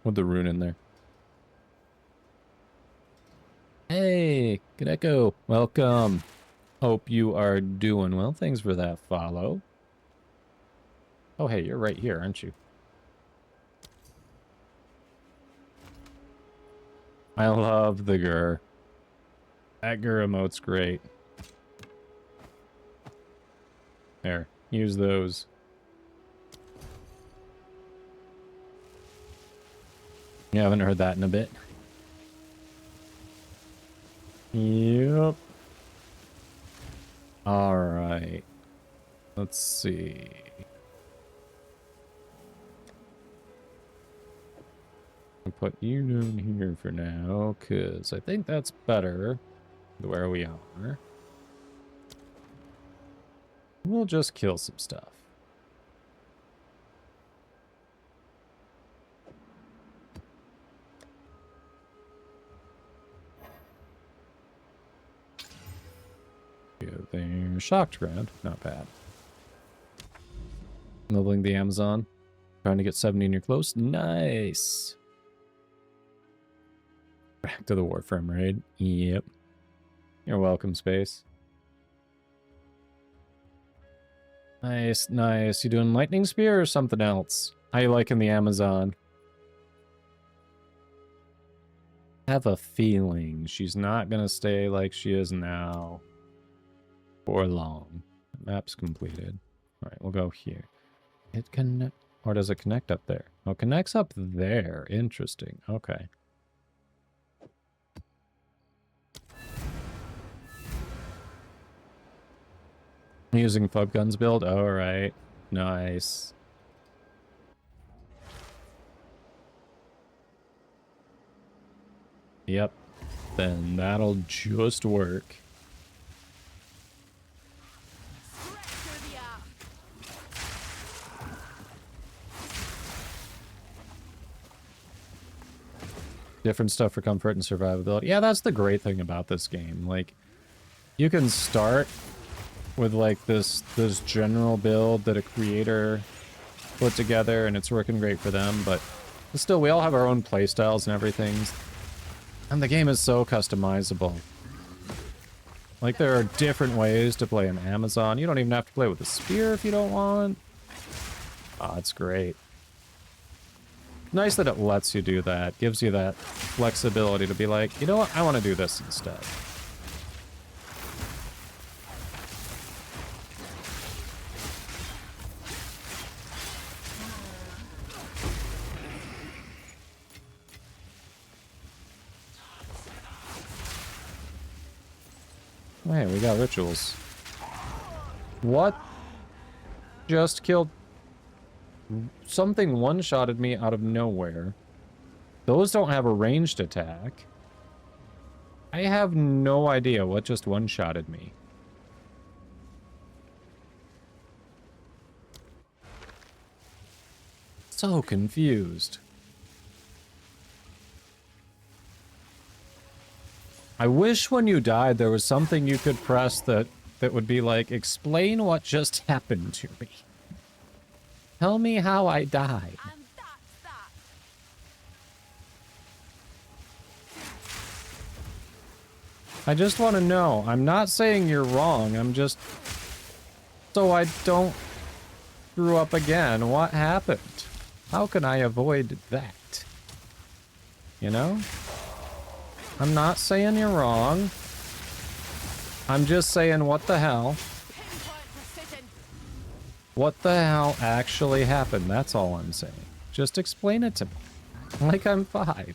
[SPEAKER 1] With the rune in there. Hey, good echo. Welcome. Hope you are doing well. Thanks for that follow. Oh, hey, you're right here, aren't you? I love the Gur. That Gur emote's great. There, use those. You haven't heard that in a bit. Yep. Alright. Let's see. I'll put you down here for now, because I think that's better where we are. We'll just kill some stuff. There, shocked ground, not bad. Leveling the Amazon, trying to get 70 near close, nice. Back to the Warframe raid, yep. You're welcome, Space. Nice, nice. You doing Lightning Spear or something else? How you liking the Amazon? I have a feeling she's not gonna stay like she is now for long. Map's completed. Alright, we'll go here. It connect, or does it connect up there? Oh, it connects up there. Interesting. Okay. Using Fub Guns build? Alright. Nice. Yep. Then that'll just work. Different stuff for comfort and survivability. Yeah, that's the great thing about this game. Like, you can start with like this general build that a creator put together and it's working great for them, but still we all have our own playstyles and everything. And the game is so customizable. Like, there are different ways to play an Amazon. You don't even have to play with a spear if you don't want. Ah, it's great. Nice that it lets you do that. Gives you that flexibility to be like, you know what, I want to do this instead. Hey, we got rituals. What? Just killed... Something one-shotted me out of nowhere. Those don't have a ranged attack. I have no idea what just one-shotted me. So confused. I wish when you died there was something you could press that would be like, explain what just happened to me. Tell me how I died.
[SPEAKER 2] And that's that.
[SPEAKER 1] I just want to know. I'm not saying you're wrong. I'm just... So I don't screw up again. What happened? How can I avoid that? You know? I'm not saying you're wrong. I'm just saying, what the hell?
[SPEAKER 2] Pinpoint precision.
[SPEAKER 1] What the hell actually happened? That's all I'm saying. Just explain it to me. Like I'm 5.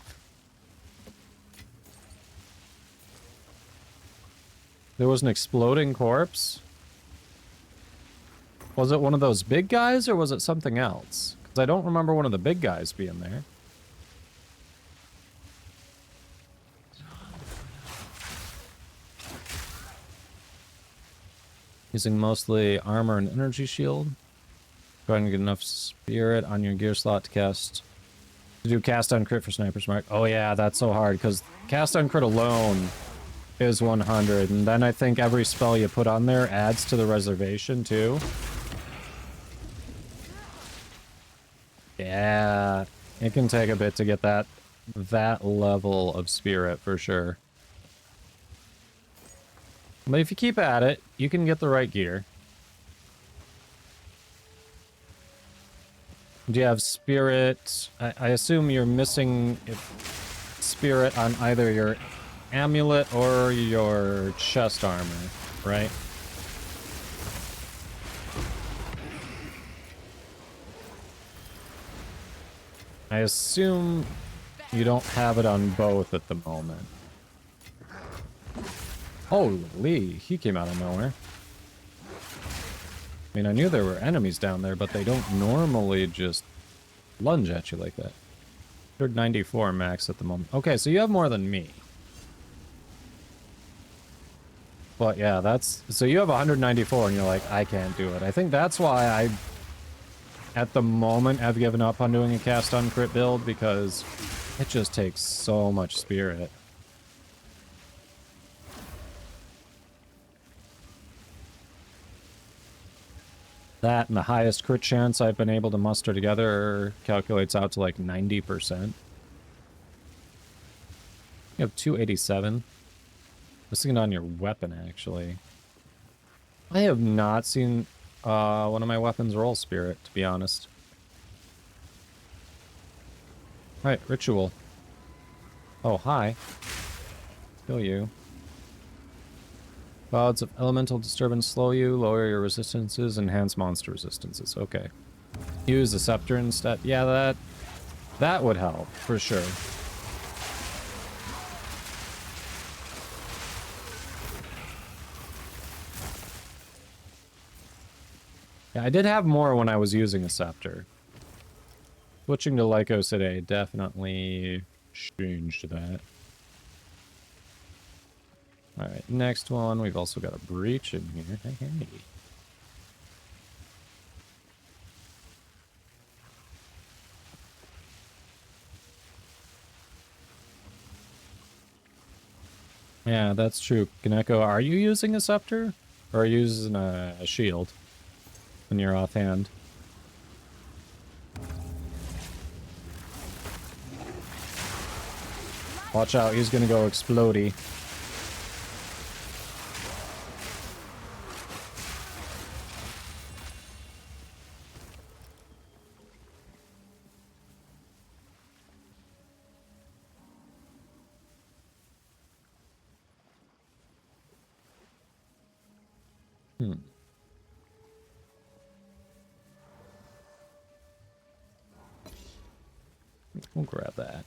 [SPEAKER 1] There was an exploding corpse? Was it one of those big guys, or was it something else? Because I don't remember one of the big guys being there. Using mostly armor and energy shield. Go ahead and get enough spirit on your gear slot to do cast on crit for sniper's mark. Oh yeah, that's so hard, because cast on crit alone is 100, and then I think every spell you put on there adds to the reservation too. Yeah, it can take a bit to get that level of spirit for sure. But if you keep at it, you can get the right gear. Do you have spirit? I assume you're missing spirit on either your amulet or your chest armor, right? I assume you don't have it on both at the moment. Holy, he came out of nowhere. I mean, I knew there were enemies down there, but they don't normally just lunge at you like that. 194 max at the moment. Okay, so you have more than me. But yeah, that's... So you have 194 and you're like, I can't do it. I think that's why I, at the moment, have given up on doing a cast on crit build, because it just takes so much spirit. That and the highest crit chance I've been able to muster together calculates out to like 90%. You have 287. Let's look on your weapon, actually. I have not seen one of my weapons roll spirit, to be honest. Alright, ritual. Oh, hi. Kill you. Clouds of elemental disturbance slow you, lower your resistances, enhance monster resistances. Okay. Use the scepter instead. Yeah, that would help, for sure. Yeah, I did have more when I was using a scepter. Switching to Lycos today definitely changed that. Alright, next one. We've also got a breach in here. Hey, hey. Yeah, that's true. Kaneko, are you using a scepter? Or are you using a shield when you're offhand? Watch out, he's gonna go explodey. We'll grab that.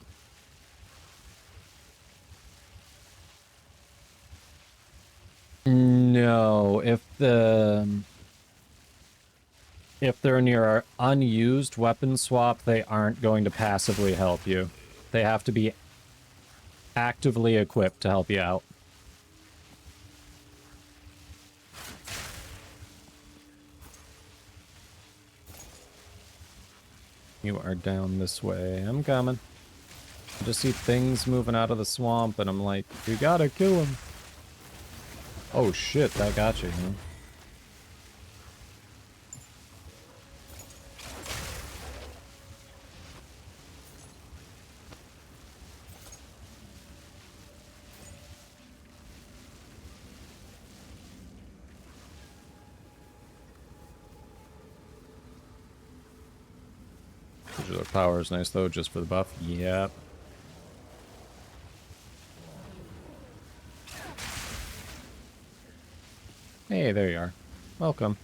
[SPEAKER 1] No, if they're near unused weapon swap, they aren't going to passively help you. They have to be actively equipped to help you out. You are down this way. I'm coming. I just see things moving out of the swamp, and I'm like, you gotta kill him. Oh shit, that got you, huh? Modular power is nice though, just for the buff. Yep. Hey, there you are. Welcome.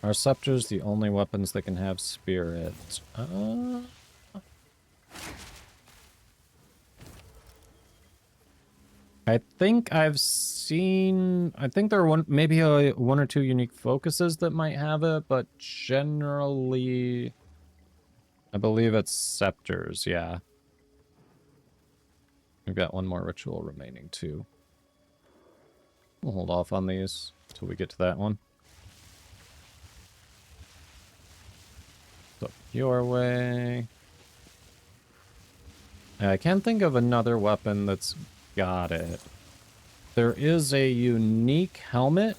[SPEAKER 1] Are scepters the only weapons that can have spirit? I think I've seen... I think there are maybe one or two unique focuses that might have it, but generally... I believe it's scepters, yeah. We've got one more ritual remaining, too. We'll hold off on these until we get to that one. So, your way. I can't think of another weapon that's got it. There is a unique helmet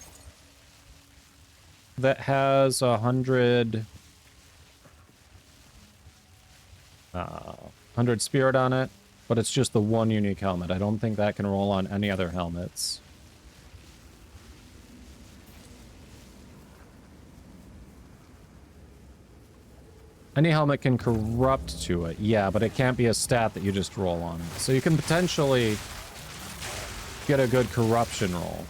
[SPEAKER 1] that has 100 spirit on it, but it's just the one unique helmet. I don't think that can roll on any other helmets. Any helmet can corrupt to it, yeah, but it can't be a stat that you just roll on it. So you can potentially get a good corruption roll.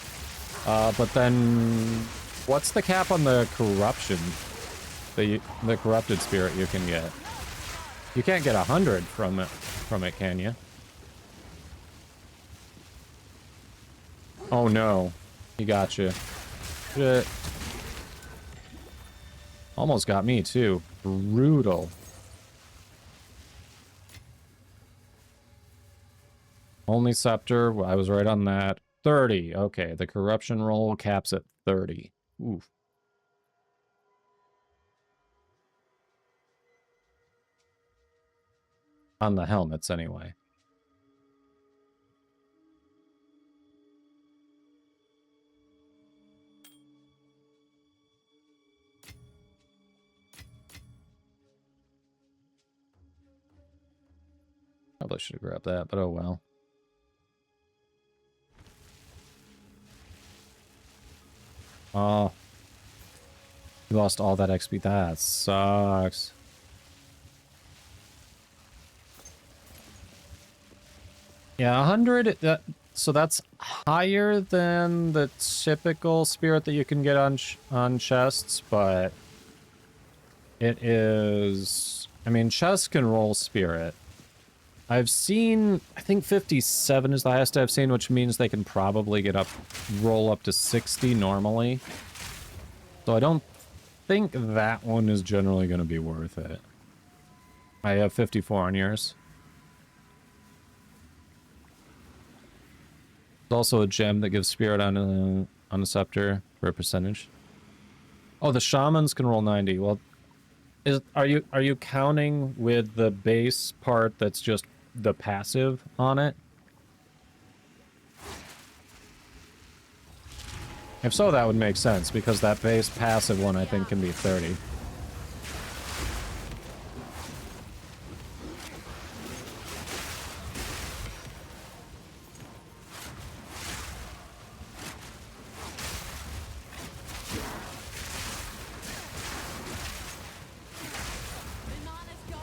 [SPEAKER 1] But then, what's the cap on the corruption? The corrupted spirit you can get? You can't get 100 from it, can you? Oh no, he got you. Shit. Almost got me too. Brutal. Only scepter. I was right on that. 30. Okay, the corruption roll caps at 30. Oof. On the helmets, anyway. Probably should have grabbed that, but oh well. Oh. You lost all that XP. That sucks. Yeah, 100, so that's higher than the typical spirit that you can get on chests, but it is... I mean, chests can roll spirit. I've seen, I think 57 is the highest I've seen, which means they can probably roll up to 60 normally. So I don't think that one is generally going to be worth it. I have 54 on yours. It's also a gem that gives spirit on a scepter for a percentage. Oh, the shamans can roll 90. Well, are you counting with the base part that's just the passive on it? If so, that would make sense, because that base passive one, I think, can be 30.
[SPEAKER 2] My mana's gone.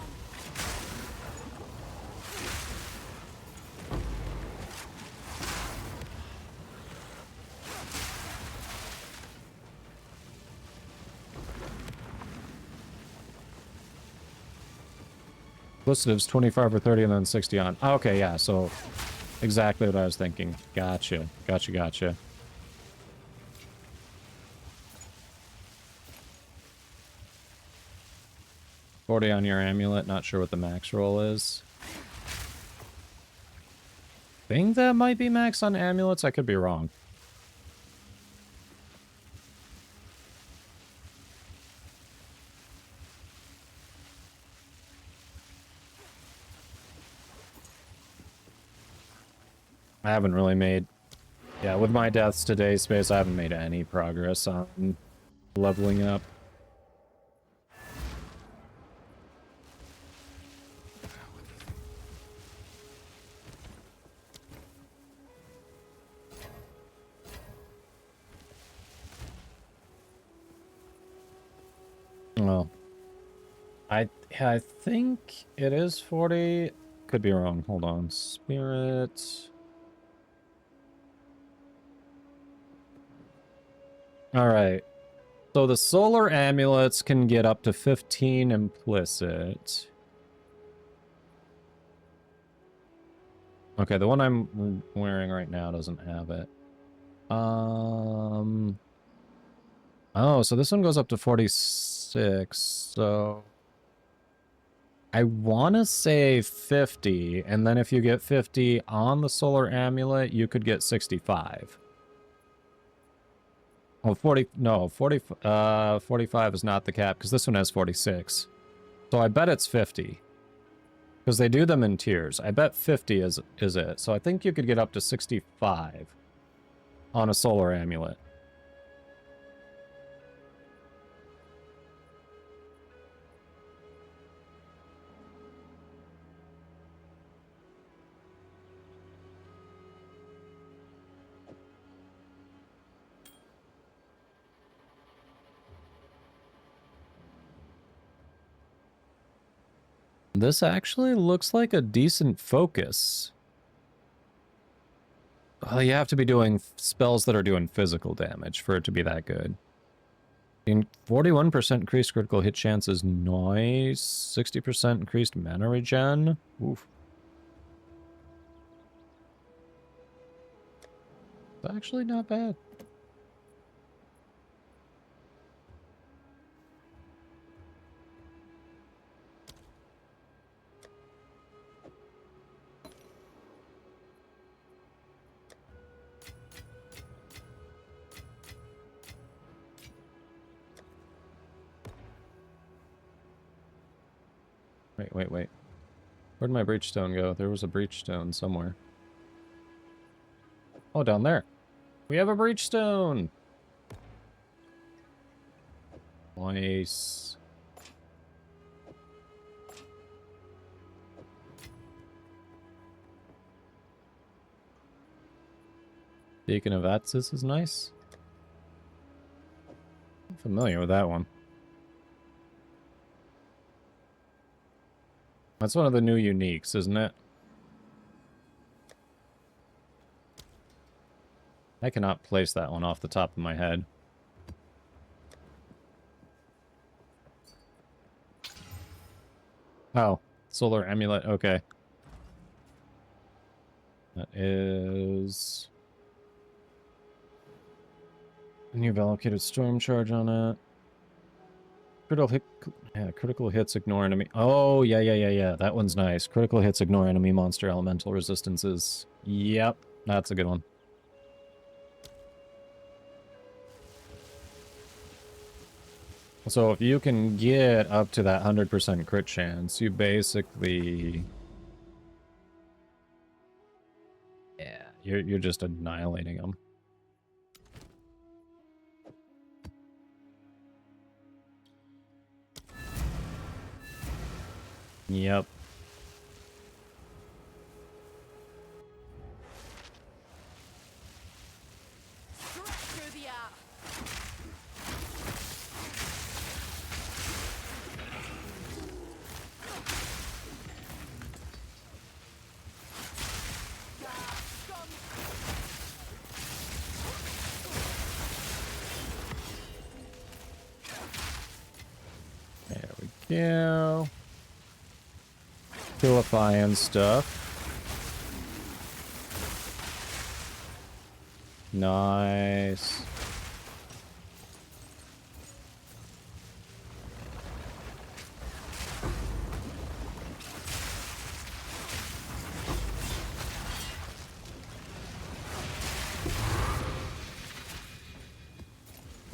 [SPEAKER 1] Positives 25 or 30 and then 60 on. Okay, yeah, so exactly what I was thinking. Gotcha. Gotcha. 40 on your amulet, not sure what the max roll is. Think that might be max on amulets, I could be wrong. I haven't really made... Yeah, with my deaths today, Space, I haven't made any progress on leveling up. Well, I think it is 40. Could be wrong. Hold on. Spirit. Alright. So the solar amulets can get up to 15 implicit. Okay, the one I'm wearing right now doesn't have it. Oh, so this one goes up to 46. So I want to say 50, and then if you get 50 on the solar amulet, you could get 65. Oh, 40, no, 45 is not the cap, because this one has 46. So I bet it's 50. Because they do them in tiers. I bet 50 is it. So I think you could get up to 65 on a solar amulet. This actually looks like a decent focus. Well, you have to be doing spells that are doing physical damage for it to be that good. 41% increased critical hit chance is nice. 60% increased mana regen. Oof. It's actually not bad. Wait. Where'd my breachstone go? There was a breachstone somewhere. Oh, down there. We have a breachstone! Nice. Beacon of Atsis is nice. I'm familiar with that one. That's one of the new uniques, isn't it? I cannot place that one off the top of my head. Oh, solar amulet, okay. That is... And you've allocated storm charge on it. Critical hits ignore enemy. Oh, yeah. That one's nice. Critical hits ignore enemy monster elemental resistances. Yep, that's a good one. So if you can get up to that 100% crit chance, you basically... Yeah, you're just annihilating them. Yep.
[SPEAKER 2] Straight through the app.
[SPEAKER 1] There we go. Purify and stuff. Nice.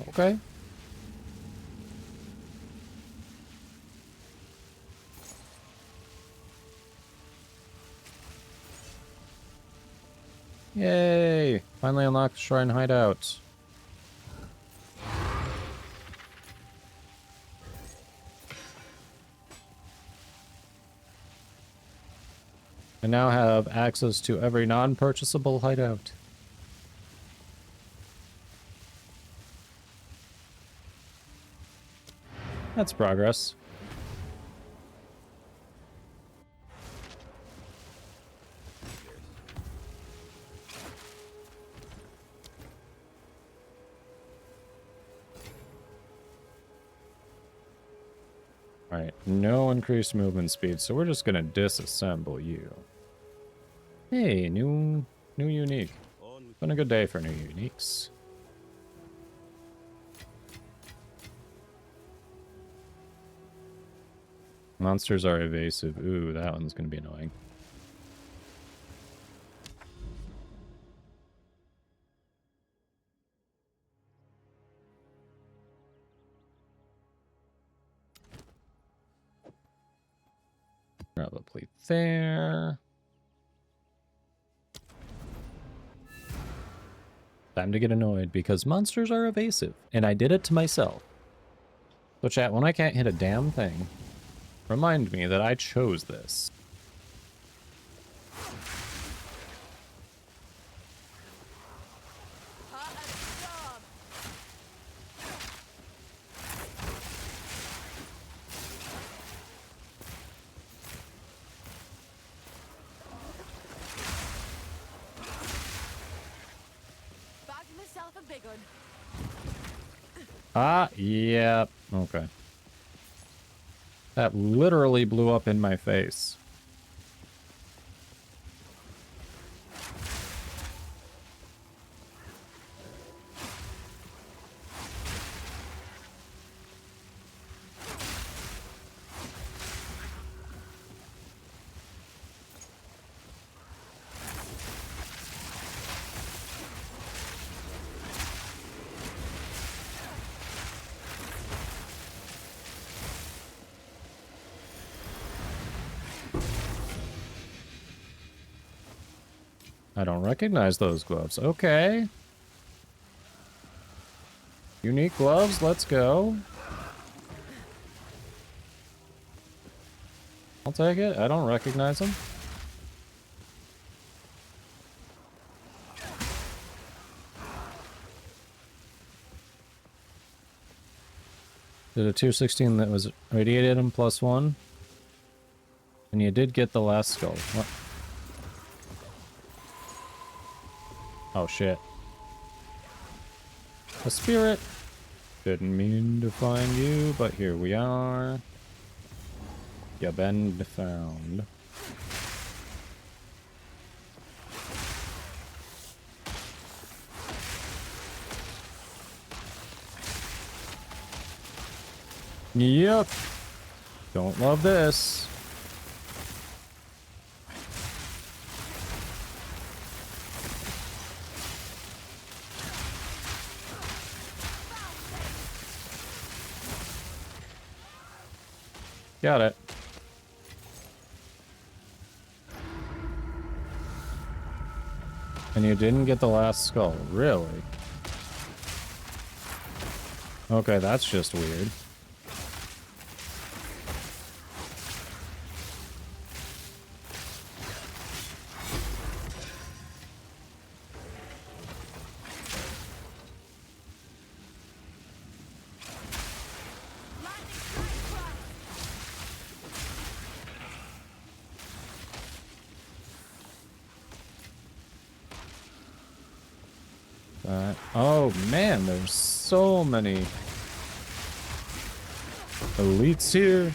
[SPEAKER 1] Okay. Yay! Finally unlocked the Shrine Hideout. I now have access to every non-purchasable hideout. That's progress. Alright, no increased movement speed, so we're just gonna disassemble you. Hey, new unique. Been a good day for new uniques. Monsters are evasive. Ooh, that one's gonna be annoying. Probably there. Time to get annoyed because monsters are evasive, and I did it to myself. So chat, when I can't hit a damn thing, remind me that I chose this.
[SPEAKER 2] Hot as a dog. Bagged myself a big one.
[SPEAKER 1] Ah, yeah, okay. That literally blew up in my face. I don't recognize those gloves. Okay. Unique gloves, let's go. I'll take it. I don't recognize them. Did a 216 that was radiated him +1. And you did get the last skull. What? Oh shit. A spirit. Didn't mean to find you, but here we are. You been found. Yep. Don't love this. Got it. And you didn't get the last skull, really? Okay, that's just weird. Oh man, there's so many elites here.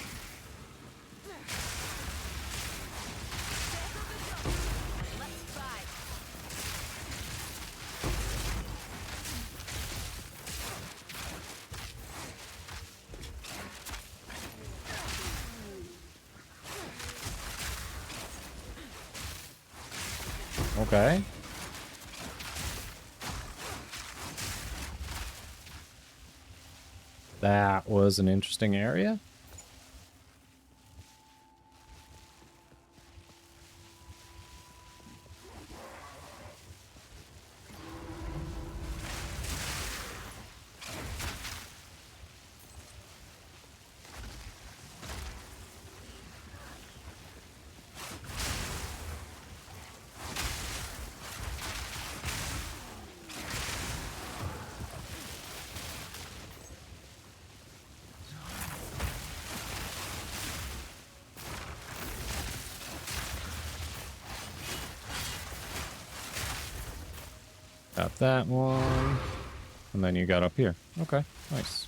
[SPEAKER 1] Okay. That was an interesting area. Got that one. And then you got up here. Okay, nice.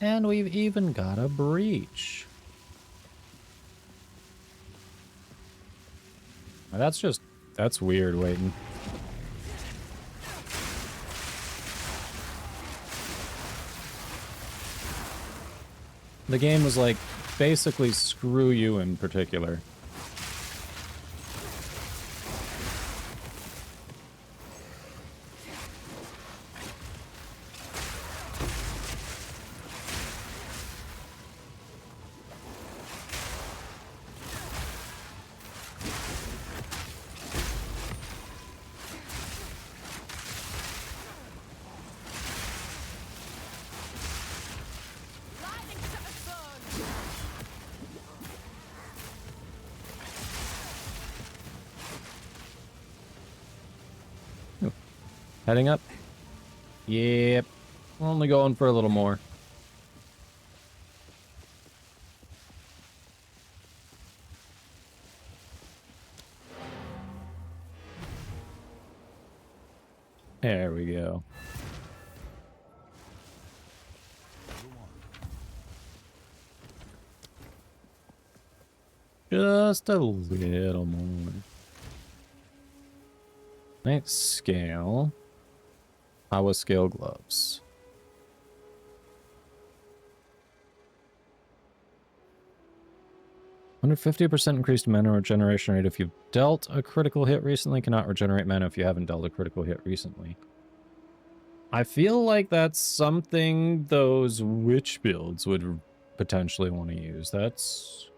[SPEAKER 1] And we've even got a breach. Now that's weird waiting. The game was like, basically screw you in particular. Heading up? Yep. Only going for a little more. There we go. Just a little more. Next scale. Power scale gloves. 150% increased mana regeneration rate if you've dealt a critical hit recently. Cannot regenerate mana if you haven't dealt a critical hit recently. I feel like that's something those witch builds would potentially want to use. That's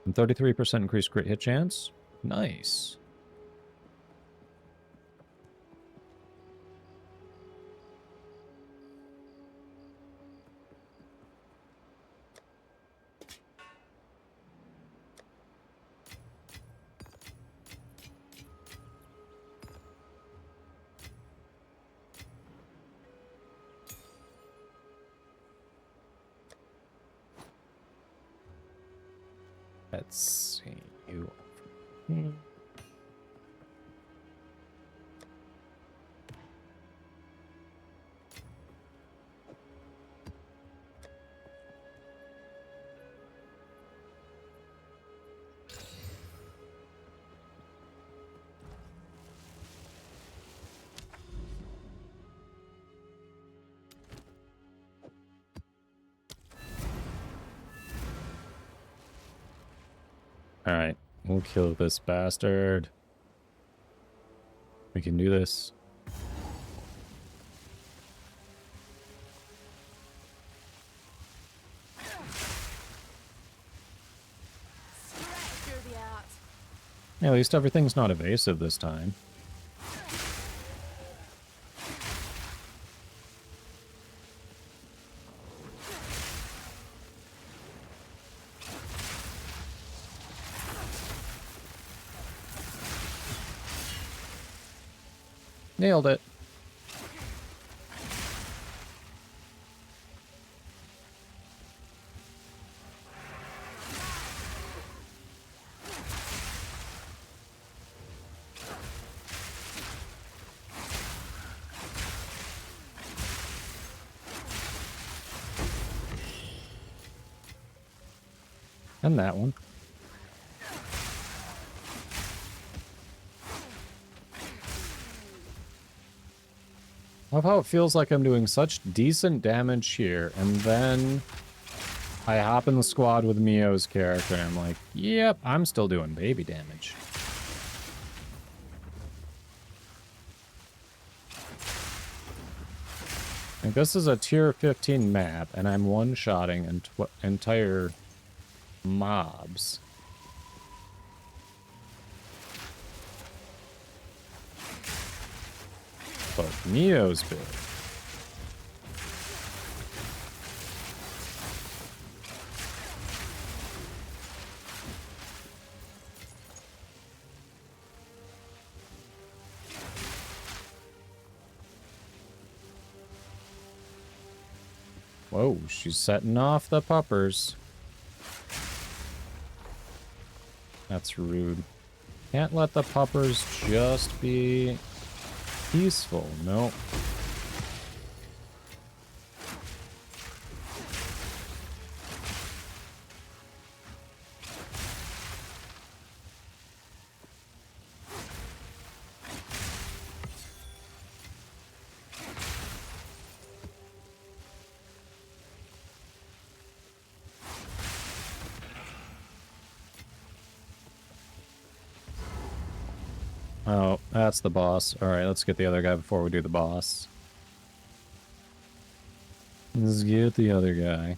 [SPEAKER 1] 33% increased crit hit chance. Nice. Let's see you. Alright, we'll kill this bastard. We can do this.
[SPEAKER 2] Stretch through the art.
[SPEAKER 1] Yeah, at least everything's not evasive this time. Nailed it. And that one. Love how it feels like I'm doing such decent damage here, and then I hop in the squad with Mio's character, and I'm like, yep, I'm still doing baby damage. Like, this is a tier 15 map, and I'm one-shotting entire mobs. But Mio's big. Whoa, she's setting off the puppers. That's rude. Can't let the puppers just be peaceful. Nope. Oh, that's the boss. Alright, let's get the other guy before we do the boss. Let's get the other guy.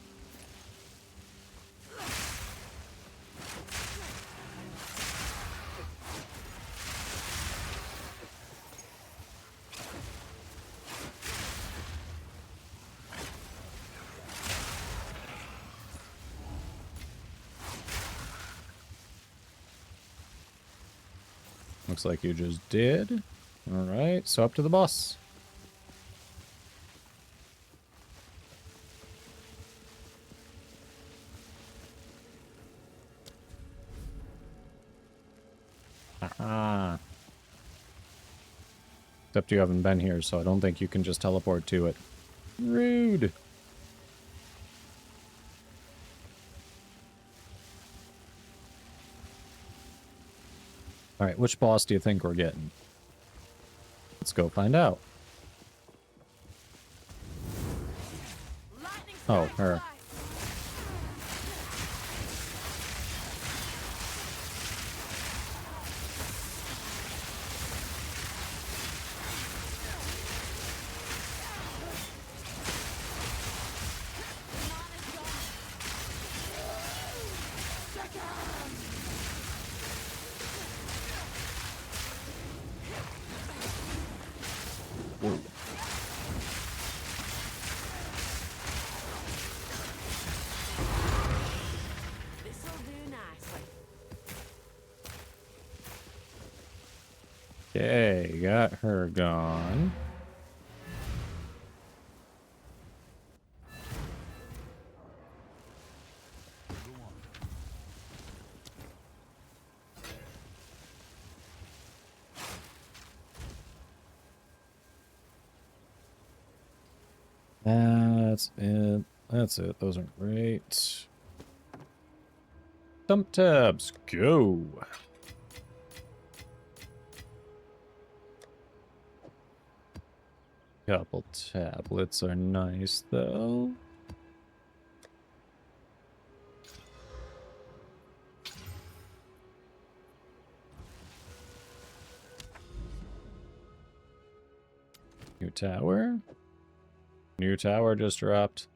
[SPEAKER 1] Looks like you just did. Alright, so up to the boss. Aha. Except you haven't been here, so I don't think you can just teleport to it. Rude. Alright, which boss do you think we're getting? Let's go find out.
[SPEAKER 2] Lightning
[SPEAKER 1] Oh,
[SPEAKER 2] strike
[SPEAKER 1] her.
[SPEAKER 2] fly.
[SPEAKER 1] Whoa.
[SPEAKER 2] This'll do nicely.
[SPEAKER 1] Okay, got her gone. That's it. That's it. Those are great. Dump tabs, go. Couple tablets are nice, though. New tower. New tower just dropped.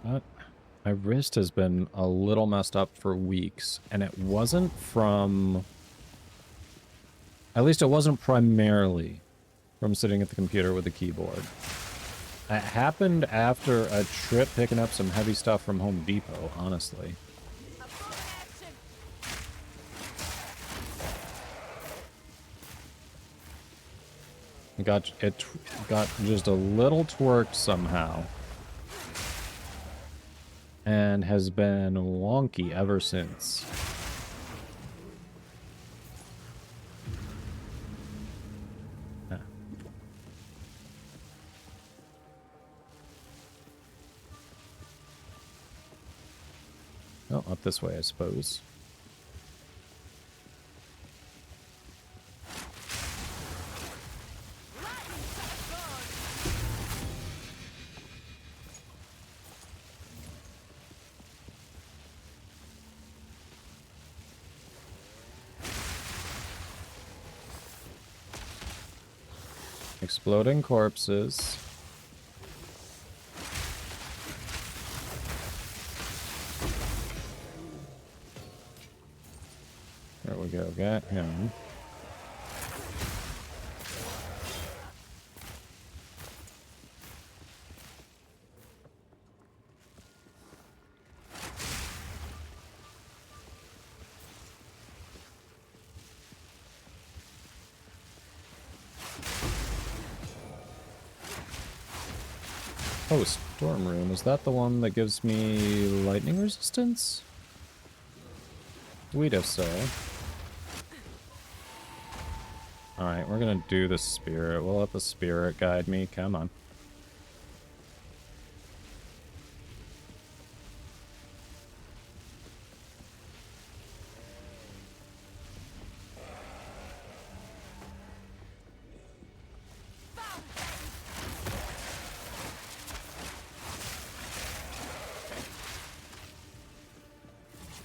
[SPEAKER 1] What? My wrist has been a little messed up for weeks, and it wasn't from... At least it wasn't primarily from sitting at the computer with a keyboard. It happened after a trip picking up some heavy stuff from Home Depot, honestly. It got just a little twerked somehow. And has been wonky ever since. Ah. Oh, up this way, I suppose. Exploding corpses. There we go, got him. Oh, Storm Rune. Is that the one that gives me lightning resistance? Sweet if so. Alright, we're gonna do the spirit. We'll let the spirit guide me. Come on.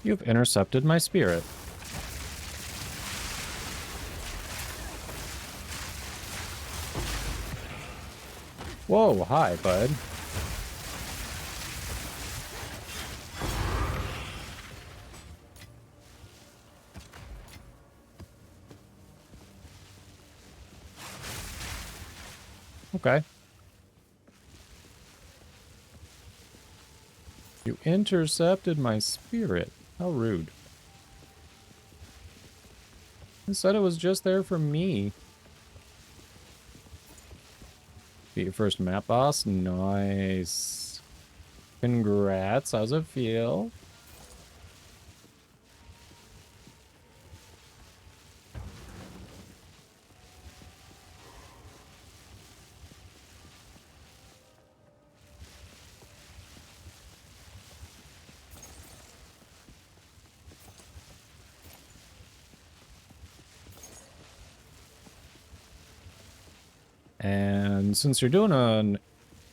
[SPEAKER 1] You've intercepted my spirit. Whoa, hi, bud. Okay. You intercepted my spirit. How rude. I said it was just there for me. Be your first map boss? Nice. Congrats. How's it feel? And since you're doing an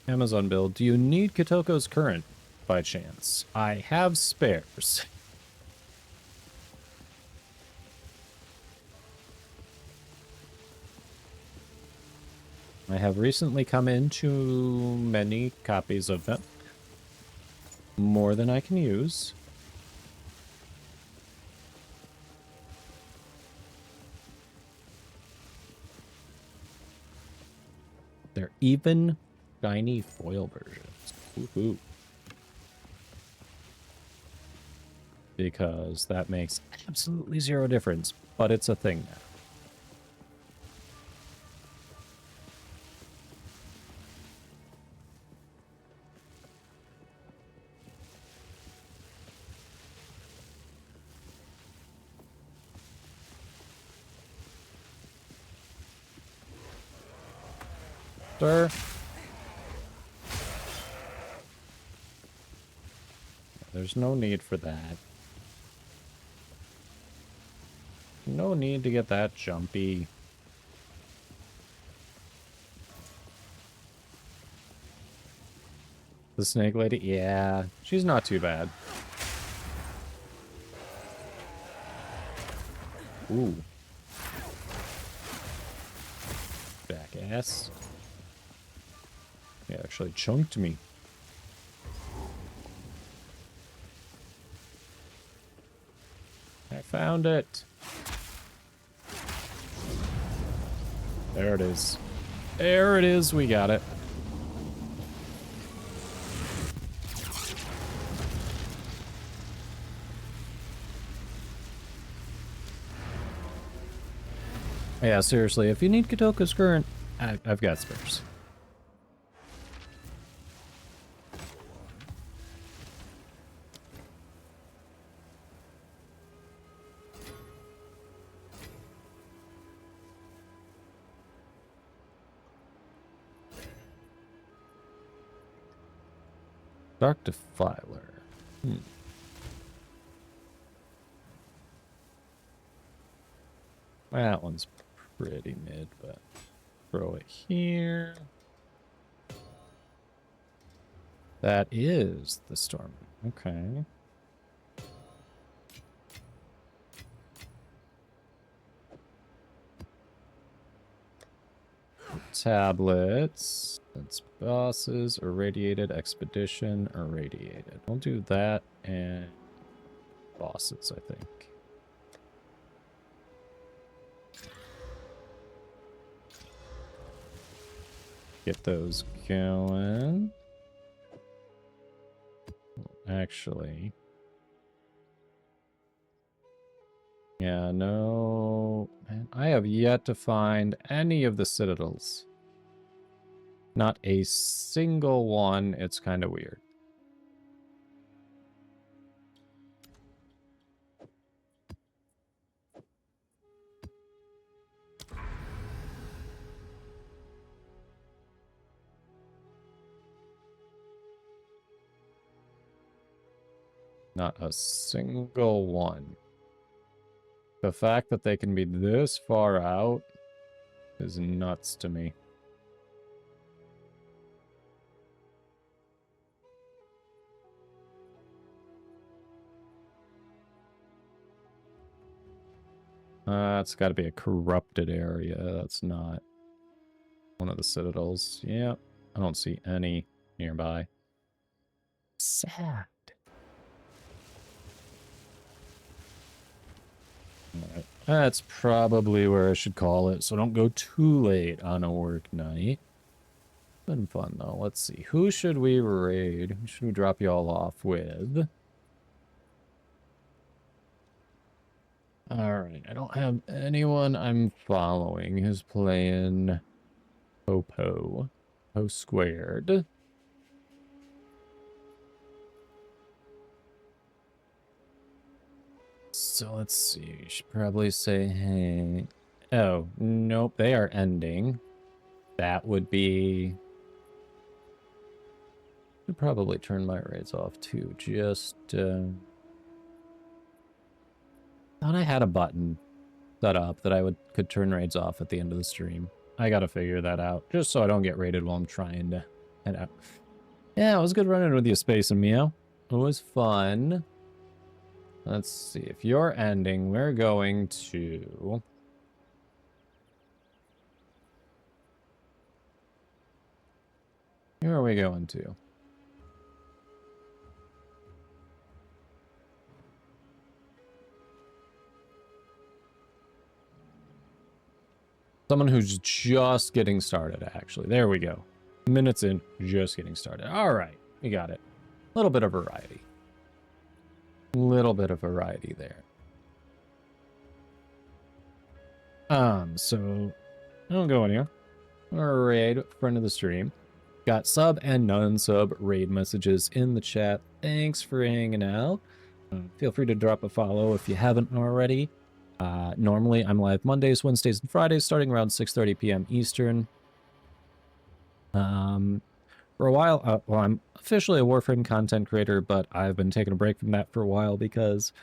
[SPEAKER 1] Amazon build, do you need Kitoko's current by chance? I have spares. I have recently come into many copies of it. More than I can use. They're even shiny foil versions. Woohoo. Because that makes absolutely zero difference, but it's a thing now. Sir? There's no need for that. No need to get that jumpy. The snake lady? Yeah, she's not too bad. Ooh. Jackass. He actually chunked me. I found it. There it is. There it is. We got it. Yeah, seriously, if you need Katoka's current, I've got spares. Dark Defiler. That one's pretty mid, but throw it here. That is the storm. Okay. Tablets. That's bosses, irradiated, expedition, irradiated. We'll do that and bosses, I think. Get those going. Actually. Yeah, no. Man, I have yet to find any of the citadels. Not a single one. It's kind of weird. Not a single one. The fact that they can be this far out is nuts to me. It's got to be a corrupted area. That's not one of the citadels. Yeah, I don't see any nearby. Sad. Alright, that's probably where I should call it, so don't go too late on a work night. Been fun, though. Let's see. Who should we raid? Who should we drop y'all off with? Alright, I don't have anyone I'm following who's playing Po squared. So let's see, you should probably say, hey. Oh, nope, they are ending. That would be... Should probably turn my raids off too, just... Thought I had a button set up that I could turn raids off at the end of the stream. I gotta figure that out, just so I don't get raided while I'm trying to head out. Yeah, it was good running with you, Space and Meow. It was fun. Let's see, if you're ending, we're going to... Where are we going to? Someone who's just getting started, actually. There we go. Minutes in, just getting started. All right, we got it. A little bit of variety. Little bit of variety there. So I don't go anywhere. Raid, friend of the stream. Got sub and non-sub raid messages in the chat. Thanks for hanging out. Feel free to drop a follow if you haven't already. Normally I'm live Mondays, Wednesdays, and Fridays starting around 6:30 p.m. Eastern. For a while, well, I'm officially a Warframe content creator, but I've been taking a break from that for a while because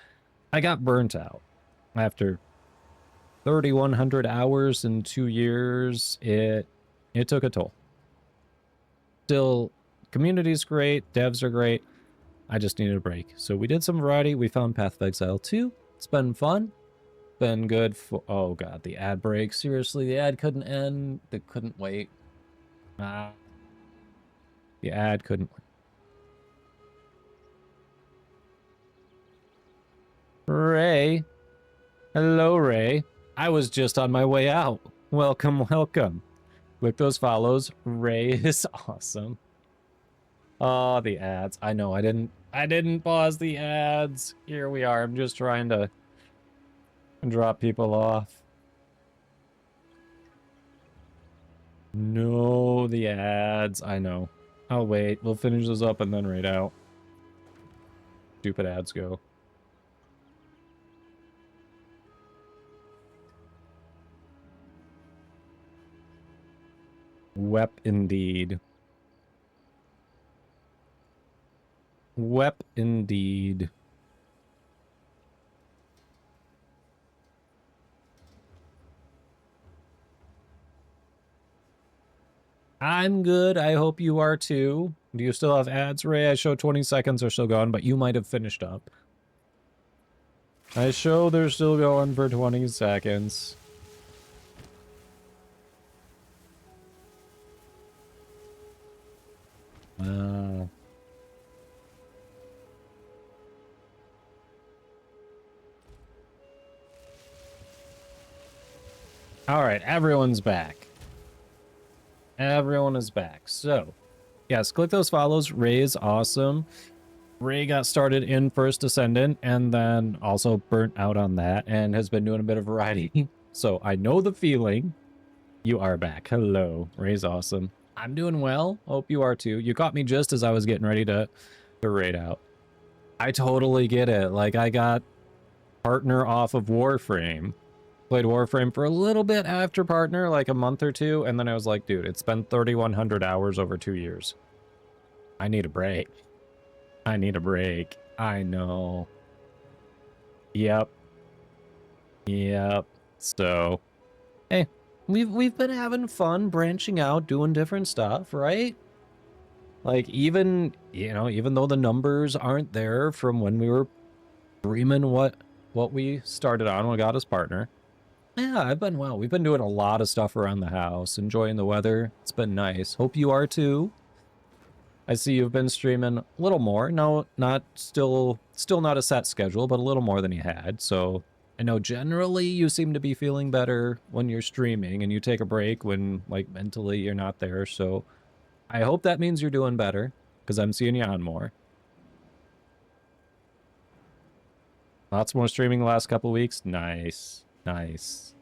[SPEAKER 1] I got burnt out. After 3,100 hours in 2 years, it took a toll. Still Community's great, devs are great. I just needed a break. So we did some variety. We found Path of Exile 2. It's been fun. Been good for... Oh, God, the ad break. Seriously, the ad couldn't end. They couldn't wait. The ad couldn't wait. Ray. Hello, Ray. I was just on my way out. Welcome, welcome. Click those follows. Ray is awesome. Oh, the ads. I know, I didn't pause the ads. Here we are. I'm just trying to drop people off. No, the ads. I know. I'll wait. We'll finish those up and then raid out. Stupid ads go. Wep indeed. Wep indeed. I'm good. I hope you are too. Do you still have ads, Ray? I show 20 seconds are still gone, but you might have finished up. I show they're still going for 20 seconds. All right, everyone's back. Everyone is back. So, yes, click those follows. Ray is awesome. Ray got started in First Ascendant and then also burnt out on that and has been doing a bit of variety. So I know the feeling. You are back. Hello. Ray's awesome. I'm doing well. Hope you are too. You caught me just as I was getting ready to raid out. I totally get it. Like, I got partner off of Warframe. Played Warframe for a little bit after partner, like a month or two, and then I was like, dude, it's been 3,100 hours over 2 years. I need a break. I need a break. I know. Yep. Yep. So, hey, we've been having fun branching out, doing different stuff, right? Like, even, you know, even though the numbers aren't there from when we were dreaming what we started on when we got as partner. Yeah, I've been well. We've been doing a lot of stuff around the house, enjoying the weather. It's been nice. Hope you are too. I see you've been streaming a little more. No, not still not a set schedule, but a little more than you had. So I know generally you seem to be feeling better when you're streaming and you take a break when, like, mentally you're not there. So I hope that means you're doing better because I'm seeing you on more. Lots more streaming the last couple weeks. Nice. Nice.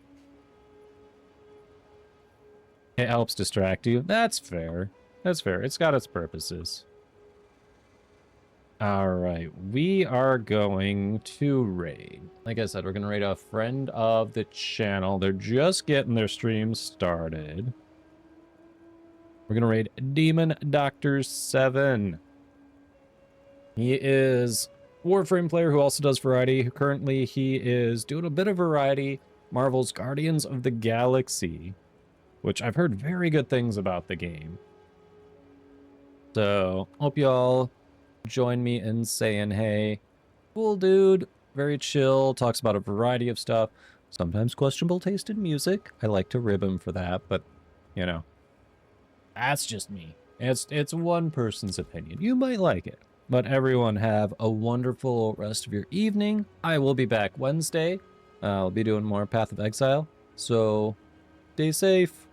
[SPEAKER 1] It helps distract you. That's fair. That's fair. It's got its purposes. Alright, we are going to raid. Like I said, we're going to raid a friend of the channel. They're just getting their stream started. We're going to raid Demon Doctor 7. He is Warframe player who also does variety. Currently, he is doing a bit of variety. Marvel's Guardians of the Galaxy, which I've heard very good things about the game. So, hope y'all join me in saying hey. Cool dude, very chill, talks about a variety of stuff. Sometimes questionable taste in music. I like to rib him for that, but, you know, that's just me. It's one person's opinion. You might like it. But everyone have a wonderful rest of your evening. I will be back Wednesday. I'll be doing more Path of Exile. So stay safe.